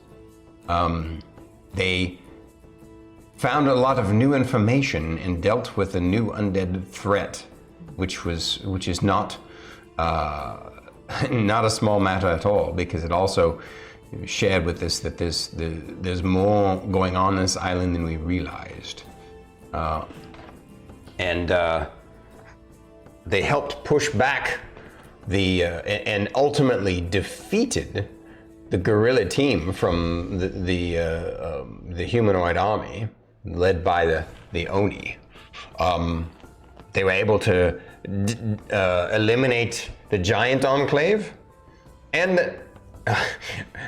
They found a lot of new information and dealt with a new undead threat, which is not not a small matter at all, because it also shared with us that there's more going on this island than we realized, and they helped push back and ultimately defeated the guerrilla team from the humanoid army led by the Oni. They were able to eliminate the giant enclave and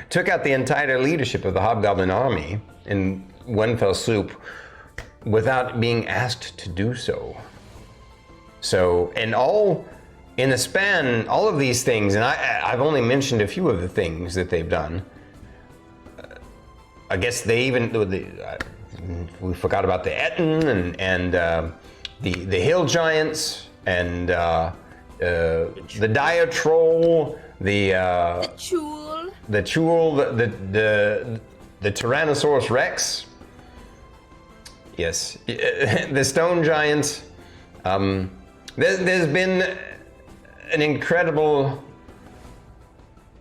took out the entire leadership of the hobgoblin army in one fell swoop without being asked to do so. So, and all in the span, all of these things, and I've only mentioned a few of the things that they've done. I guess they even, we forgot about the Etten and the Hill Giants and the Dire Troll, the Chul. the Tyrannosaurus Rex. Yes, the Stone Giant. There's been an incredible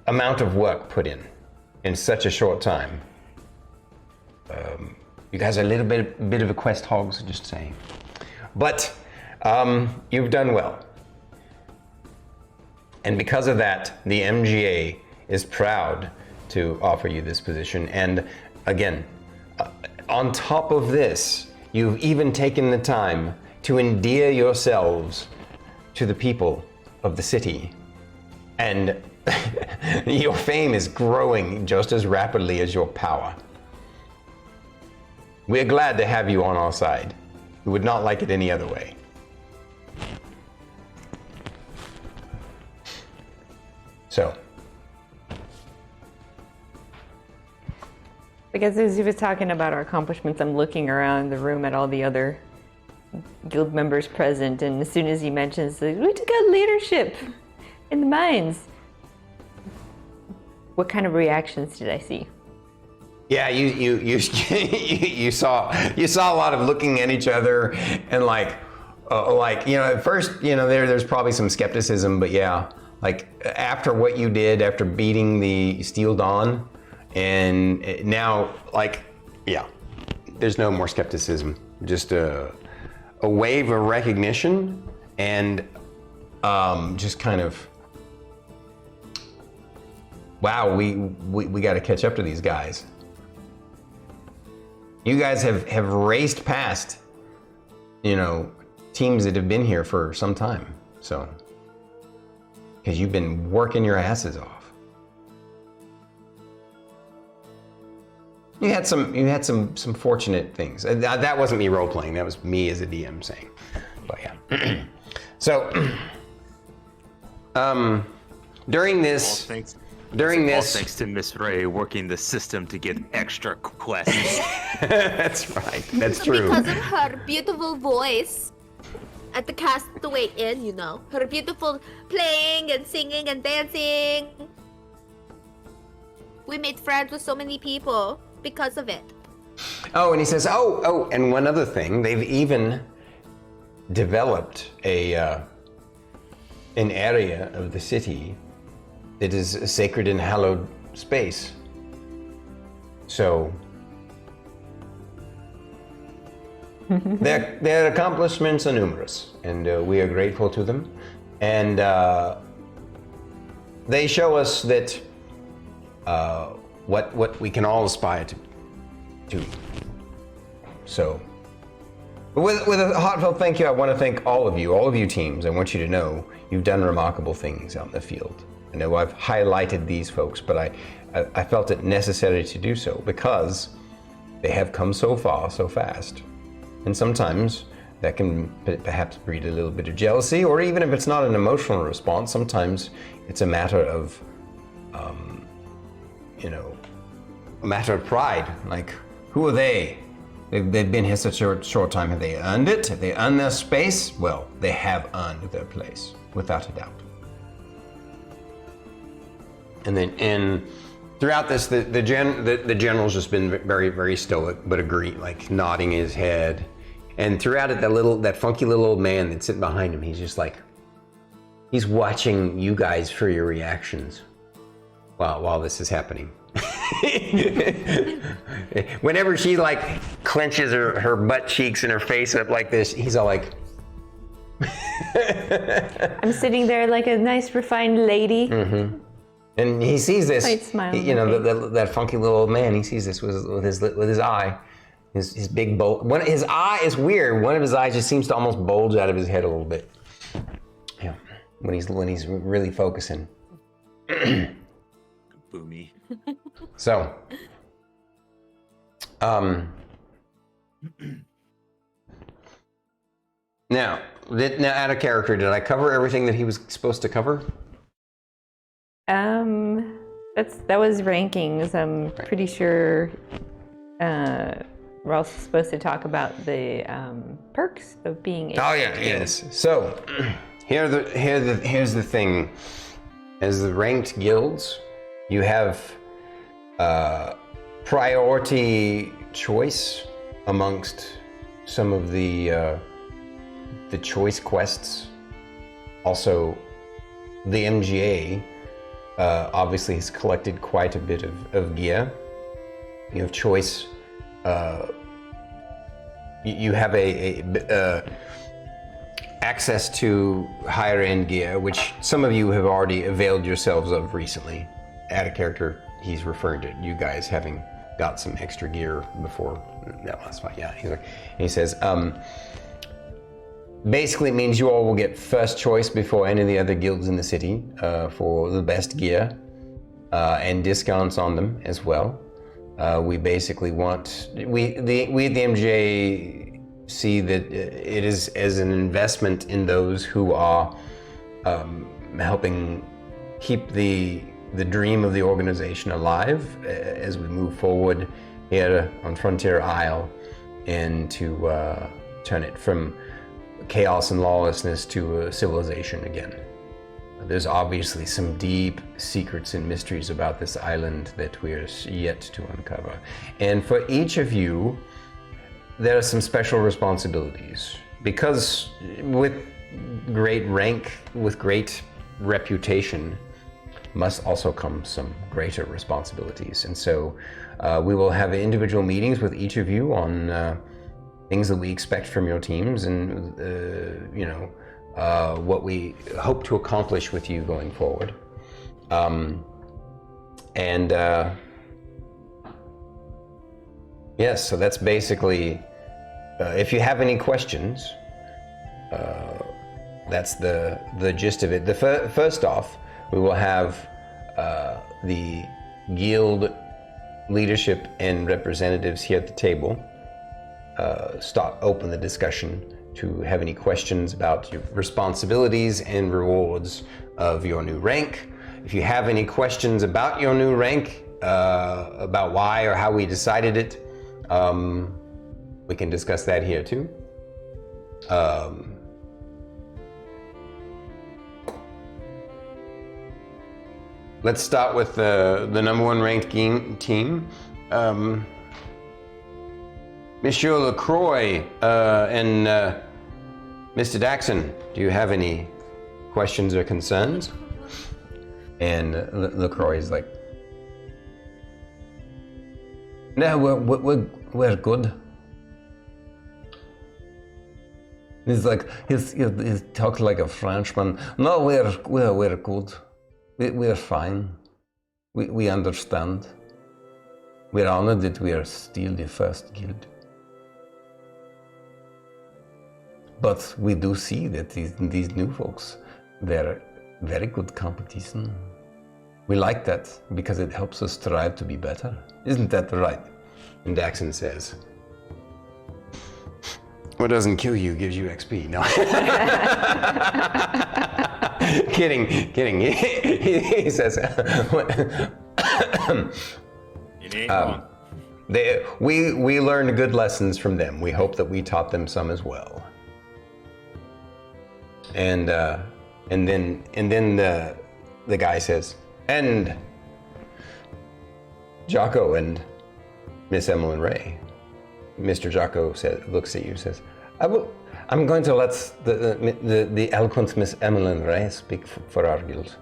amount of work put in such a short time. You guys are a little bit of a quest hogs, just saying. But you've done well. And because of that, the MGA is proud to offer you this position. And again, on top of this, you've even taken the time to endear yourselves to the people of the city. And your fame is growing just as rapidly as your power. We're glad to have you on our side. We would not like it any other way. So. Because as he was talking about our accomplishments, I'm looking around the room at all the other guild members present, and as soon as he mentions that we took out leadership in the mines, what kind of reactions did I see? Yeah, you saw a lot of looking at each other and like at first there's probably some skepticism, but yeah, like after what you did after beating the Steel Dawn, and now there's no more skepticism, just a wave of recognition and just kind of wow, we got to catch up to these guys. You guys have raced past, teams that have been here for some time. So, because you've been working your asses off. You had some fortunate things. That wasn't me role playing. That was me as a DM saying. But yeah. So, during this. Thanks to Miss Ray working the system to get extra quests. That's right. That's true. Because of her beautiful voice at the Castaway Inn, her beautiful playing and singing and dancing. We made friends with so many people because of it. Oh, and he says, and one other thing, they've even developed an area of the city that is a sacred and hallowed space. So their accomplishments are numerous, and we are grateful to them. And they show us that what we can all aspire to. So, with a heartfelt thank you, I want to thank all of you teams. I want you to know you've done remarkable things out in the field. I know I've highlighted these folks, but I felt it necessary to do so because they have come so far so fast. And sometimes that can perhaps breed a little bit of jealousy, or even if it's not an emotional response, sometimes it's a matter of, a matter of pride. Like, who are they? They've been here such a short time. Have they earned it? Have they earned their space? Well, they have earned their place, without a doubt. And throughout this, the general's just been very, very stoic, but nodding his head. And throughout it, that funky little old man that's sitting behind him, he's just like, he's watching you guys for your reactions while this is happening. Whenever she clenches her butt cheeks and her face up like this, he's all like, I'm sitting there like a nice refined lady. Mm-hmm. And he sees this, that funky little old man. He sees this with his eye, his big bulge. His eye is weird. One of his eyes just seems to almost bulge out of his head a little bit. Yeah, when he's really focusing. Boomy. So, now out of character, did I cover everything that he was supposed to cover? That was rankings. I'm pretty sure we're also supposed to talk about the perks of being a yes. So here's the thing. As the ranked guilds, you have priority choice amongst some of the choice quests. Also, the MGA obviously has collected quite a bit of gear. You have choice. You have a access to higher end gear, which some of you have already availed yourselves of recently. Out of character, he's referring to you guys having got some extra gear before that last fight. Yeah, he says, basically it means you all will get first choice before any of the other guilds in the city for the best gear and discounts on them as well. We basically want, we at the MGA see that it is as an investment in those who are helping keep the dream of the organization alive as we move forward here on Frontier Isle and to turn it from chaos and lawlessness to a civilization again. There's obviously some deep secrets and mysteries about this island that we're yet to uncover. And for each of you, there are some special responsibilities. Because with great rank, with great reputation, must also come some greater responsibilities. And so we will have individual meetings with each of you on things that we expect from your teams and, what we hope to accomplish with you going forward. And yes, so that's basically, if you have any questions, that's the gist of it. First off, we will have the guild leadership and representatives here at the table open the discussion to have any questions about your responsibilities and rewards of your new rank. If you have any questions about your new rank, about why or how we decided it, we can discuss that here too. Let's start with the number one ranked team. Monsieur LaCroix and Mr. Daxon, do you have any questions or concerns? And LaCroix is like, no, we're good. He's like, he talks like a Frenchman. No, we're good. We're fine. We understand. We're honored that we are still the first guild. But we do see that these new folks, they're very good competition. We like that because it helps us strive to be better. Isn't that right? And Daxon says, what doesn't kill you gives you XP. No. Kidding. He says, It ain't wrong. we learned good lessons from them. We hope that we taught them some as well. And then the guy says, and Jocko and Miss Emillynn Ray. Mr. Jocko looks at you and says, I'm going to let the eloquent Miss Emillynn Ray speak for our guild.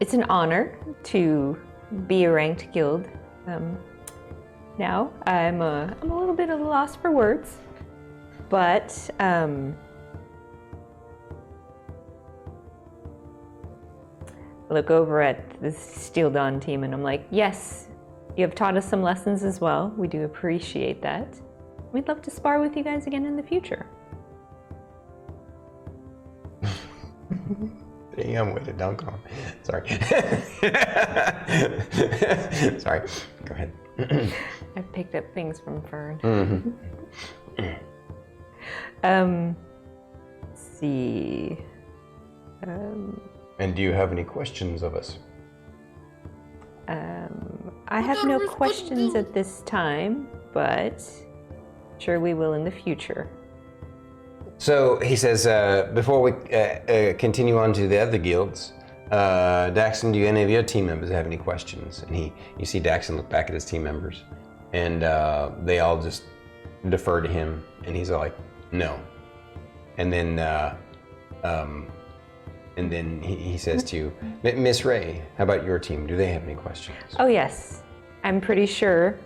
It's an honor to be a ranked guild. Now I'm a little bit at a loss for words, but look over at the Steel Dawn team and I'm like, yes, you have taught us some lessons as well. We do appreciate that. We'd love to spar with you guys again in the future. Damn, way to dunk on. Sorry. Sorry. Go ahead. I picked up things from Fern. Mm-hmm. Let's see. And do you have any questions of us? I have no questions at this time, but sure we will in the future. So he says, before we continue on to the other guilds, Daxon, do any of your team members have any questions? And you see Daxon look back at his team members, and they all just defer to him, and he's like, no. And then he says to you, Miss Ray, how about your team? Do they have any questions? Oh yes, I'm pretty sure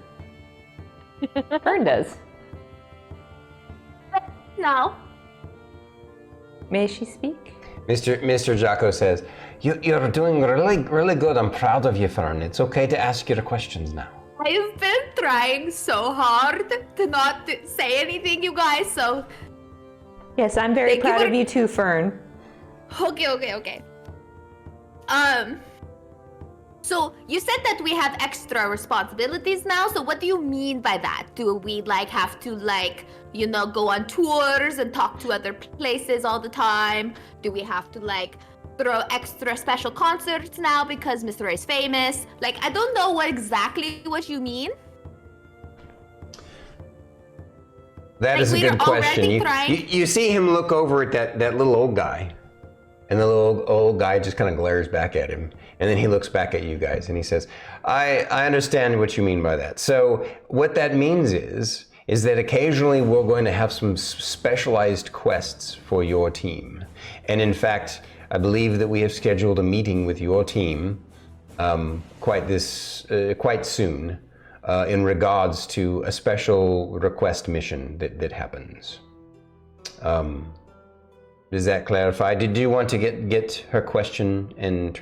Fern does. No. May she speak? Mr. Jocko says, you're doing really good. I'm proud of you, Fern. It's okay to ask your questions now. I've been trying so hard to not say anything, you guys, so... Yes, I'm very proud of you too, Fern. Okay. So you said that we have extra responsibilities now, so what do you mean by that? Do we have to go on tours and talk to other places all the time? Do we have to throw extra special concerts now because Mr. Ray's famous? I don't know exactly what you mean. That is a good question. You see him look over at that little old guy, and the little old guy just kind of glares back at him, and then he looks back at you guys and he says, I understand what you mean by that. So what that means is that occasionally we're going to have some specialized quests for your team. And in fact, I believe that we have scheduled a meeting with your team quite soon in regards to a special request mission that happens. Does that clarify? Did you want to get her question and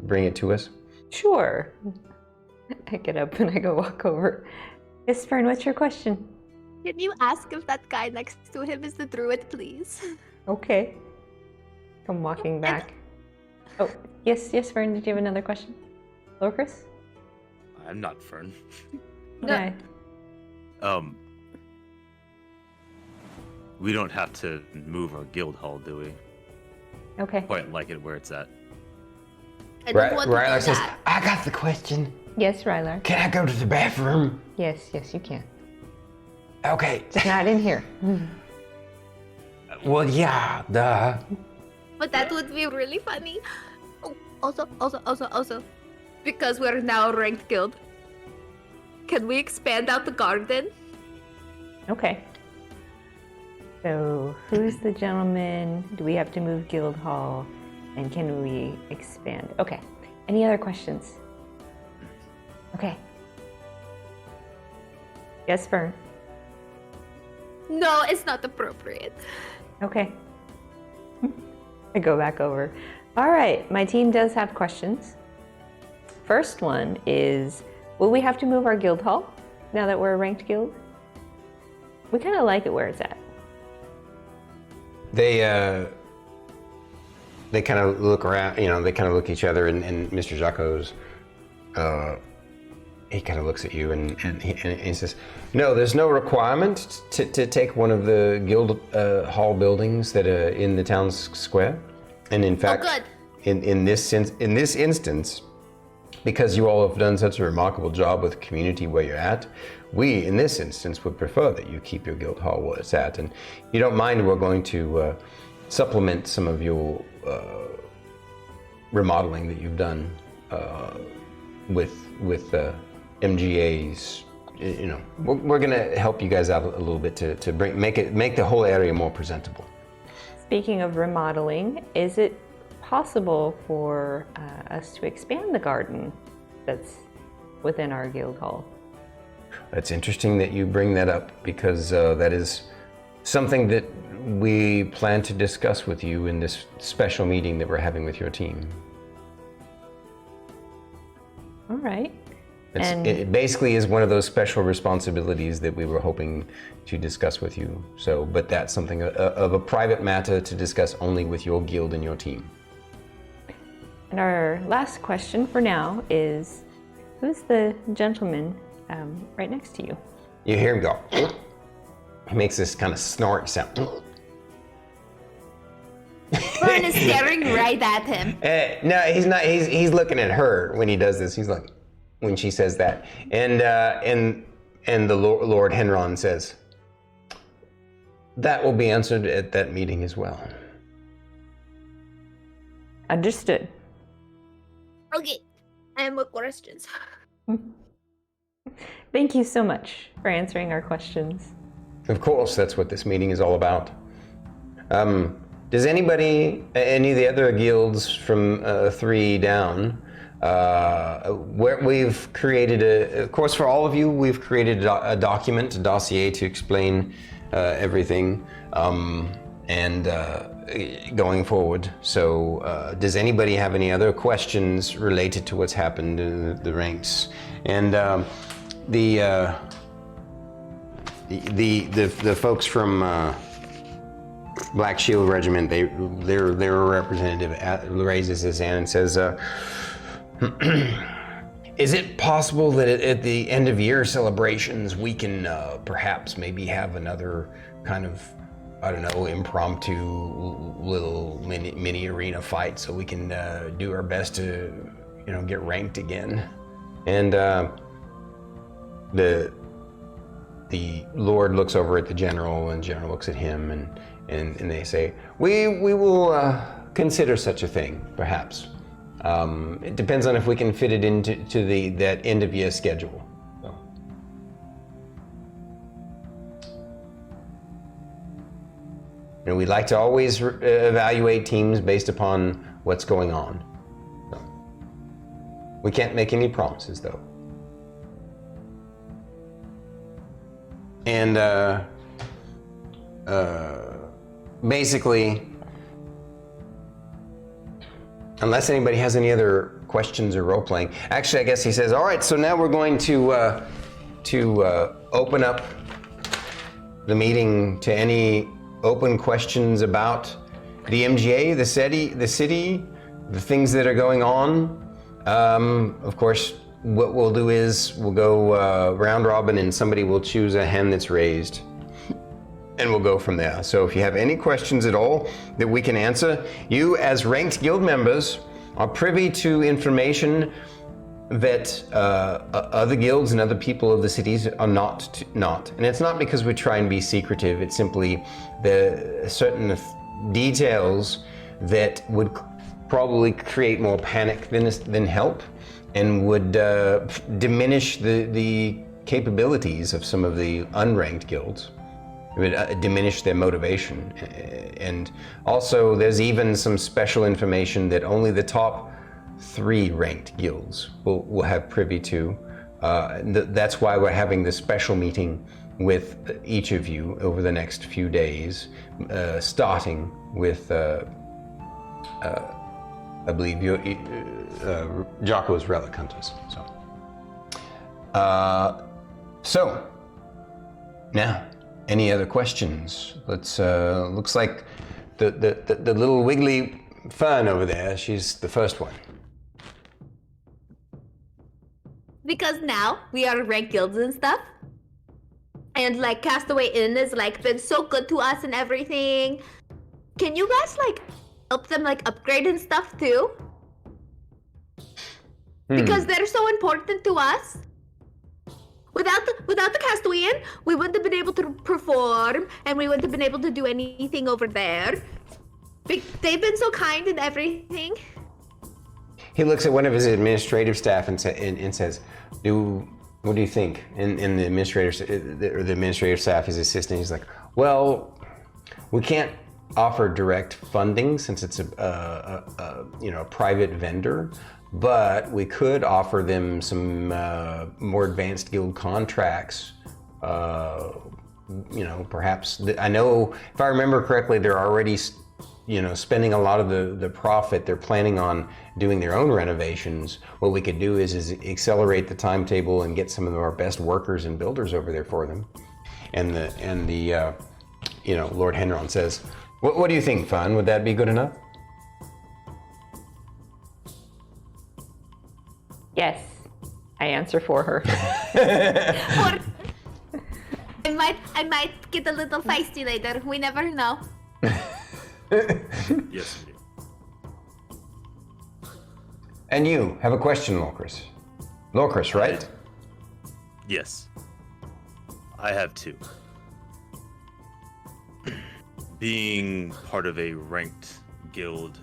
bring it to us? Sure. I get up and I go walk over. Yes, Fern, what's your question? Can you ask if that guy next to him is the druid, please? Okay. I'm walking back. Oh, yes, Fern, did you have another question? Lorkris? I'm not Fern. Okay. We don't have to move our guild hall, do we? Okay. Quite like it where it's at. I don't want to do Rylar says, that. I got the question. Yes, Rylar. Can I go to the bathroom? Yes, you can. Okay. Just not in here. Well, yeah, duh. But that would be really funny. Oh, also, because we're now a ranked guild, can we expand out the garden? Okay. So, who's the gentleman? Do we have to move guild hall? And can we expand? Okay. Any other questions? Okay. Yes, Fern. No, it's not appropriate. Okay. I go back over. All right, my team does have questions. First one is, will we have to move our guild hall now that we're a ranked guild? We kind of like it where it's at. They kind of look around, they kind of look at each other, and Mr. Jacques, he kind of looks at you and he says, no, there's no requirement to take one of the guild hall buildings that are in the town square. And in fact, good. in this instance, because you all have done such a remarkable job with the community where you're at, we, in this instance, would prefer that you keep your guild hall where it's at. And if you don't mind, we're going to supplement some of your remodeling that you've done with MGAs. We're going to help you guys out a little bit to make the whole area more presentable. Speaking of remodeling, is it possible for us to expand the garden that's within our guild hall? It's interesting that you bring that up, because that is something that we plan to discuss with you in this special meeting that we're having with your team. All right. It basically is one of those special responsibilities that we were hoping to discuss with you. But that's something of a private matter to discuss only with your guild and your team. And our last question for now is, who's the gentleman right next to you? You hear him go. He makes this kind of snort sound. Fern is staring right at him. No, he's not. He's looking at her when he does this. He's like, when she says that, and the Lord Henron says, that will be answered at that meeting as well. Understood. Okay, I have more questions. Thank you so much for answering our questions. Of course, that's what this meeting is all about. Does anybody, any of the other guilds from 3 down, where we've created of course for all of you, we've created a document, a dossier to explain everything and going forward. So does anybody have any other questions related to what's happened in the ranks? And the folks from Black Shield Regiment, their representative raises his hand and says, is it possible that at the end of year celebrations we can perhaps maybe have another kind of, I don't know, impromptu little mini arena fight so we can do our best to, get ranked again? And the Lord looks over at the General, and General looks at him, and they say, we will consider such a thing, perhaps. It depends on if we can fit it into that end of year schedule. So. We'd like to always evaluate teams based upon what's going on. So. We can't make any promises, though. And basically, unless anybody has any other questions or role playing. Actually, I guess he says, all right, so now we're going to open up the meeting to any open questions about the MGA, the city, the things that are going on. Of course, what we'll do is we'll go round robin and somebody will choose a hand that's raised. And we'll go from there. So if you have any questions at all that we can answer, you as ranked guild members are privy to information that other guilds and other people of the cities are not. And it's not because we try and be secretive, it's simply the certain details that would probably create more panic than help and would diminish the capabilities of some of the unranked guilds. It would diminish their motivation. And also there's even some special information that only the top 3 ranked guilds will have privy to. That's why we're having this special meeting with each of you over the next few days, starting with, I believe, Jocko's Relic Hunters. So now, any other questions? Let's. Looks like the little wiggly Fern over there. She's the first one. Because now we are ranked guilds and stuff, and like Castaway Inn is like been so good to us and everything. Can you guys like help them like upgrade and stuff too? Because they're so important to us. Without the Castaway Inn, we wouldn't have been able to perform, and we wouldn't have been able to do anything over there. They've been so kind and everything. He looks at one of his administrative staff and says, "What do you think?" And the administrative staff, his assistant, he's like, "Well, we can't offer direct funding since it's a private vendor." But we could offer them some more advanced guild contracts. Perhaps. I know, if I remember correctly, they're already, spending a lot of the profit. They're planning on doing their own renovations. What we could do is accelerate the timetable and get some of our best workers and builders over there for them. And the Lord Henron says, "What do you think, Fun? Would that be good enough?" Yes, I answer for her. Or I might get a little feisty later. We never know. Yes, we do. And you have a question, Lorkris. Lorkris, right? Yes. I have 2. Being part of a ranked guild,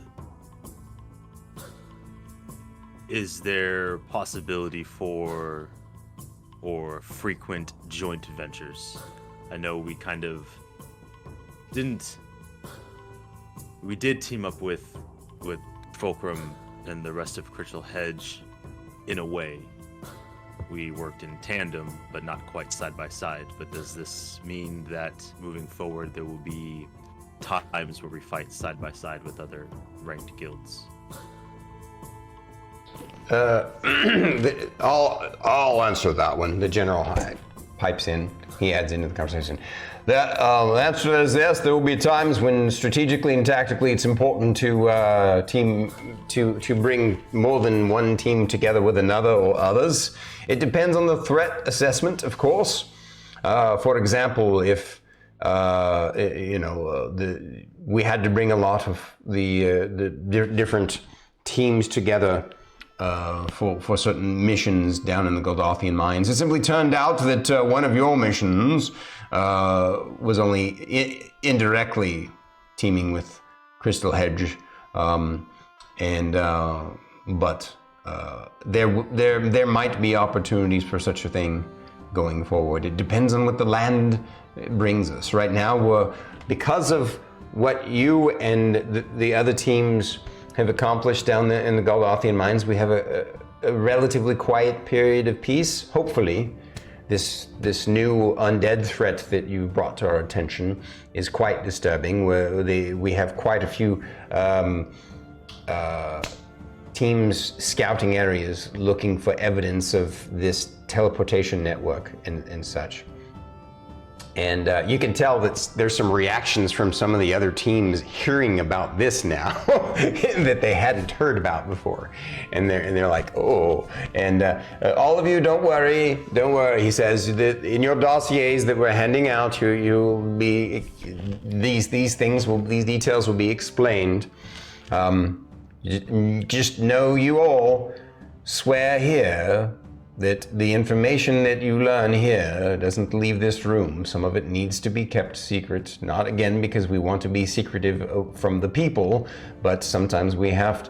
is there possibility for or frequent joint ventures? I know we kind of we did team up with Fulcrum and the rest of Crystal Hedge in a way. We worked in tandem, but not quite side by side. But does this mean that moving forward there will be times where we fight side by side with other ranked guilds? I'll answer that one. The general pipes in. He adds into the conversation. The answer is yes. There will be times when strategically and tactically it's important to to bring more than one team together with another or others. It depends on the threat assessment, of course. For example, if we had to bring a lot of the different teams together for certain missions down in the Goldathian mines. It simply turned out that one of your missions was only indirectly teaming with Crystal Hedge, but there might be opportunities for such a thing going forward. It depends on what the land brings us. Right now, because of what you and the other teams have accomplished down there in the Goldathian mines, we have a relatively quiet period of peace. Hopefully, this new undead threat that you brought to our attention is quite disturbing. We have quite a few teams scouting areas looking for evidence of this teleportation network and such. And you can tell that there's some reactions from some of the other teams hearing about this now that they hadn't heard about before, and they're like, oh. And all of you, don't worry. He says that in your dossiers that we're handing out, you'll be these details will be explained. Just know you all swear here that the information that you learn here doesn't leave this room. Some of it needs to be kept secret, not again because we want to be secretive from the people, but sometimes we have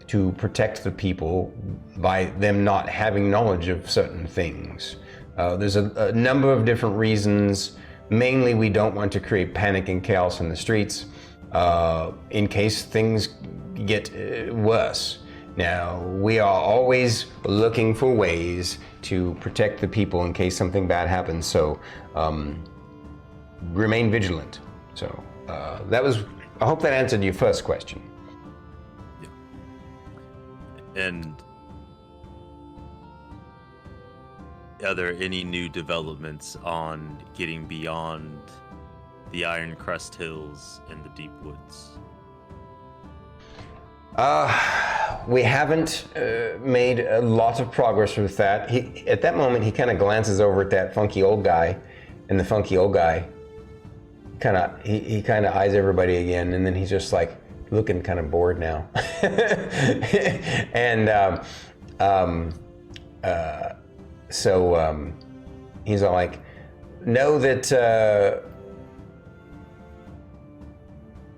to protect the people by them not having knowledge of certain things. There's a number of different reasons. Mainly, we don't want to create panic and chaos in the streets in case things get worse. Now, we are always looking for ways to protect the people in case something bad happens, so remain vigilant. So I hope that answered your first question. Yeah. And are there any new developments on getting beyond the Iron Crest Hills and the Deep Woods? We haven't made a lot of progress with that. At that moment, he kind of glances over at that funky old guy, and the funky old guy he kind of eyes everybody again, and then he's just like looking kind of bored now. And so he's all like, know that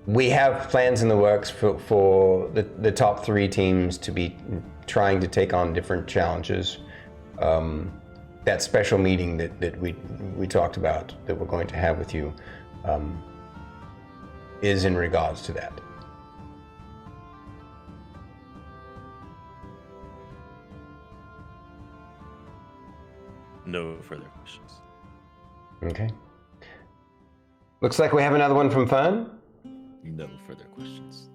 we have plans in the works for the top 3 teams to be trying to take on different challenges. That special meeting that we talked about that we're going to have with you is in regards to that. No further questions. Okay. Looks like we have another one from Fern. No further questions.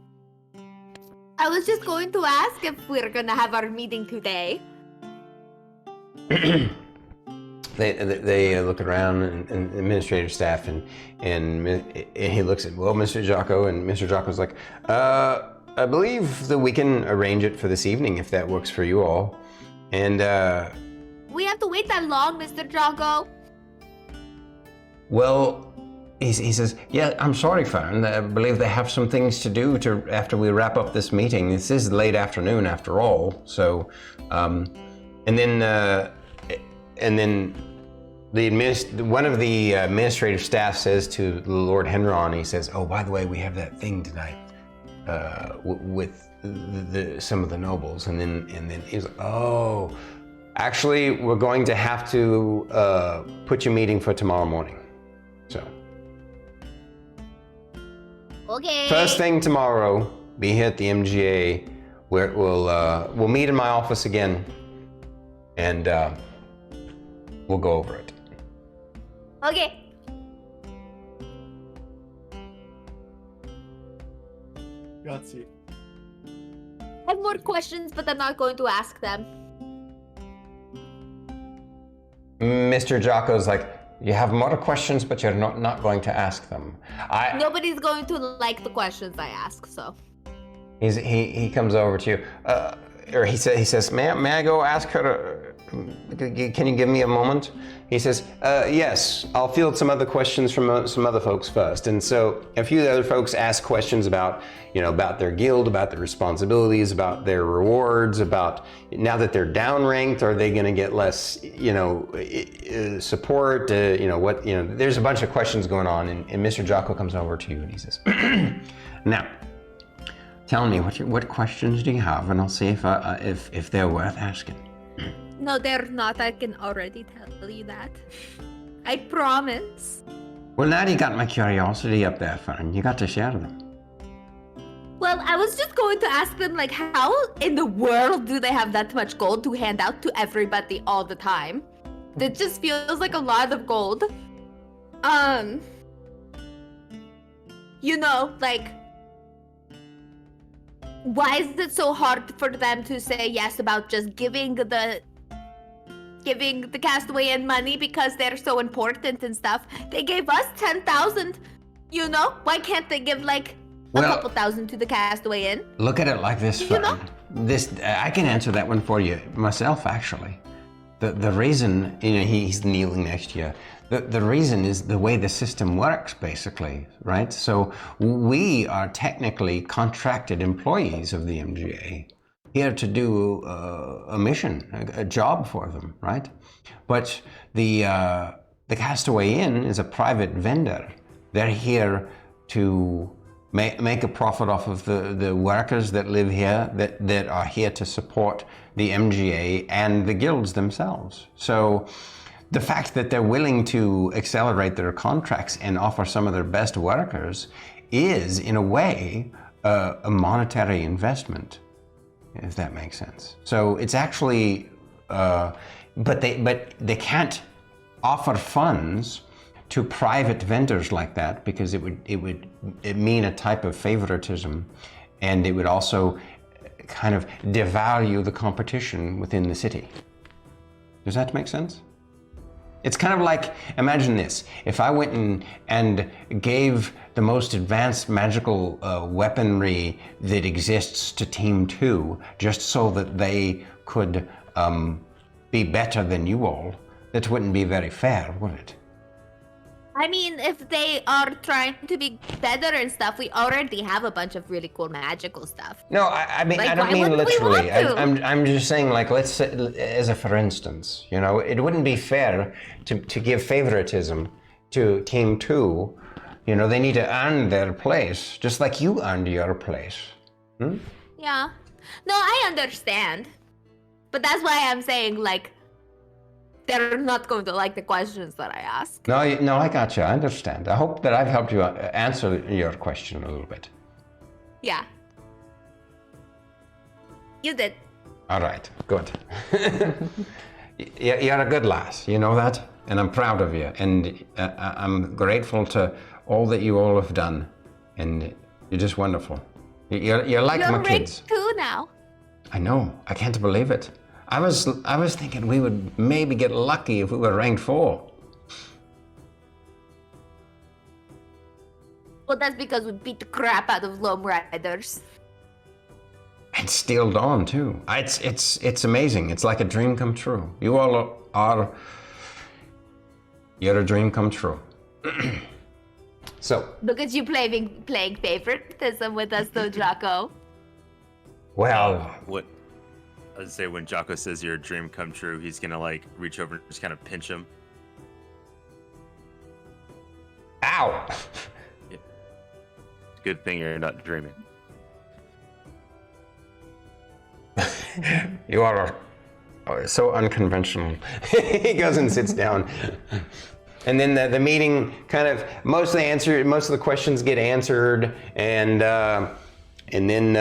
I was just going to ask if we're gonna have our meeting today. They look around and administrative staff and he looks at Mr. Jocko, and Mr. Jocko's like, I believe that we can arrange it for this evening if that works for you all. And We have to wait that long, Mr. Jocko. well, he says, yeah, I'm sorry, Fern. I believe they have some things to do after we wrap up this meeting. This is late afternoon after all. So, and then one of the administrative staff says to Lord Henron, he says, oh, by the way, we have that thing tonight with some of the nobles. And then he's like, oh, actually, we're going to have to put your meeting for tomorrow morning. So. Okay. First thing tomorrow, be here at the MGA, where we'll meet in my office again, and we'll go over it. Okay. Grazie. I have more questions, but I'm not going to ask them. Mr. Jocko's like, you have more questions, but you're not going to ask them. Nobody's going to like the questions I ask, so. He comes over to you, or he says, may I go ask her can you give me a moment? He says, yes, I'll field some other questions from some other folks first. And so a few other folks ask questions about their guild, about their responsibilities, about their rewards, about now that they're downranked, are they going to get less, support? There's a bunch of questions going on, and Mr. Jocko comes over to you and he says, now, tell me what questions do you have, and I'll see if they're worth asking. No, they're not. I can already tell you that. I promise. Well, now you got my curiosity up there, Fern. You got to share them. Well, I was just going to ask them, like, how in the world do they have that much gold to hand out to everybody all the time? It just feels like a lot of gold. why is it so hard for them to say yes about just giving the castaway in money because they're so important and stuff? They gave us 10,000. You know, why can't they give like a couple thousand to the castaway in? Look at it like this, Fern. I can answer that one for you myself, actually. The reason, he's kneeling next to you. The reason is the way the system works, basically, right? So we are technically contracted employees of the MGA, here to do a mission, a job for them, right? But the Castaway Inn is a private vendor. They're here to make a profit off of the workers that live here, that are here to support the MGA and the guilds themselves. So the fact that they're willing to accelerate their contracts and offer some of their best workers is, in a way, a monetary investment, if that makes sense. So it's actually, but they can't offer funds to private vendors like that, because it would mean a type of favoritism, and it would also kind of devalue the competition within the city. Does that make sense? It's kind of like, imagine this, if I went and gave the most advanced magical weaponry that exists to Team 2, just so that they could be better than you all, that wouldn't be very fair, would it? I mean, if they are trying to be better and stuff, we already have a bunch of really cool magical stuff. No, I mean, like, I don't why mean wouldn't we literally. want to? I'm just saying, like, let's say, as a for instance, it wouldn't be fair to give favoritism to Team 2. They need to earn their place, just like you earned your place. Yeah. No, I understand. But that's why I'm saying, like, they're not going to like the questions that I ask. No, I got you. I understand. I hope that I've helped you answer your question a little bit. Yeah. You did. All right, good. You're a good lass, you know that? And I'm proud of you. And I'm grateful to all that you all have done. And you're just wonderful. You're like my kids. You're rank 2 now. I know. I can't believe it. I was thinking we would maybe get lucky if we were ranked 4. Well, that's because we beat the crap out of Loam Riders. And Steel Dawn too. It's amazing. It's like a dream come true. You all are. You're a dream come true. So. Look at you playing favoritism with us, though, Jocko. Well. What? I'd say when Jocko says your dream come true, he's gonna like reach over and just kind of pinch him. Ow! Yeah. Good thing you're not dreaming. You are so unconventional. He goes and sits down. And then the meeting kind of most of the questions get answered, and then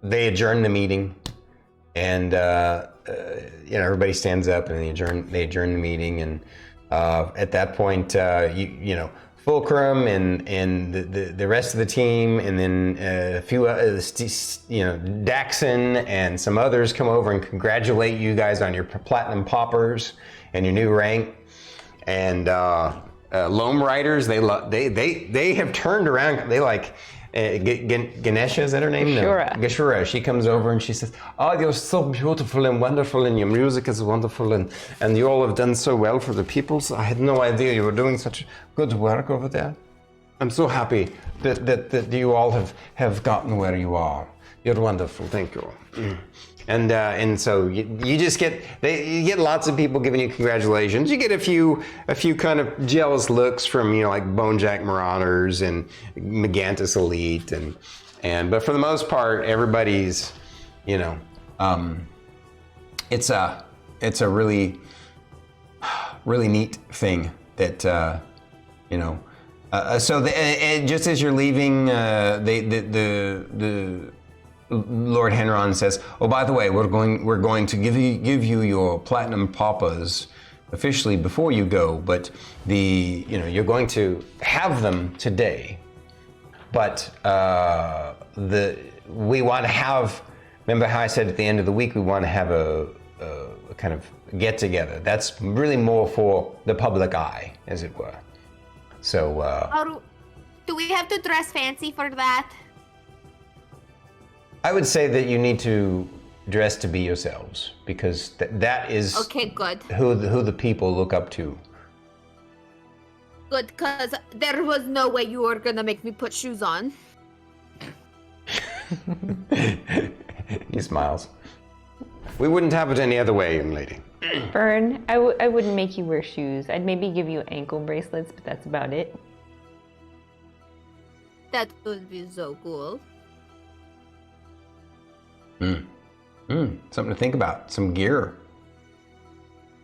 they adjourn the meeting, and everybody stands up and they adjourn the meeting, and at that point Fulcrum and the rest of the team, and then a few Daxon and some others come over and congratulate you guys on your platinum poppers and your new rank. And Loam Riders, they have turned around. They like Ganesha, is that her name? Gashura. No. Gashura. She comes over and she says, "Oh, you're so beautiful and wonderful, and your music is wonderful, and you all have done so well for the peoples. I had no idea you were doing such good work over there. I'm so happy that you all have gotten where you are. You're wonderful. Thank you." And so you just get lots of people giving you congratulations. You get a few kind of jealous looks from like Bonejack Marauders and Megantus Elite, but for the most part everybody's it's a really neat thing that so just as you're leaving, the Lord Henron says, "Oh, by the way, we're going to give you your platinum papas officially before you go, but you're going to have them today, but we want to have. Remember how I said at the end of the week we want to have a kind of get together. That's really more for the public eye, as it were. So. Do we have to dress fancy for that? I would say that you need to dress to be yourselves, because that is Okay, good. who the people look up to. Good, because there was no way you were gonna make me put shoes on. He smiles. We wouldn't have it any other way, young lady. Fern, I wouldn't make you wear shoes. I'd maybe give you ankle bracelets, but that's about it. That would be so cool. Something to think about. Some gear.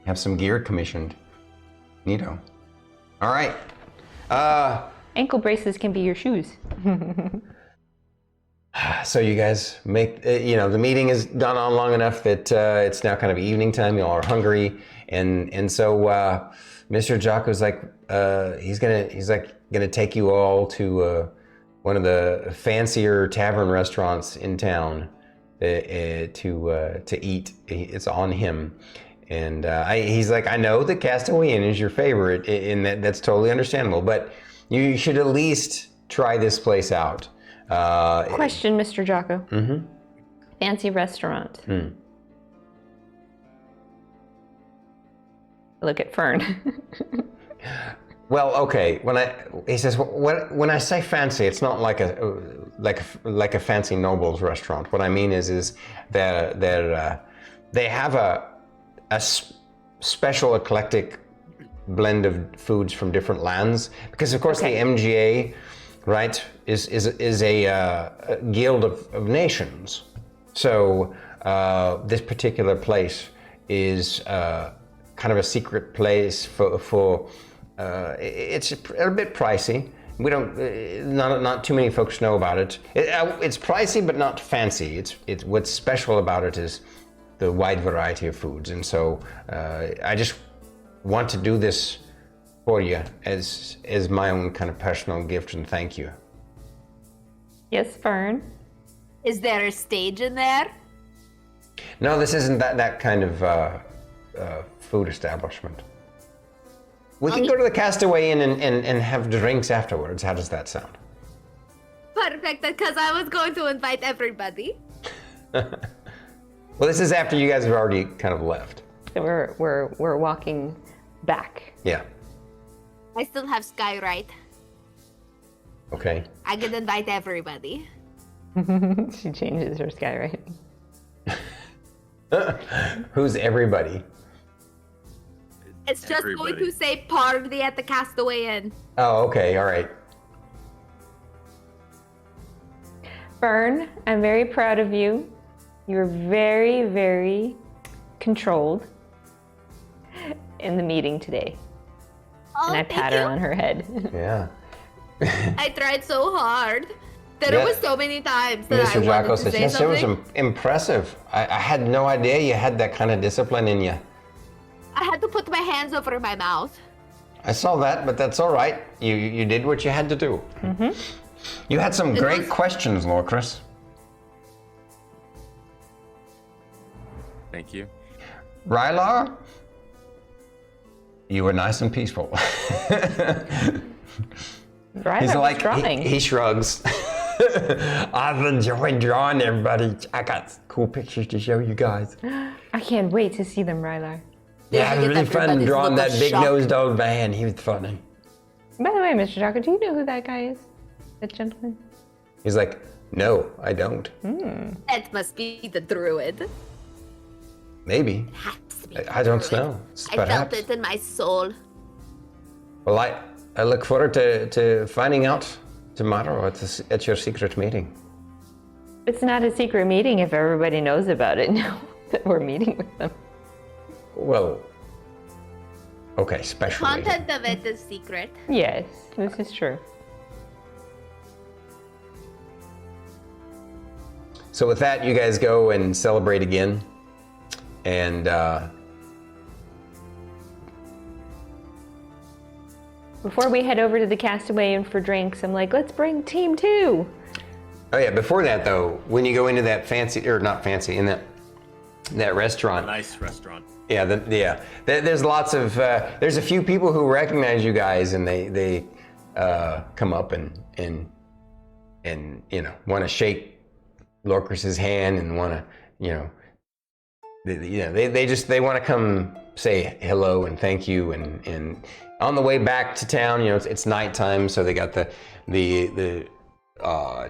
Have some gear commissioned. Neato. All right. Ankle bracelets can be your shoes. So you guys make, the meeting has gone on long enough that it's now kind of evening time. You all are hungry, and so Mr. Jocko's like, he's gonna take you all to one of the fancier tavern restaurants in town to eat. It's on him, and he's like, I know the Castaway Inn is your favorite, and that's totally understandable, but you should at least try this place out. Question, Mr. Jocko. Mm-hmm. Fancy restaurant. Look at Fern. Well, okay. He says when I say fancy, it's not like a fancy noble's restaurant. What I mean is that they have a special eclectic blend of foods from different lands, because of course the MGA, right, is a guild of nations. So this particular place is kind of a secret place for it's a bit pricey. We don't, not too many folks know about it. It's pricey, but not fancy. It's what's special about it is the wide variety of foods, and so I just want to do this for you as my own kind of personal gift and thank you. Yes, Fern. Is there a stage in there? No, this isn't that kind of food establishment. We can go to the Castaway Inn and have drinks afterwards. How does that sound? Perfect, because I was going to invite everybody. Well, this is after you guys have already kind of left. So we're walking back. Yeah. I still have Skywrite. Okay. I can invite everybody. She changes her sky, right? Who's everybody? It's just Everybody. going to say party at the Castaway Inn. Oh, okay. All right. Fern, I'm very proud of you. You're very, very controlled in the meeting today. Oh, And I thank pat her you. on her head. Yeah. I tried so hard. There was so many times that Mr. I Jocko wanted to says, say yes, it was something. impressive. I had no idea you had that kind of discipline in you. I had to put my hands over my mouth. I saw that, but that's all right. You did what you had to do. Mm-hmm. You had some great questions, Lorkris. Thank you. Rylar, you were nice and peaceful. Rylar He's was like, drawing. he shrugs. I've enjoyed drawing, everybody. I got cool pictures to show you guys. I can't wait to see them, Rylar. Yeah, it was Look at really fun everybody's drawing look that of big shock. nosed old man. He was funny. By the way, Mr. Jocko, do you know who that guy is? That gentleman? He's like, no, I don't. That must be the Druid. Maybe. Has to be I the don't Druid. know. I felt Perhaps. it in my soul. Well, I look forward to finding out tomorrow at your secret meeting. It's not a secret meeting if everybody knows about it now that we're meeting with them. Well, okay, special meeting. Content of it is secret. Yes, this is true. So with that, you guys go and celebrate again. And Before we head over to the Castaway Inn for drinks, I'm like, let's bring team 2. Oh yeah, before that though, when you go into that fancy, or not fancy, in that restaurant. Nice restaurant. Yeah, there's lots of, there's a few people who recognize you guys, and they come up and you know, want to shake Lorkris's hand and want to, you know, they want to come say hello and thank you, and on the way back to town, you know, it's nighttime, so they got the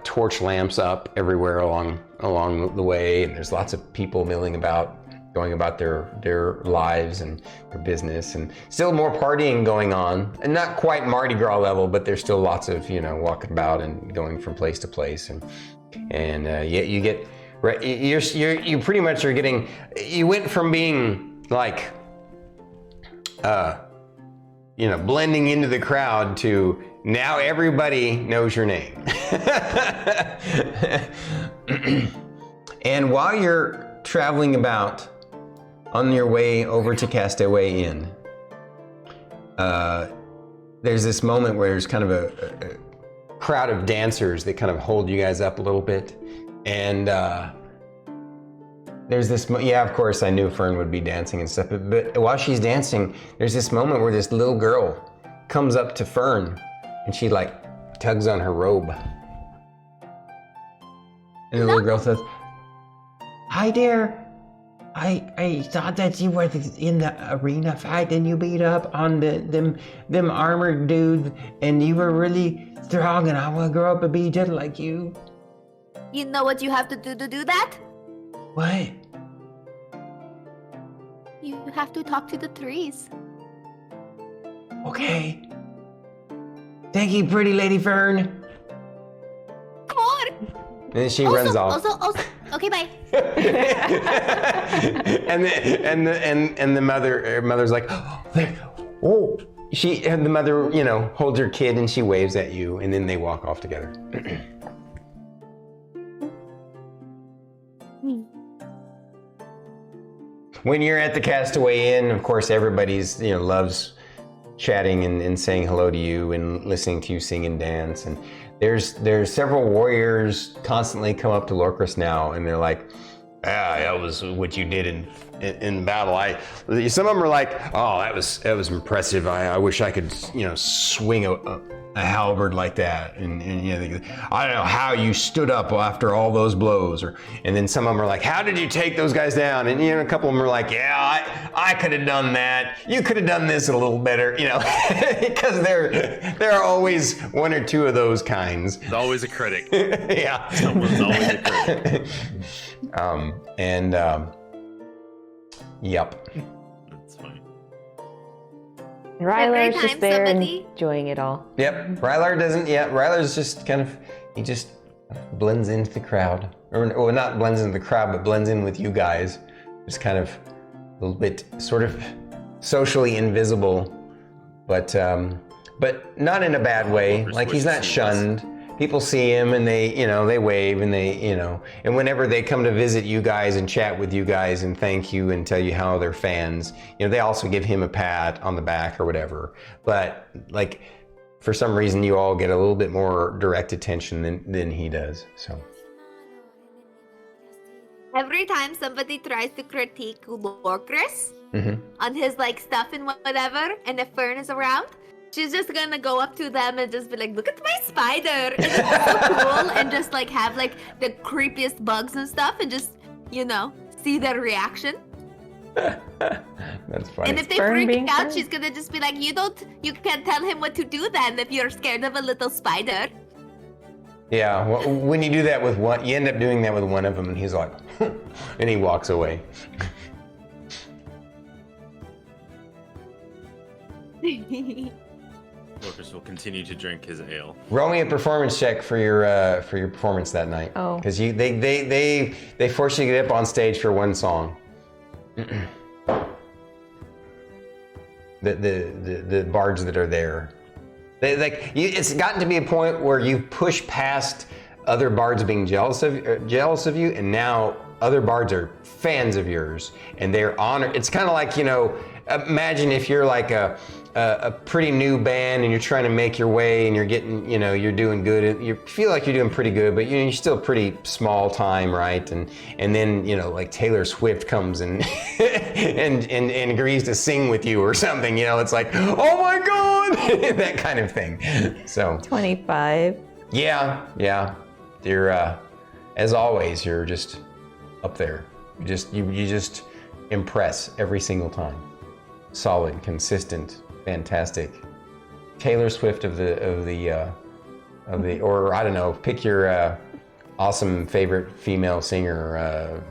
torch lamps up everywhere along the way, and there's lots of people milling about, going about their lives and their business, and still more partying going on, and not quite Mardi Gras level, but there's still lots of, you know, walking about and going from place to place, and you get right, you pretty much are getting, you went from being like you know, blending into the crowd to now everybody knows your name. And while you're traveling about on your way over to Castaway Inn, there's this moment where there's kind of a crowd of dancers that kind of hold you guys up a little bit, and there's this, yeah, of course I knew Fern would be dancing and stuff, but while she's dancing, there's this moment where this little girl comes up to Fern and she like tugs on her robe. And the little girl says, "Hi there, I thought that you were in the arena fight and you beat up on them armored dudes and you were really strong and I want to grow up and be just like you." You know what you have to do that? What? You have to talk to the trees. Okay. Thank you, pretty lady Fern. Come on. And then she runs off. Also, okay, bye. and the mother's like, "Oh, there, oh." And the mother, you know, holds her kid and she waves at you, and then they walk off together. When you're at the Castaway Inn, of course, everybody's, you know, loves chatting and saying hello to you and listening to you sing and dance. And there's several warriors constantly come up to Lorkris now, and they're like, "Ah, that was what you did in battle." Some of them are like, "Oh, that was impressive. I wish I could, you know, swing a halberd like that." And you know, "I don't know how you stood up after all those blows." And then some of them are like, "How did you take those guys down?" And you know, a couple of them are like, "Yeah, I could have done that. You could have done this a little better," you know, because there are always one or two of those kinds. There's always a critic. Yeah. Someone's always a critic. Yep. That's funny. Rylar's Every just time there somebody- enjoying it all. Yep. Rylar's just kind of, he just blends into the crowd. Or not blends into the crowd, but blends in with you guys. Just kind of a little bit sort of socially invisible, but not in a bad way. Like he's not shunned. People see him and they, you know, they wave and they, you know, and whenever they come to visit you guys and chat with you guys and thank you and tell you how they're fans, you know, they also give him a pat on the back or whatever. But like, for some reason, you all get a little bit more direct attention than he does. So. Every time somebody tries to critique Lorkris on his like stuff and whatever, and if Fern is around, she's just gonna go up to them and just be like, "Look at my spider!" And it's so cool, and just like have like the creepiest bugs and stuff, and just, you know, see their reaction. That's funny. And if they Fern being freak out, Fern. she's gonna just be like, "You can't tell him what to do then if you're scared of a little spider." Yeah, well, when you do that with one, you end up doing that with one of them, and he's like, and he walks away. Lorkris will continue to drink his ale. Roll me a performance check for your performance that night. Oh. Because they force you to get up on stage for one song. the bards that are there. It's gotten to be a point where you push past other bards being jealous of you, and now other bards are fans of yours, and they're honored. It's kind of like, you know, imagine if you're like a pretty new band and you're trying to make your way and you're getting, you're doing good. You feel like you're doing pretty good, but you're still pretty small time, right? And then, like Taylor Swift comes and and agrees to sing with you or something, it's like, oh my God, that kind of thing. So 25. Yeah. You're, as always, you're just up there. You just impress every single time. Solid, consistent, fantastic. Taylor Swift of the or I don't know, pick your awesome favorite female singer.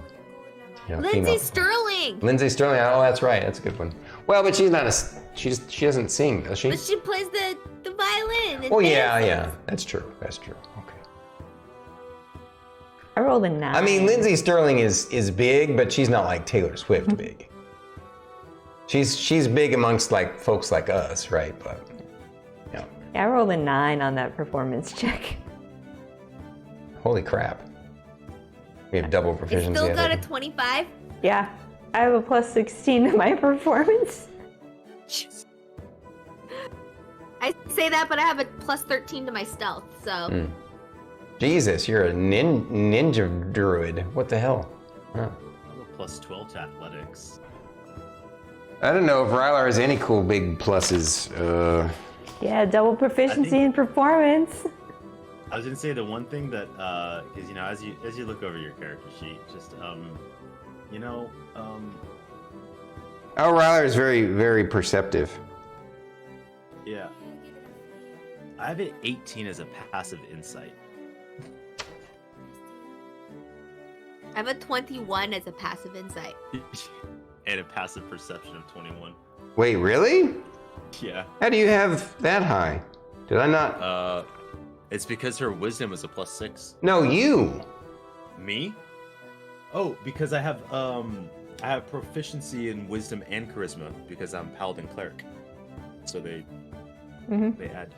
Lindsay Sterling. Lindsay Sterling. Oh, that's right. That's a good one. Well, but she's not she doesn't sing, does she? But she plays the violin. Oh yeah. That's true. Okay. I rolled a 9. I mean, Lindsay Sterling is big, but she's not like Taylor Swift big. She's big amongst like folks like us, right? But yeah, I rolled a 9 on that performance check. Holy crap! We have double proficiency. It's still got a 25. Yeah, I have a plus 16 to my performance. I say that, but I have a plus 13 to my stealth, so. Jesus, you're a ninja druid. What the hell? Huh. I have a plus 12 to athletics. I don't know if Rylar has any cool big pluses. Yeah, double proficiency in performance. I was gonna say the one thing that, because as you look over your character sheet, just Oh, Rylar is very, very perceptive. Yeah. I have an 18 as a passive insight. I have a 21 as a passive insight. And a passive perception of 21. Wait, really? Yeah. How do you have that high? Did I not? It's because her wisdom was a plus 6. No, you. Me? Oh, because I have proficiency in wisdom and charisma because I'm Paladin Cleric. So they add.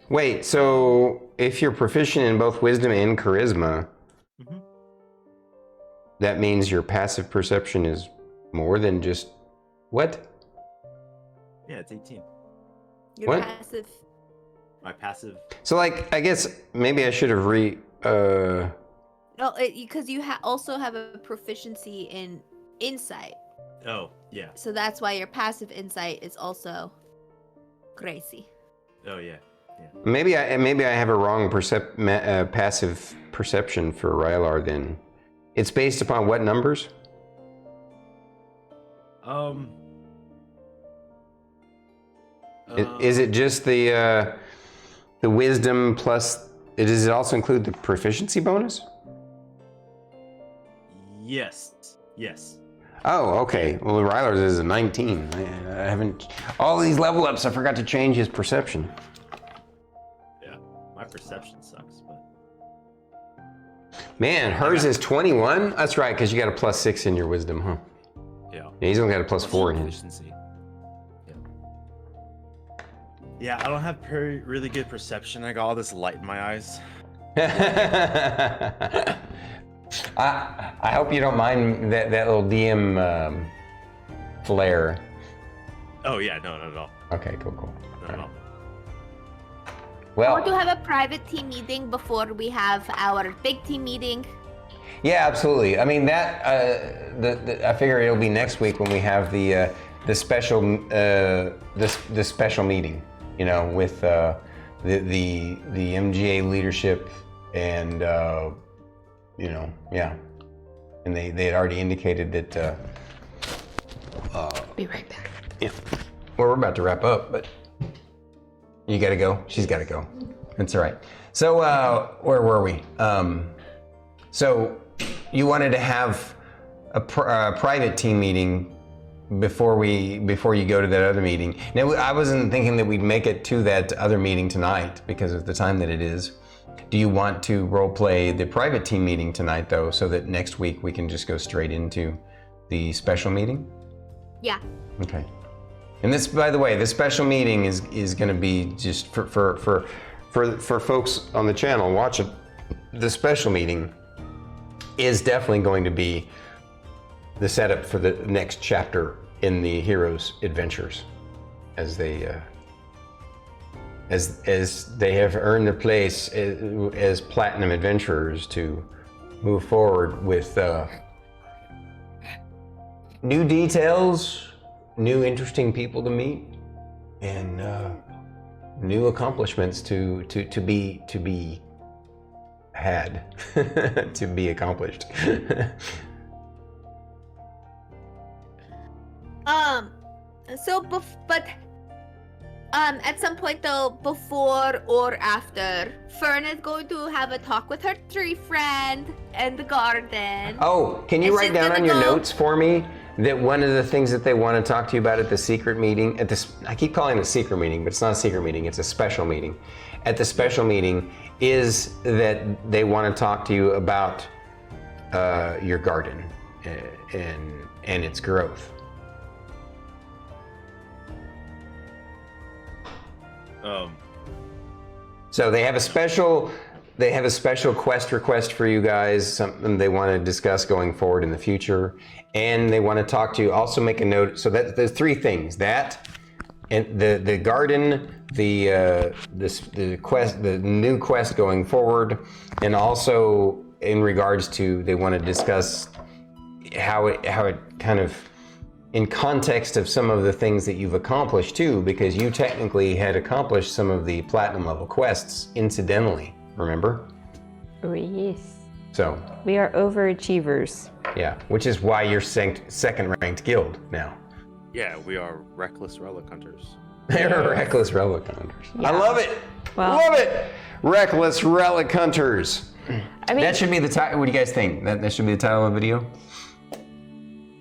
Wait, so if you're proficient in both wisdom and charisma, that means your passive perception is more than just what? Yeah, it's 18. Your What? passive. My passive. So, like, I guess maybe I should have No, because you also have a proficiency in insight. Oh, yeah. So that's why your passive insight is also crazy. Oh, yeah. Maybe I have a wrong passive perception for Rylar then. It's based upon what numbers? Is it just the wisdom plus? Does it also include the proficiency bonus? Yes. Oh, okay. Well, Rylar's is a 19. I haven't. All these level ups, I forgot to change his perception. Yeah, my perception sucks, but. Man, hers is 21? That's right, because you got a plus 6 in your wisdom, huh? Yeah. Yeah, he's only got a plus 4 in his. Efficiency. Yeah, I don't have really good perception. I got all this light in my eyes. I hope you don't mind that little DM flare. Oh yeah, no, not at all. Okay, cool. Not at all. I want to Well, have a private team meeting before we have our big team meeting. yeah, absolutely. I mean that. I figure it'll be next week when we have the special the special meeting. With the MGA leadership and yeah, and they had already indicated that. Be right back. Yeah. Well, we're about to wrap up, but you gotta go. She's gotta go. That's all right. So where were we? So you wanted to have a private team meeting before you go to that other meeting. Now, I wasn't thinking that we'd make it to that other meeting tonight because of the time that it is. Do you want to role play the private team meeting tonight though, so that next week we can just go straight into the special meeting? Yeah. Okay. And this, by the way, this special meeting is going to be just for folks on the channel watching. The special meeting is definitely going to be the setup for the next chapter in the hero's adventures, as they have earned their place as platinum adventurers to move forward with new details, new interesting people to meet, and new accomplishments to be had, to be accomplished. At some point though, before or after, Fern is going to have a talk with her tree friend in the garden. Oh, can you And write she's down gonna on your go- notes for me that one of the things that they want to talk to you about at the secret meeting, I keep calling it a secret meeting, but it's not a secret meeting, it's a special meeting. At the special meeting is that they want to talk to you about your garden and its growth. So they have a special quest request for you guys, something they want to discuss going forward in the future, and they want to talk to you. Also, make a note. So that there's three things: that, and the garden, the quest, the new quest going forward, and also in regards to they want to discuss how it kind of, in context of some of the things that you've accomplished too, because you technically had accomplished some of the platinum level quests incidentally, remember? Oh, yes. So, We are overachievers. yeah, which is why you're second ranked guild now. Yeah, we are reckless relic hunters. They're reckless relic hunters. Yeah. I love it. Well- Love it. Reckless relic hunters. I mean, That should be the title. What do you guys think? That should be the title of the video?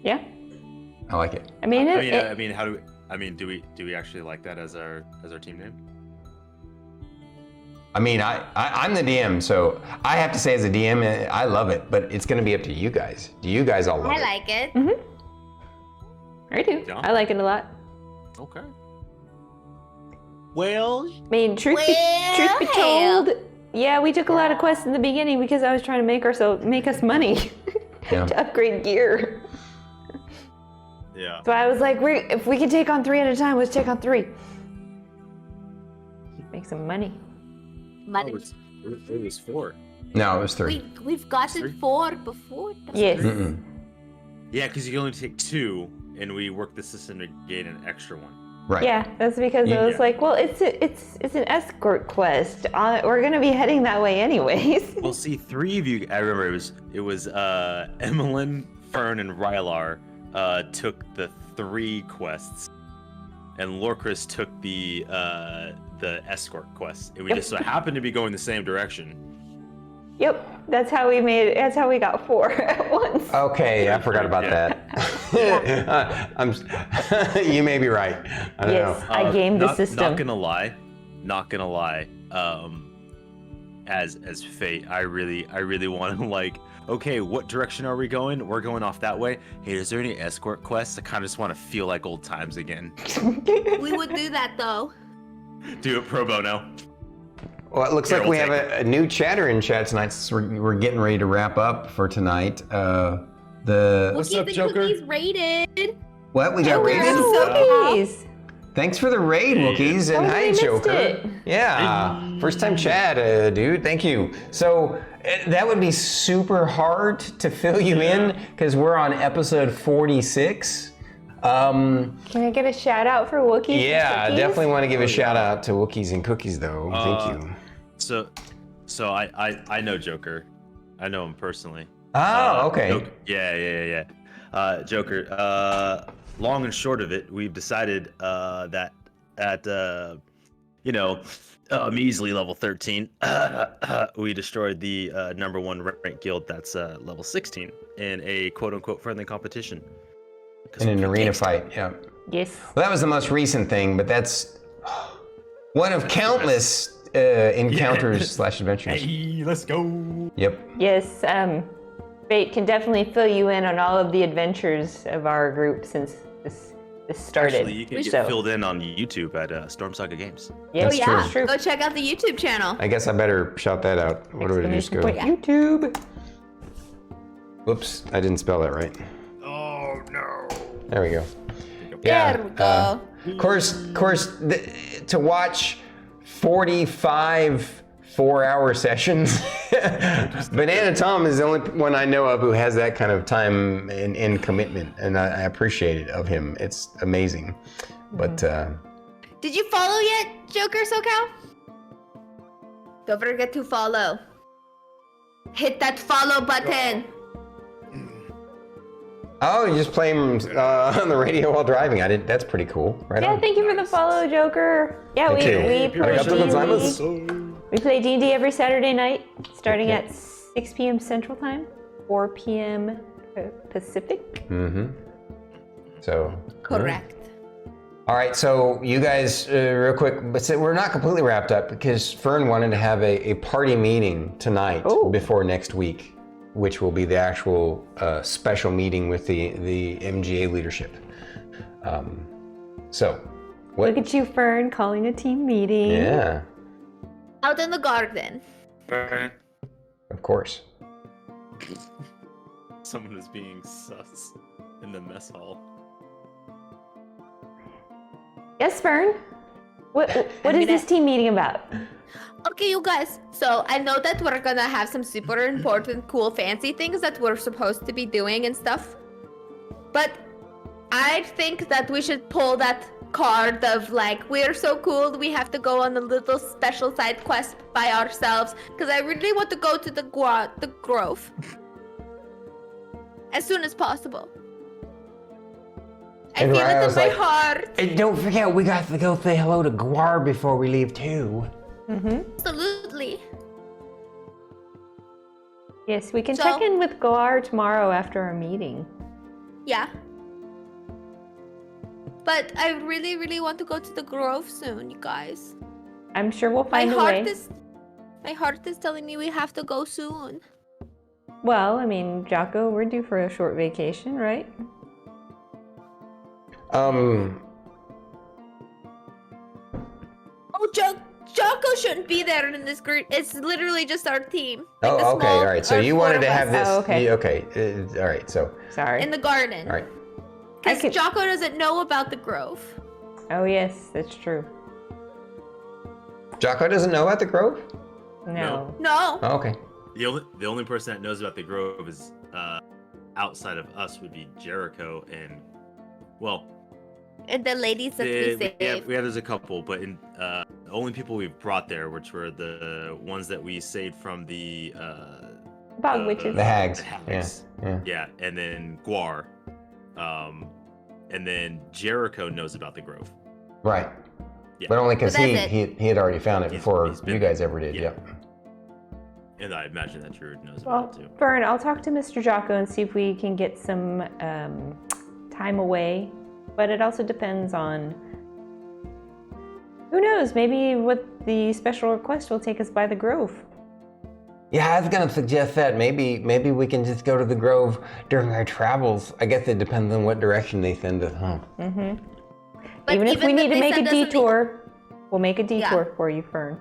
yeah. I like it. I mean, Do we actually like that as our team name? I mean, I'm the DM, so I have to say as a DM, I love it, but it's going to be up to you guys. Do you guys all love I it? like it. I do. Yeah. I like it a lot. Okay. Well, I mean, truth be told, yeah, we took a lot of quests in the beginning because I was trying to make us money Yeah. to upgrade gear. yeah. So I was like, if we can take on 3 at a time, let's take on 3. Make some money. Money. It was 4. No, it was 3. We've gotten 4 before. Yes. Mm-mm. Yeah, because you can only take 2, and we worked the system to gain an extra one. Right. Yeah, that's because I was Yeah. like, well, it's an escort quest. We're gonna be heading that way anyways. Well, see, 3 of you. I remember it was Emillynn, Fern, and Rylar took the 3 quests, and Lorkris took the escort quest. And we just so happened to be going the same direction. Yep, that's how we got 4 at once. Okay, I forgot about Yeah. that. You may be right. I don't Yes, know. I gamed the Not system. Not gonna lie. As fate, I really want to like. Okay, what direction are we going? We're going off that way. Hey, is there any escort quests? I kind of just want to feel like old times again. We would do that though. Do it pro bono. Well, it looks Here, like we'll we have take a new chatter in chat tonight. Since we're getting ready to wrap up for tonight. What's up, Joker? Cookies rated. What we got Oh, rated? wow. Cookies. Thanks for the raid, Wookiees, and Oh, hi, we missed Joker. it. Yeah, first time chat, dude. Thank you. So that would be super hard to fill you in because we're on episode 46. Can I get a shout out for Wookiees? and Yeah, cookies? definitely want to give a shout out to Wookiees and Cookies, though. Thank you. So I know Joker. I know him personally. Oh, okay. Joker, yeah. Joker. Long and short of it, we've decided that at measly level 13, we destroyed the #1 ranked guild that's level 16 in a quote-unquote friendly competition. 'Cause In an we arena gangsta. fight, yeah. Yes. Well, that was the most recent thing, but that's one of countless encounters / adventures. Hey, let's go. Yep. Yes. Fate can definitely fill you in on all of the adventures of our group since this started. Actually, you can We get should- filled in on YouTube at Storm Saga Games. Yes, That's Oh yeah, true. true. go check out the YouTube channel. I guess I better shout that out. What do I just go? YouTube. Whoops, I didn't spell that right. Oh, There we go. There we go. Of course, to watch 45 4-hour sessions, Banana Tom is the only one I know of who has that kind of time and commitment, and I appreciate it of him. It's amazing. But Did you follow yet, Joker SoCal? Don't forget to follow. Hit that follow button. oh, you just play him on the radio while driving. I did. That's pretty cool. Right Yeah, on. thank you for the follow, Joker. Yeah, Thank you. we play D&D every Saturday night, starting at 6 p.m. Central Time, 4 p.m. Pacific. Mm-hmm. So. Correct. All right, so you guys, real quick, but we're not completely wrapped up because Fern wanted to have a party meeting tonight before next week, which will be the actual special meeting with the MGA leadership. So, what? Look at you, Fern, calling a team meeting. Yeah, Out in the garden. of course. Someone is being sus in the mess hall. Yes, Fern. What is this team meeting about? Okay, you guys. So I know that we're gonna have some super important, cool, fancy things that we're supposed to be doing and stuff. But I think that we should pull that card of like, we're so cool, we have to go on a little special side quest by ourselves. Because I really want to go to the Grove as soon as possible. I And feel Raya it in was my like, heart. And don't forget, we got to go say hello to Guar before we leave too. Absolutely. Yes, we can So- check in with Goar tomorrow after our meeting. Yeah. But I really, really want to go to the Grove soon, you guys. I'm sure we'll My find a way. my heart is telling me we have to go soon. Well, I mean, Jocko, we're due for a short vacation, right? Oh, Jocko shouldn't be there in this group. It's literally just our team. Like the Oh, okay, small- all right. So or you four wanted of to us have this. Oh, okay. Okay, all right. So, Sorry. in the garden. all right. Because I could- Jocko doesn't know about the Grove. Oh, yes, that's true. Jocko doesn't know about the Grove? No. No. Oh, okay. The only person that knows about the Grove is outside of us would be Jericho and And the ladies that we saved. there's a couple, but the only people we've brought there, which were the ones that we saved from the Bog witches. The hags. The hags. Yeah. And then Guar, and then Jericho knows about the Grove. Right. Yeah. But only because But he that's had already found it He's before been you there. guys ever did. Yeah. Yep. And I imagine that Druid knows Well, about it too. Fern, I'll talk to Mr. Jocko and see if we can get some time away. But it also depends on, who knows, maybe what the special request will take us by the Grove. Yeah, I was gonna suggest that maybe we can just go to the Grove during our travels. I guess it depends on what direction they send us, huh? But Even if we need to they make a send us in the- detour, we'll make a detour Yeah. for you, Fern.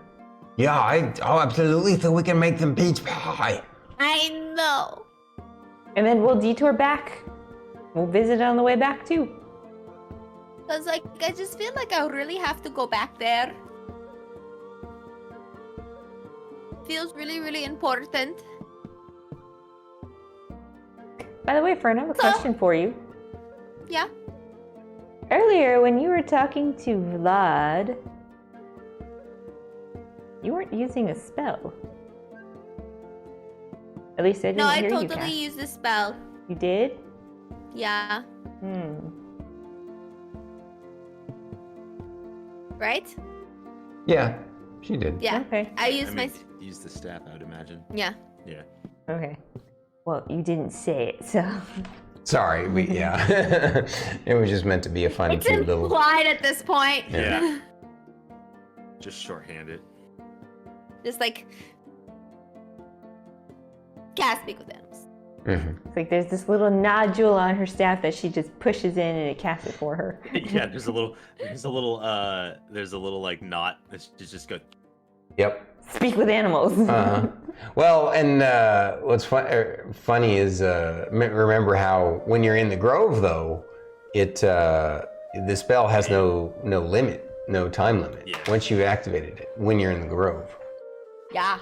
Yeah, absolutely. So we can make some peach pie. I know. And then we'll detour back. We'll visit on the way back too. Because, like, I just feel like I really have to go back there. Feels really, really important. By the way, Fern, I have a So- question for you. Yeah. Earlier, when you were talking to Vlad, you weren't using a spell. At least I didn't No, I hear you totally cast. used the spell. You did? Yeah. Right? Yeah, she did. Yeah. Okay. I used my. Use the staff, I would imagine. Yeah. Yeah. Okay. Well, you didn't say it, so. Sorry, it was just meant to be a funny, It's cute little. implied at this point. Yeah. Just shorthanded. Just like. Can't speak with animals. Mhm. It's like there's this little nodule on her staff that she just pushes in and it casts it for her. Yeah, there's a little like knot. It's just go. Yep. Speak with animals. Uh-huh. Well, and what's funny is remember how when you're in the Grove though, the spell has no limit, no time limit. Yeah. Once you've activated it, when you're in the grove. Yeah.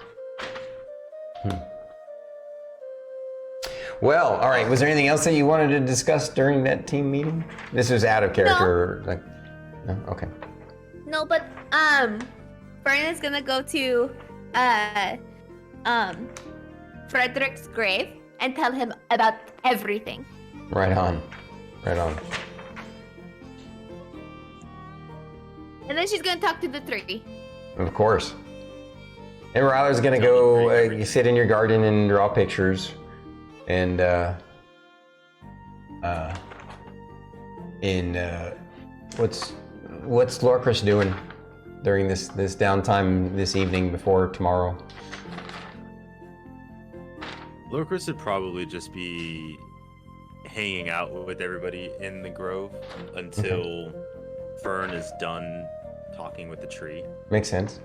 Well, all right. Was there anything else that you wanted to discuss during that team meeting? This was out of character. No? Okay. No, but Fern is gonna go to Frederick's grave and tell him about everything. Right on. And then she's gonna talk to the tree. Of course. And Rylar's gonna go sit in your garden and draw pictures. And what's Lorkris doing during this downtime this evening before tomorrow? Lorkris would probably just be hanging out with everybody in the grove until Fern is done talking with the tree. Makes sense.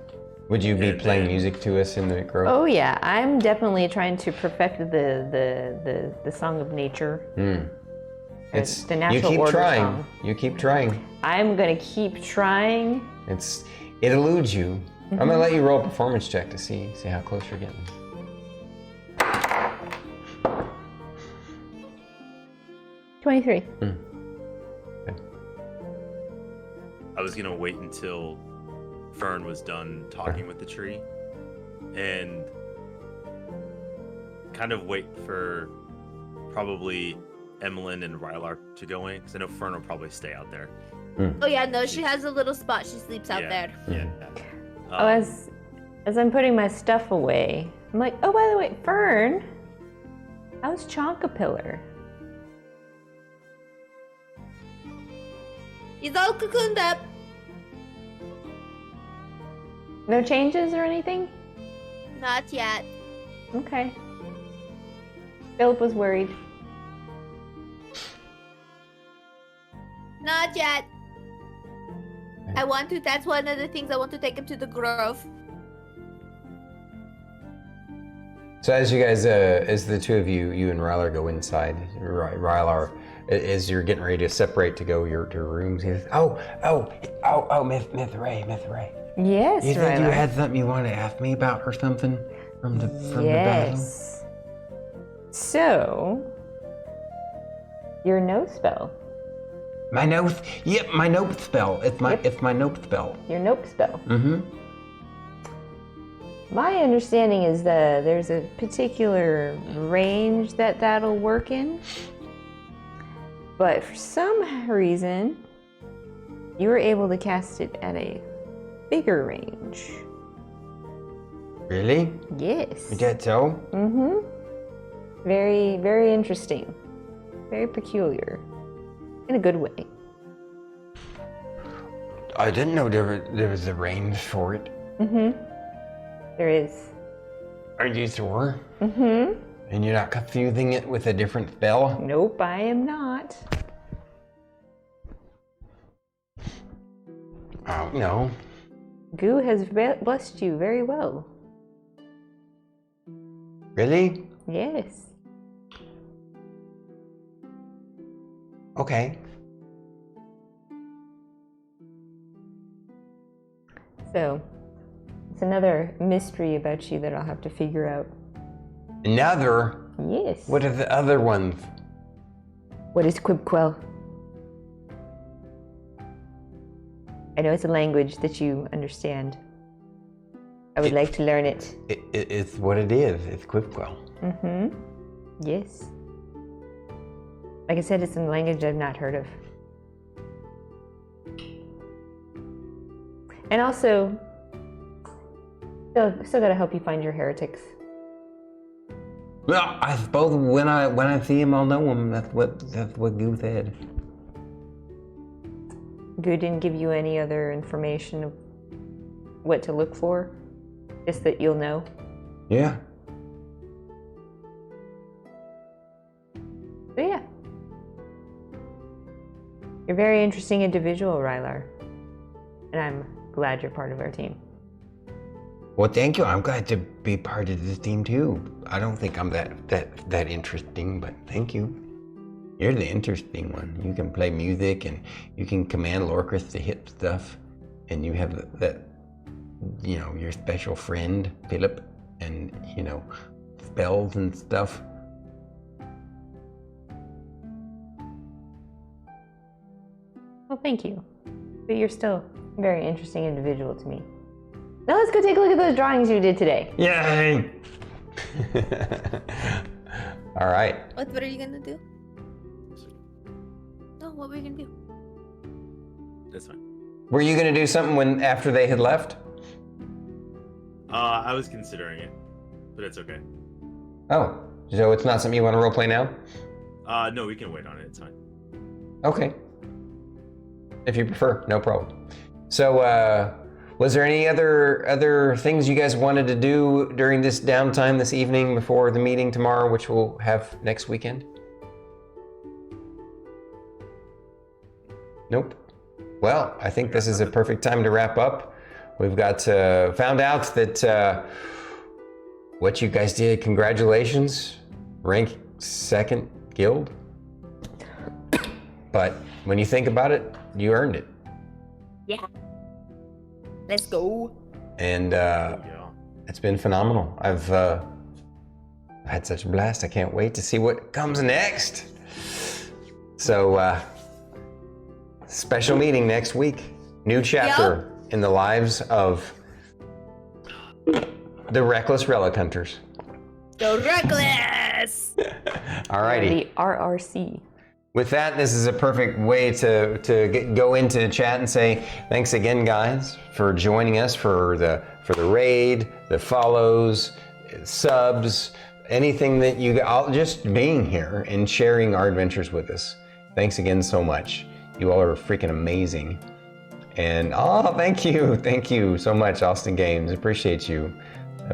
Would you be And playing then- music to us in the grove? Oh yeah, I'm definitely trying to perfect the song of nature. It's the natural you keep order trying. song. You keep trying. I'm gonna keep trying. It eludes you. I'm gonna let you roll a performance check to see how close you're getting. 23. I was gonna wait until Fern was done talking with the tree and kind of wait for probably Emillynn and Rylar to go in, because I know Fern will probably stay out there. Oh yeah, no, she has a little spot. She sleeps out there. Yeah. Oh, as I'm putting my stuff away, I'm like, oh, by the way, Fern, how's Chonkapillar? He's all cocooned up. No changes or anything? Not yet. Okay. Philip was worried. Not yet. That's one of the things I want to take him to the grove. So as you guys, as the two of you and Rylar go inside, Rylar, as you're getting ready to separate to go your rooms, he says, Myth Ray. Yes, You think Rylar. you had something you want to ask me about or something from the battle? Yes. So, your no spell. My nope spell. It's my nope spell. Your nope spell. Mm-hmm. My understanding is that there's a particular range that'll work in. But for some reason, you were able to cast it at a bigger range. Really? Yes. Is that so? Mm-hmm. Very, very interesting. Very peculiar. In a good way. I didn't know there was a range for it. Mm-hmm. There is. Are you sure? Mm-hmm. And you're not confusing it with a different spell? Nope, I am not. Oh, no. Goo has blessed you very well. Really? Yes. Okay. So, it's another mystery about you that I'll have to figure out. Another? Yes. What are the other ones? What is Quibquel? I know it's a language that you understand. I would like to learn it. It's what it is. It's Quipquel. Mm-hmm. Yes. Like I said, it's a language I've not heard of. And also, still gotta help you find your heretics. Well, I suppose when I see him, I'll know him. That's what Goo said. Goo didn't give you any other information of what to look for? Just that you'll know? Yeah. So yeah. You're a very interesting individual, Rylar. And I'm glad you're part of our team. Well, thank you. I'm glad to be part of this team too. I don't think I'm that interesting, but thank you. You're the interesting one. You can play music and you can command Lorkris to hit stuff. And you have that, you know, your special friend, Philip, and, you know, spells and stuff. Well, thank you. But you're still a very interesting individual to me. Now let's go take a look at those drawings you did today. Yay! All right. What are you gonna do? No, what were you gonna do? That's fine. Were you going to do something after they had left? I was considering it, but it's okay. Oh, so it's not something you want to roleplay now? No, we can wait on it. It's fine. Okay. If you prefer, no problem. So, was there any other things you guys wanted to do during this downtime this evening before the meeting tomorrow, which we'll have next weekend? Nope. Well, I think this is a perfect time to wrap up. We've got found out that what you guys did, congratulations, rank 2nd guild. But when you think about it, you earned it. Yeah. Let's go. And it's been phenomenal. I've had such a blast. I can't wait to see what comes next. So, special meeting next week. New chapter in the lives of the Reckless Relic Hunters. Go Reckless! Alrighty. The RRC. With that, this is a perfect way to go into chat and say thanks again, guys, for joining us for the raid, the follows, subs, anything that you all just being here and sharing our adventures with us. Thanks again so much. You all are freaking amazing. And thank you so much, Austin Games. Appreciate you.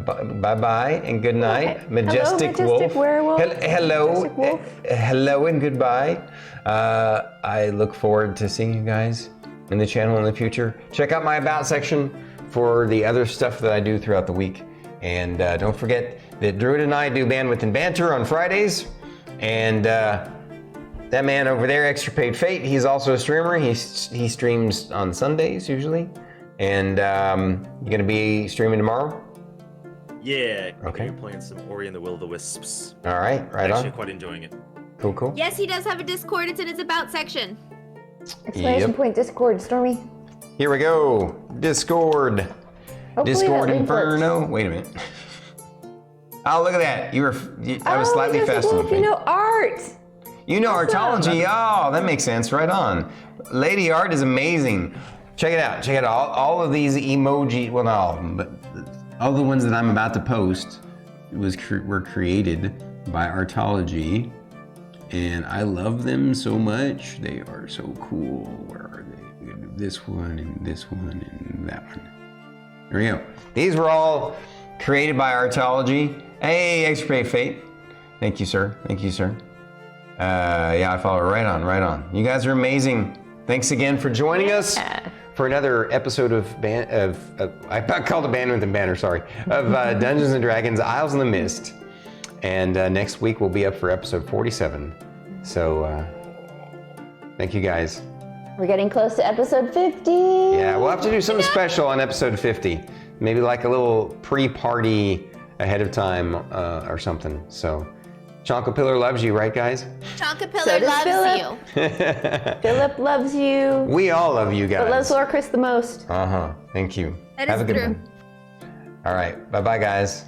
Bye-bye and good night. Okay. Majestic Hello, Wolf. Majestic Werewolf. Hello. Majestic Wolf. Hello and goodbye. I look forward to seeing you guys in the channel in the future. Check out my About section for the other stuff that I do throughout the week. And don't forget that Druid and I do Bandwidth and Banter on Fridays. And that man over there, extirpatefate, he's also a streamer. He streams on Sundays usually. And you're gonna be streaming tomorrow? Yeah. Okay. You're playing some Ori and the Will of the Wisps. All right, right Actually, on. quite enjoying it. Cool. Yes, he does have a Discord. It's in his About section. Exclamation point Discord, Stormy. Here we go. Discord. Hopefully Discord that link Inferno. works. Wait a minute. Oh, look at that. I was slightly Majestic faster than Wolf, you me. know art. You know Artology. Oh, that makes sense. Right on. Lady Art is amazing. Check it out. Check it out. All of these emoji, well, not all of them, but all the ones that I'm about to post were created by Artology. And I love them so much. They are so cool. Where are they? This one and this one and that one. There we go. These were all created by Artology. Hey, extirpatefate. Thank you, sir. Thank you, sir. Yeah, I follow. Right on. You guys are amazing. Thanks again for joining us for another episode of I called it Bandwidth and Banner, sorry, of Dungeons and Dragons Isles in the Mist. And next week we'll be up for episode 47. So thank you guys. We're getting close to episode 50. Yeah, we'll have to do something special on episode 50. Maybe like a little pre-party ahead of time or something. So Chonkapillar loves you, right guys? Chonkapillar So does loves Philip. you. Philip loves you, We all love you guys. but loves Lorkris the most. Thank you. That Have is a good true. one. All right. Bye-bye, guys.